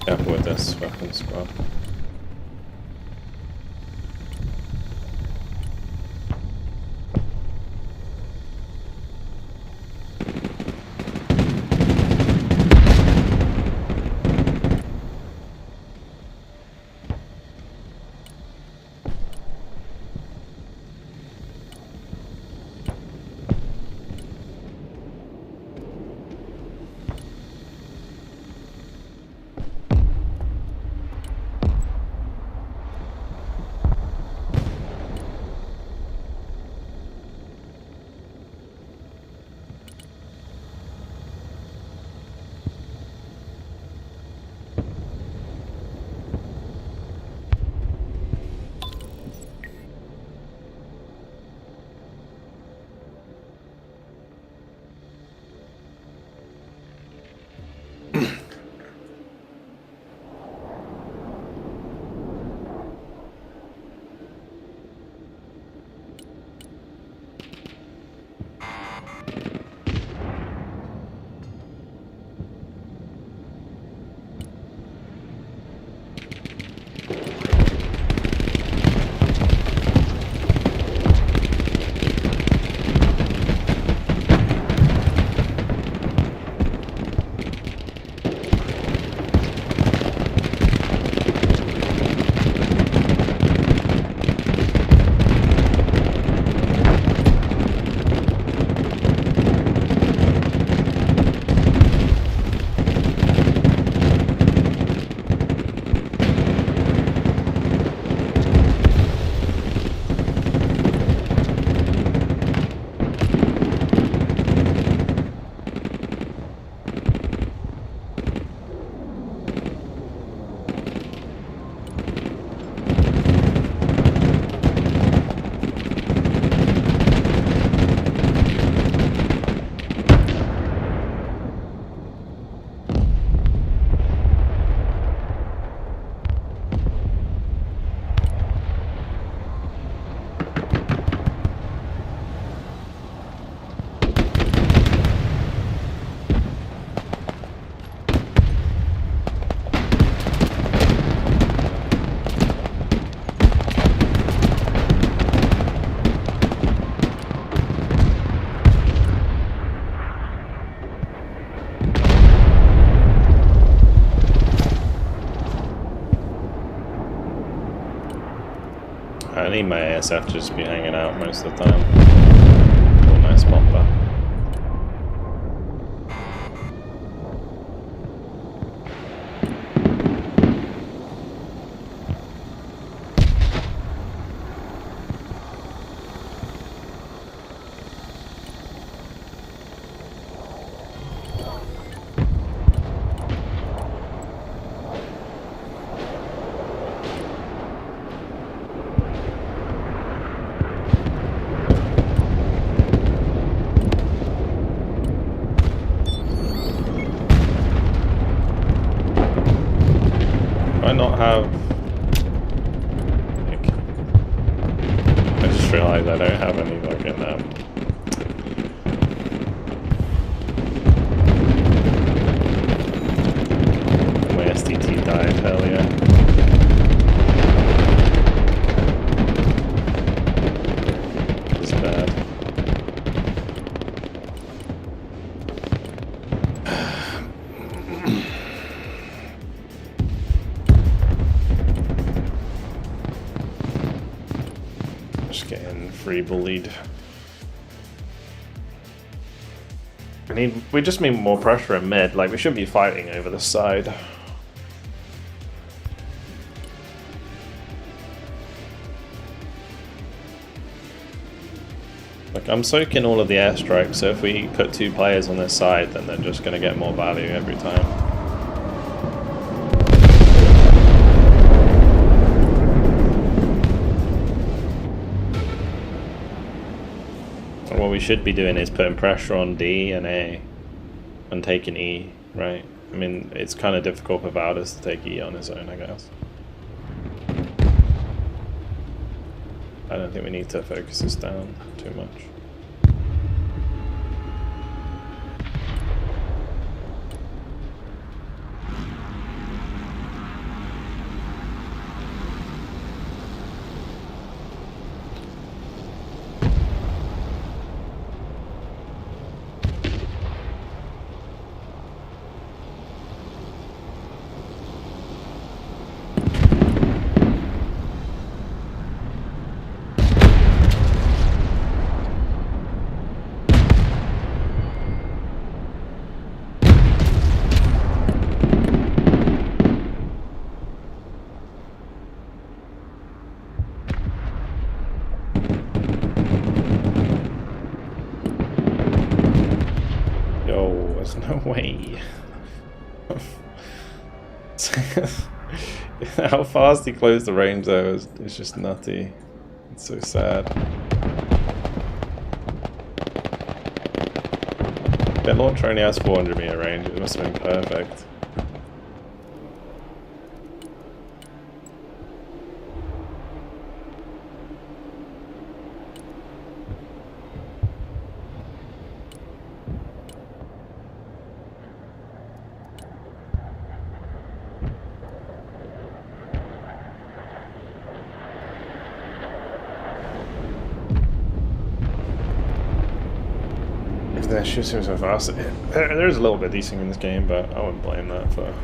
Careful with this weapon squad. need my ASF to just be hanging out most of the time. Oh, nice bumper. Not have. I just realized I don't have any fucking my STT died, hell yeah. It's bad. Free bullied. We just need more pressure in mid, like we should be fighting over the side. Like I'm soaking all of the airstrikes, so if we put 2 players on this side then they're just gonna get more value every time. What we should be doing is putting pressure on D and A and taking E, right? I mean, it's kind of difficult for Valdez to take E on his own, I guess. I don't think we need to focus this down too much. No way. How fast he closed the range though is just nutty. It's so sad. That launcher only has 400 meter range, it must have been perfect. That shoots him so fast. There's a little bit of desync in this game, but I wouldn't blame that for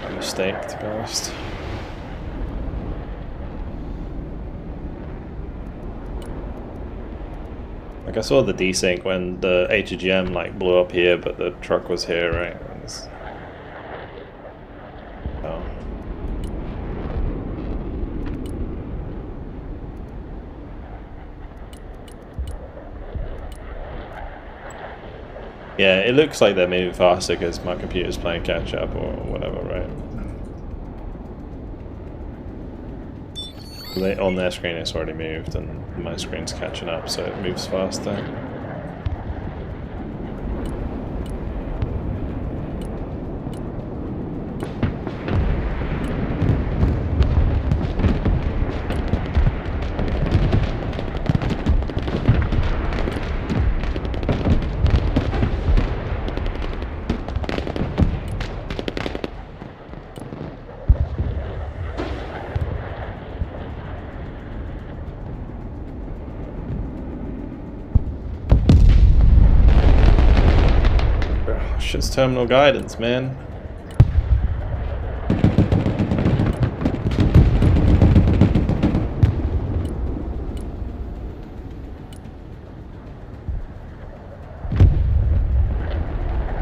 a mistake, to be honest. Like I saw the desync when the HDGM like blew up here, but the truck was here, right? Oh. Yeah, it looks like they're moving faster because my computer's playing catch up or whatever, right? On their screen it's already moved and my screen's catching up, so it moves faster. It's terminal guidance, man.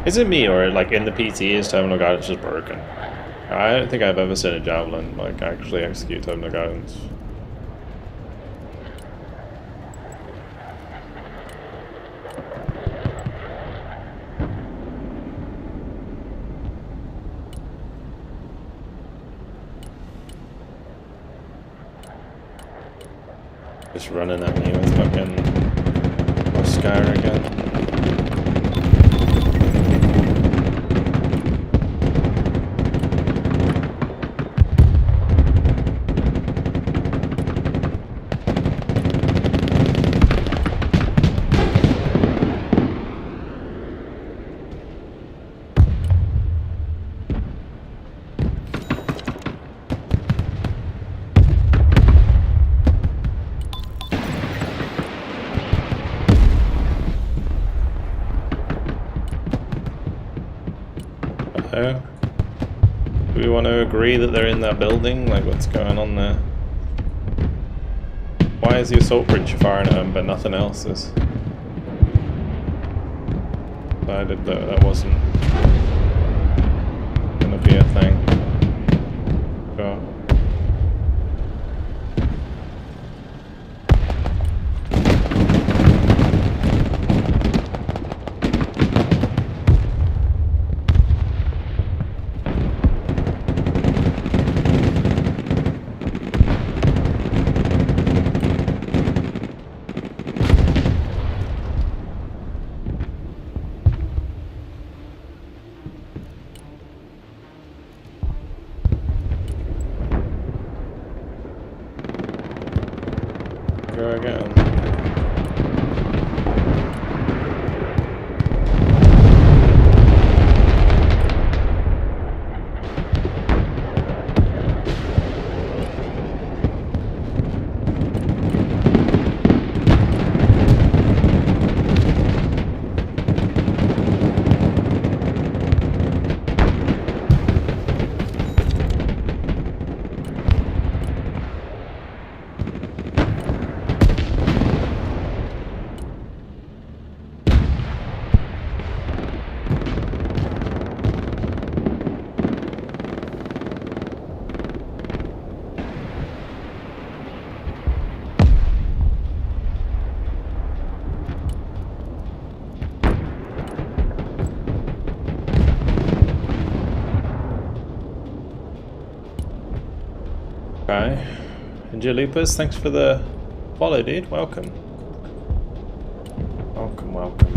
Is it me, or like in the PTE's terminal guidance just broken? I don't think I've ever seen a javelin like actually execute terminal guidance. Just running at me with fucking Oscar again. Do we want to agree that they're in that building? Like, what's going on there? Why is the assault bridge firing at them, but nothing else is? Decided that that wasn't gonna be a thing. Sure. Go again. Okay. And Jalupus, thanks for the follow, dude. Welcome. Welcome, welcome.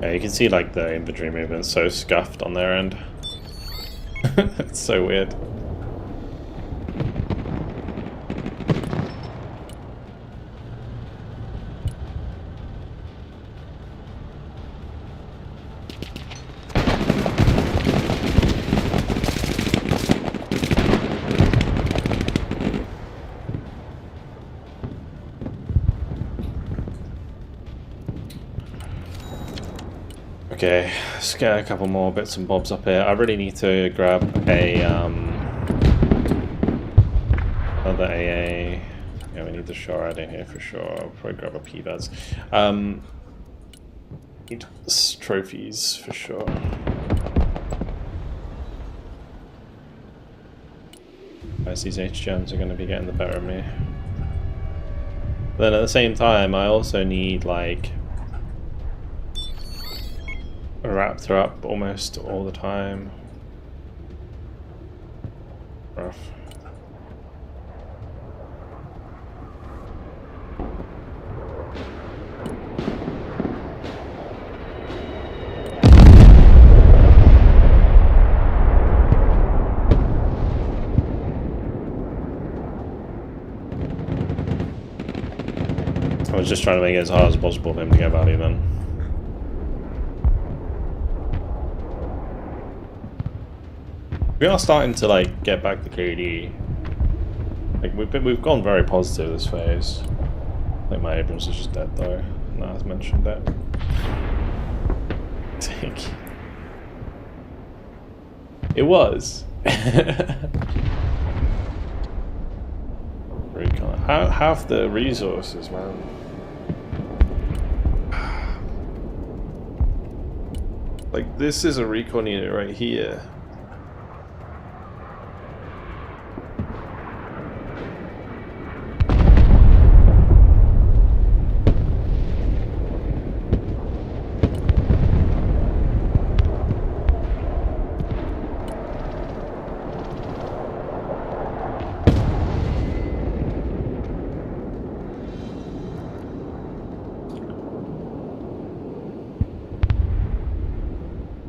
Yeah, you can see like the infantry movement so scuffed on their end. It's so weird. Okay, let's get a couple more bits and bobs up here. I really need to grab a another AA. Yeah, we need the shard in here for sure. I'll probably grab a PVAS. Need trophies for sure. Guys, these HGMs are going to be getting the better of me. Then at the same time, I also need like a raptor up almost all the time. Rough. I was just trying to make it as hard as possible for him to get value then. We are starting to like get back to KD. Like we've gone very positive this phase. I think my Abrams is just dead though. No, I've mentioned that. It was. Recon. Half the resources, man. Like this is a recon unit right here.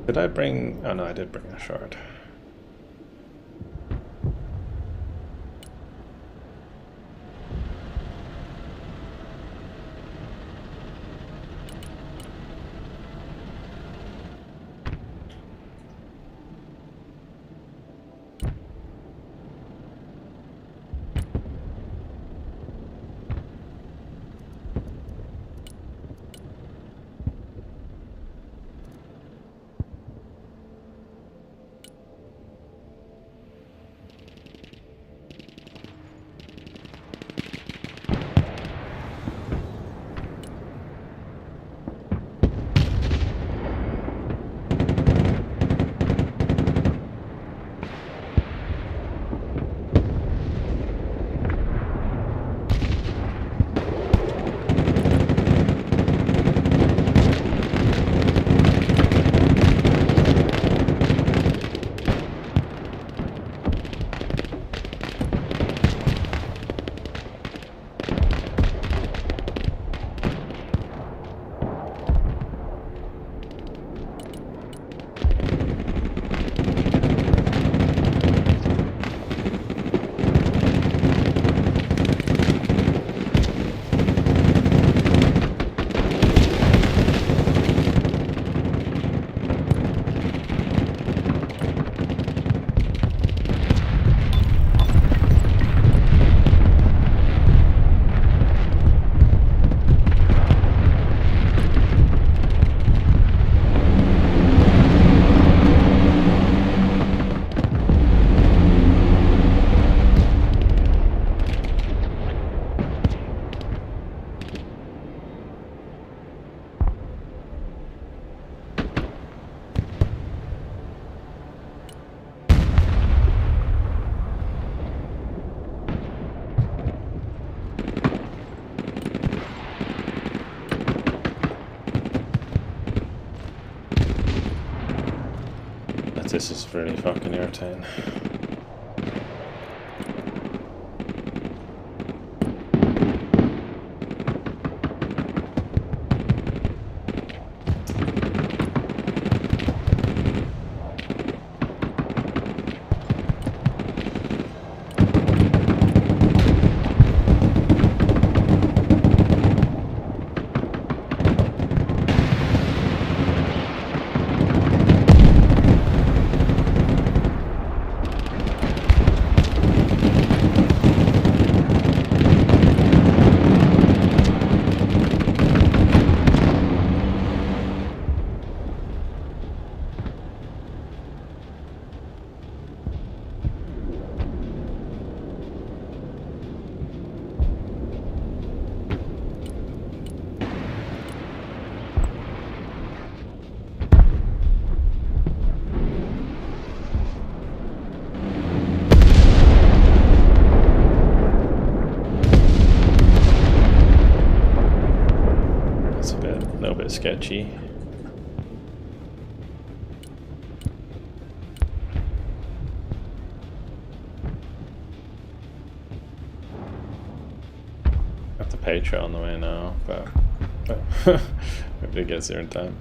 Did I bring... oh no, I did bring a shard. This is really fucking irritating. sketchy. I have to pay trail on the way now, but hopefully it gets there in time.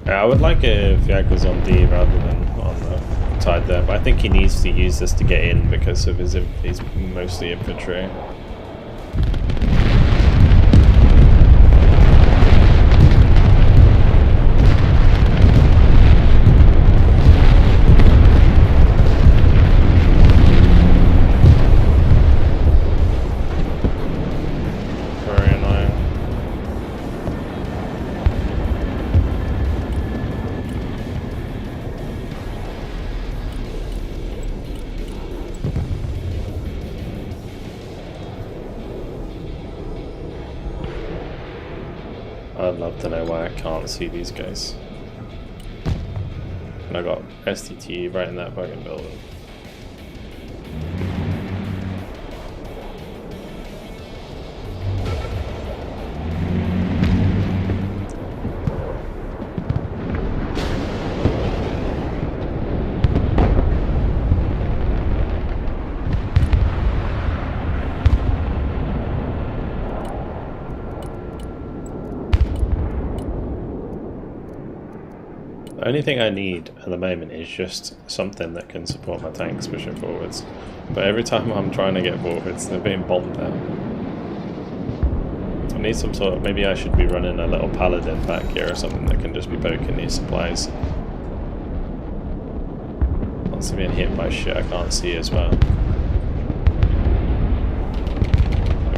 Yeah, I would like it if Yak was on D rather than on the side there, but I think he needs to use this to get in because of he's mostly infantry. I'd love to know why I can't see these guys. And I got STT right in that fucking building. The only thing I need at the moment is just something that can support my tanks pushing forwards. But every time I'm trying to get forwards, they're being bombed out. I need some sort of, maybe I should be running a little paladin back here or something that can just be poking these supplies. Lots of being hit by shit I can't see as well.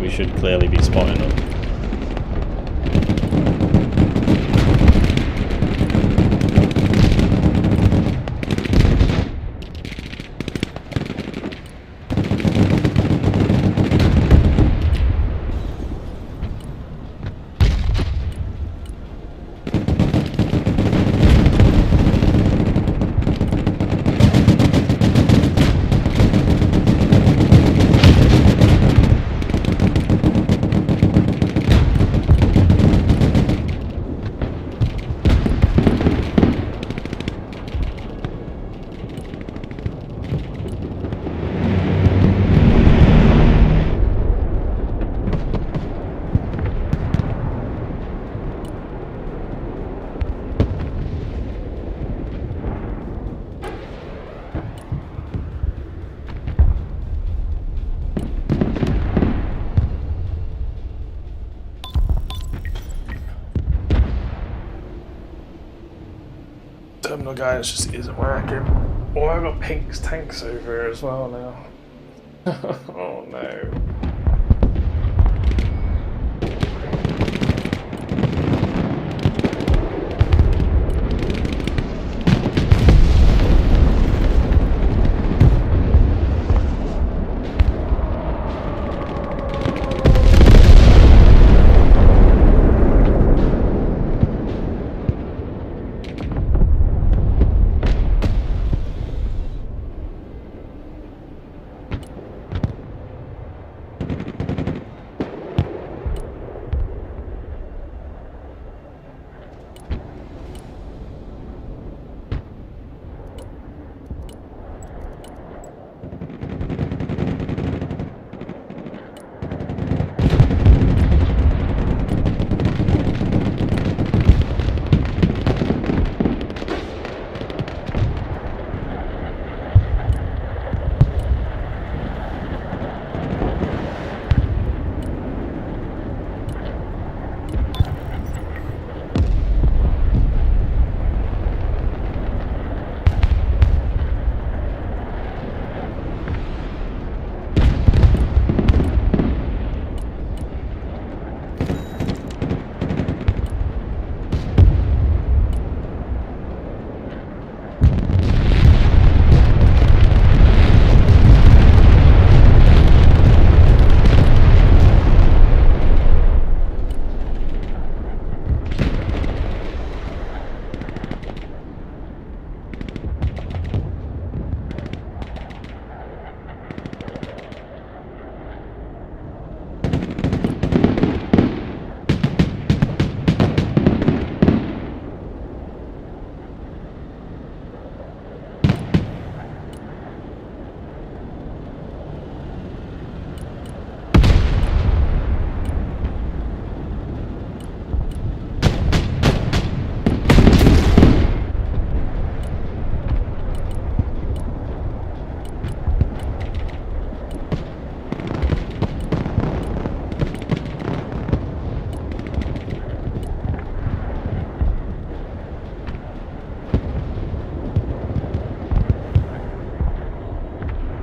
We should clearly be spotting them. Terminal guidance just isn't working. Oh, I've got Pink's tanks over here as well now. Oh no.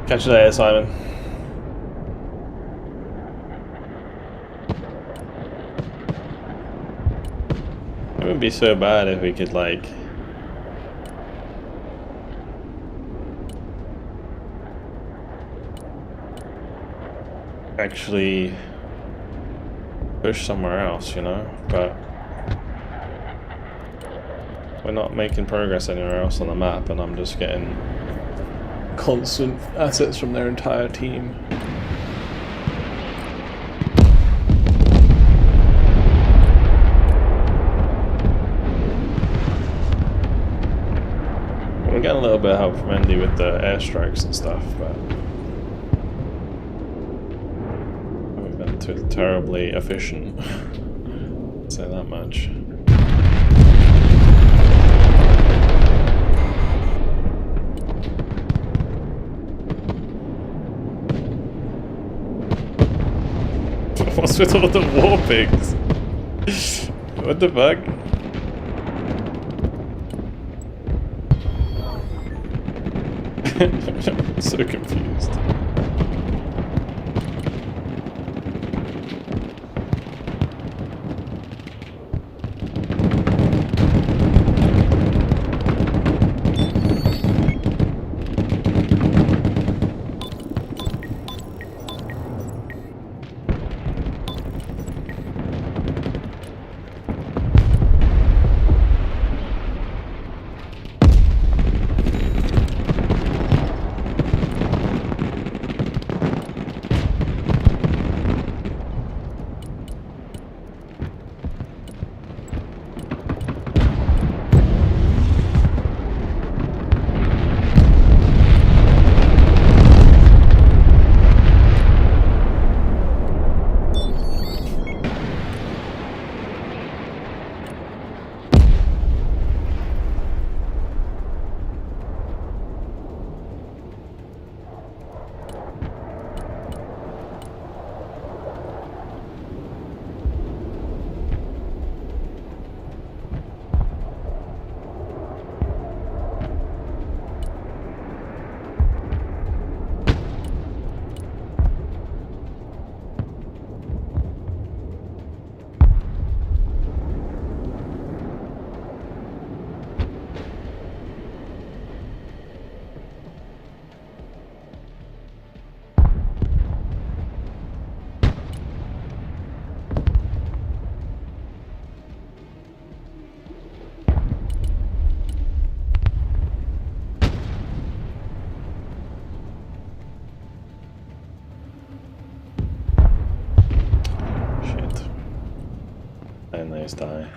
Catch you later, Simon. It wouldn't be so bad if we could, like, actually push somewhere else, you know, but we're not making progress anywhere else on the map, and I'm just getting constant assets from their entire team. We're getting a little bit of help from Andy with the airstrikes and stuff, but haven't been too terribly efficient. I'd say that much. What's with all the war pigs? What the fuck? I'm so confused. And they die.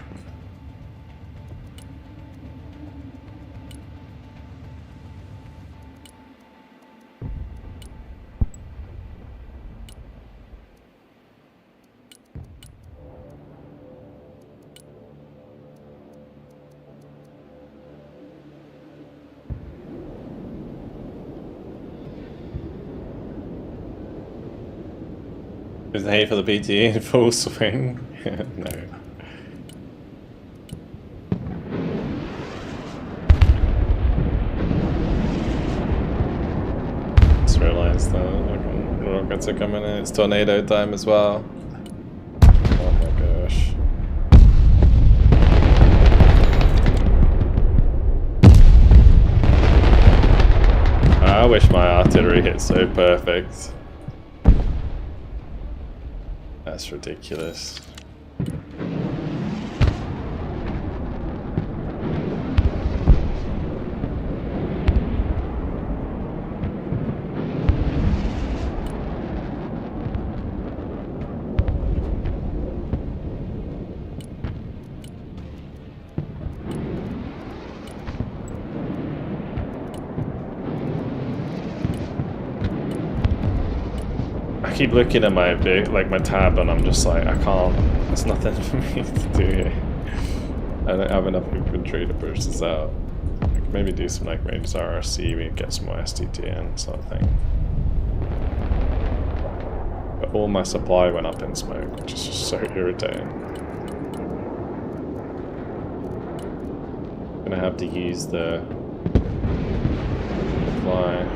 Is the hate for the PTE in full swing? No. Realised that rockets are coming in. It's tornado time as well. Oh my gosh. I wish my artillery hit so perfect. That's ridiculous. I keep looking at my my tab, and I'm just like, I can't. There's nothing for me to do here. I don't have enough infantry to push this out. I could maybe do some like ranged RRC, we get some more STTN sort of thing. But all my supply went up in smoke, which is just so irritating. I'm gonna have to use the fly.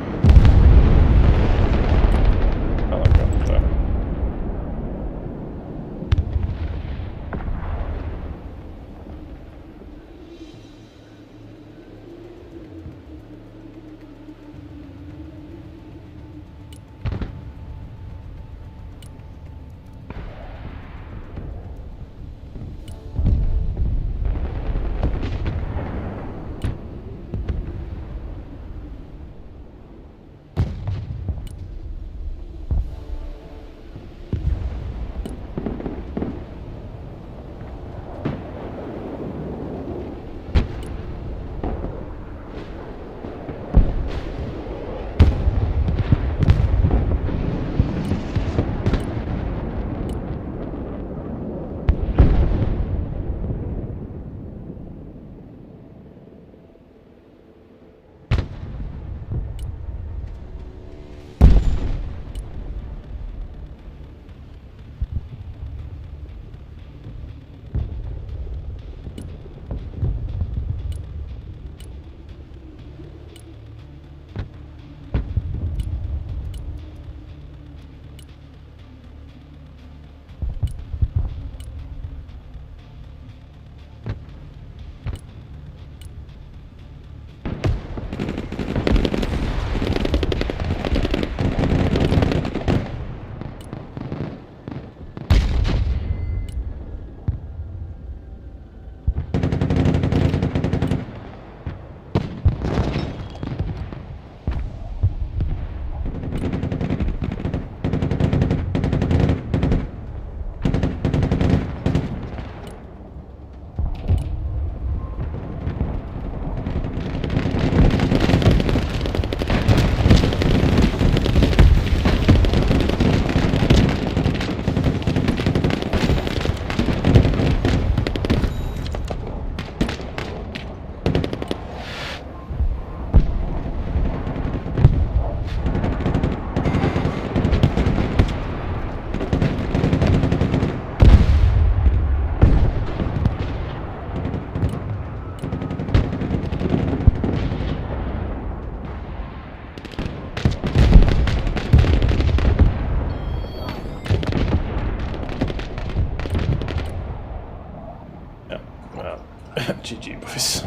boys.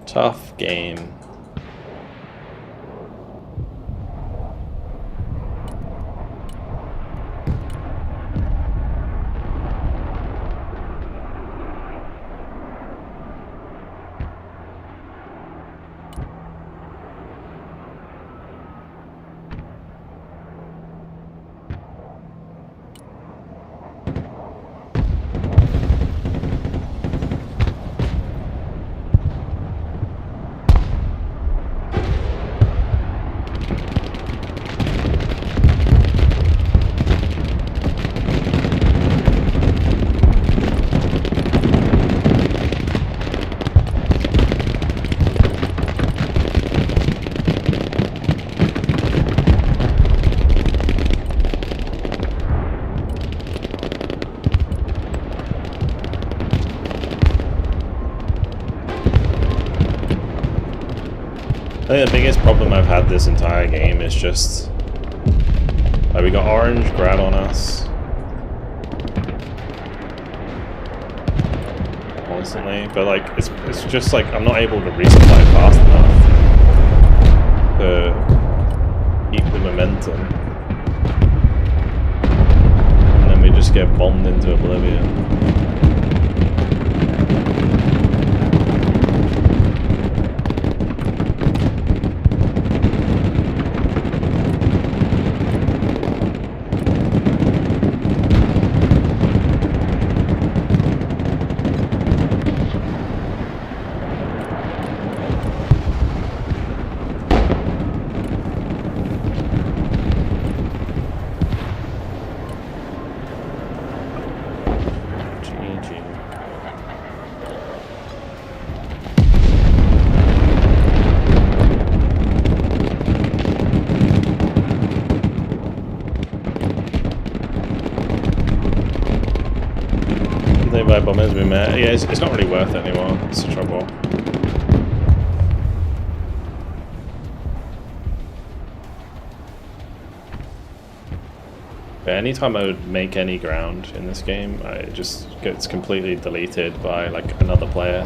Tough game. I think the biggest problem I've had this entire game is just like we got orange grad on us constantly, but like it's just like I'm not able to resupply fast enough to keep the momentum, and then we just get bombed into oblivion. Bombers we met. Yeah, it's not really worth it anymore. It's the trouble. But anytime I would make any ground in this game, it just gets completely deleted by like another player.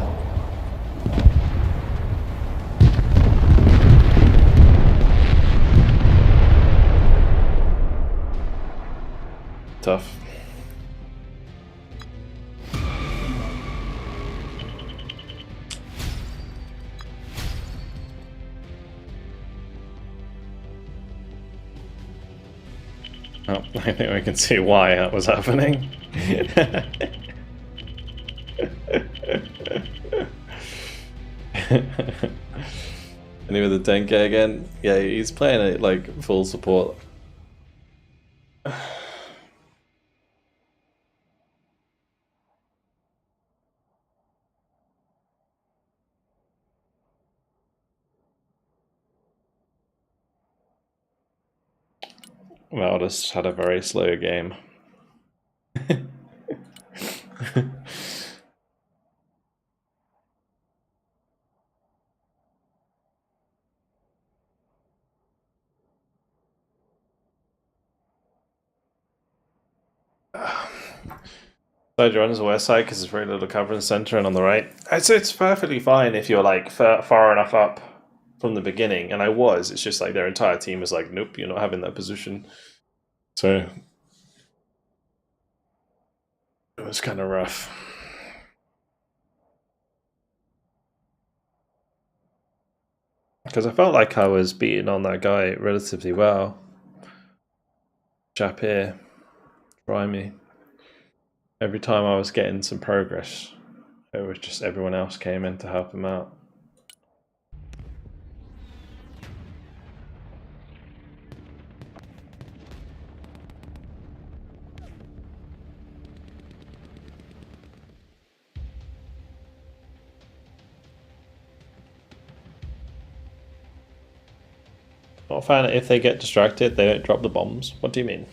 Tough. Oh, I think we can see why that was happening. And he with the 10k again. Yeah, he's playing it like full support. Well, just had a very slow game. Side you're on the west side because it's very little cover in the center and on the right. It's perfectly fine if you're like far enough up from the beginning, and I was. It's just like their entire team was like, nope, you're not having that position. So it was kind of rough. Because I felt like I was beating on that guy relatively well. Chap here, try me. Every time I was getting some progress, it was just everyone else came in to help him out. Not a fan if they get distracted, they don't drop the bombs. What do you mean? You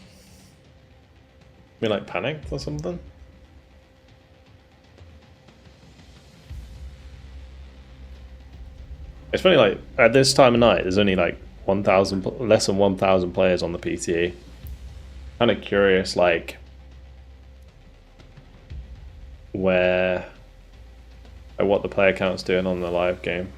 mean like panicked or something? It's funny, like at this time of night, there's only like 1,000, less than 1,000 players on the PTE. Kind of curious, like where, like what the player count's doing on the live game.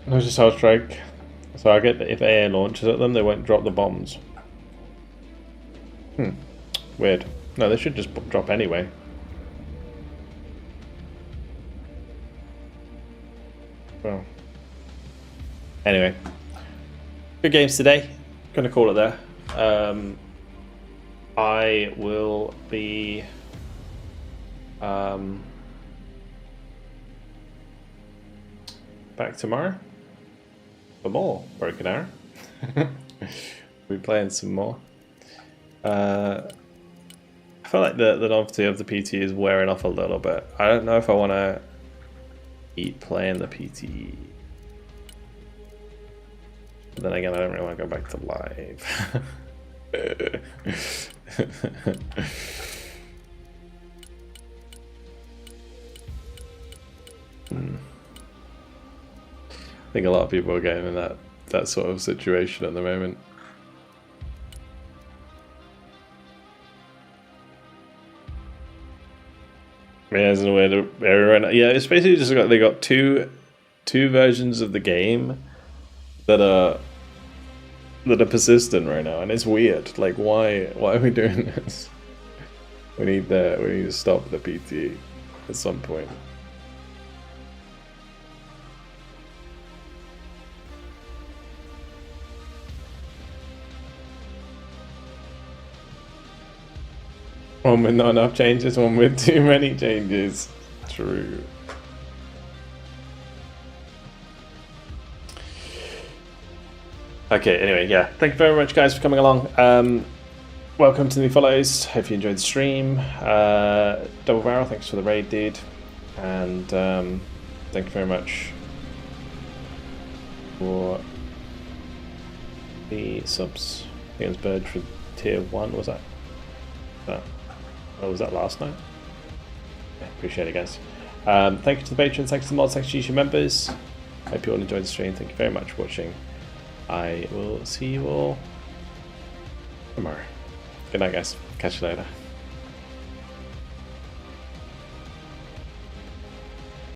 No, just how strike. So I get that if AA launches at them, they won't drop the bombs. Weird. No, they should just drop anyway. Well. Anyway. Good games today. Gonna call it there. I will be back tomorrow for more Broken Arrow. We'll be playing some more. I feel like the novelty of the PT is wearing off a little bit. I don't know if I want to keep playing the PT. But then again, I don't really want to go back to live. I think a lot of people are getting in that sort of situation at the moment. Yeah, there's no way to everyone. Yeah, it's basically just they got two versions of the game that are persistent right now, and it's weird. Like, why are we doing this? We need to stop the PT at some point. One with not enough changes, one with too many changes. True. Okay, anyway, yeah. Thank you very much, guys, for coming along. Welcome to the new follows. Hope you enjoyed the stream. Double Barrel, thanks for the raid, dude. And thank you very much for the subs. I think it was Bird for tier 1, was that? Oh, was that last night? Yeah, appreciate it, guys. Thank you to the patrons, thanks to the mods, thanks to YouTube members. Hope you all enjoyed the stream. Thank you very much for watching. I will see you all tomorrow. Good night, guys. Catch you later.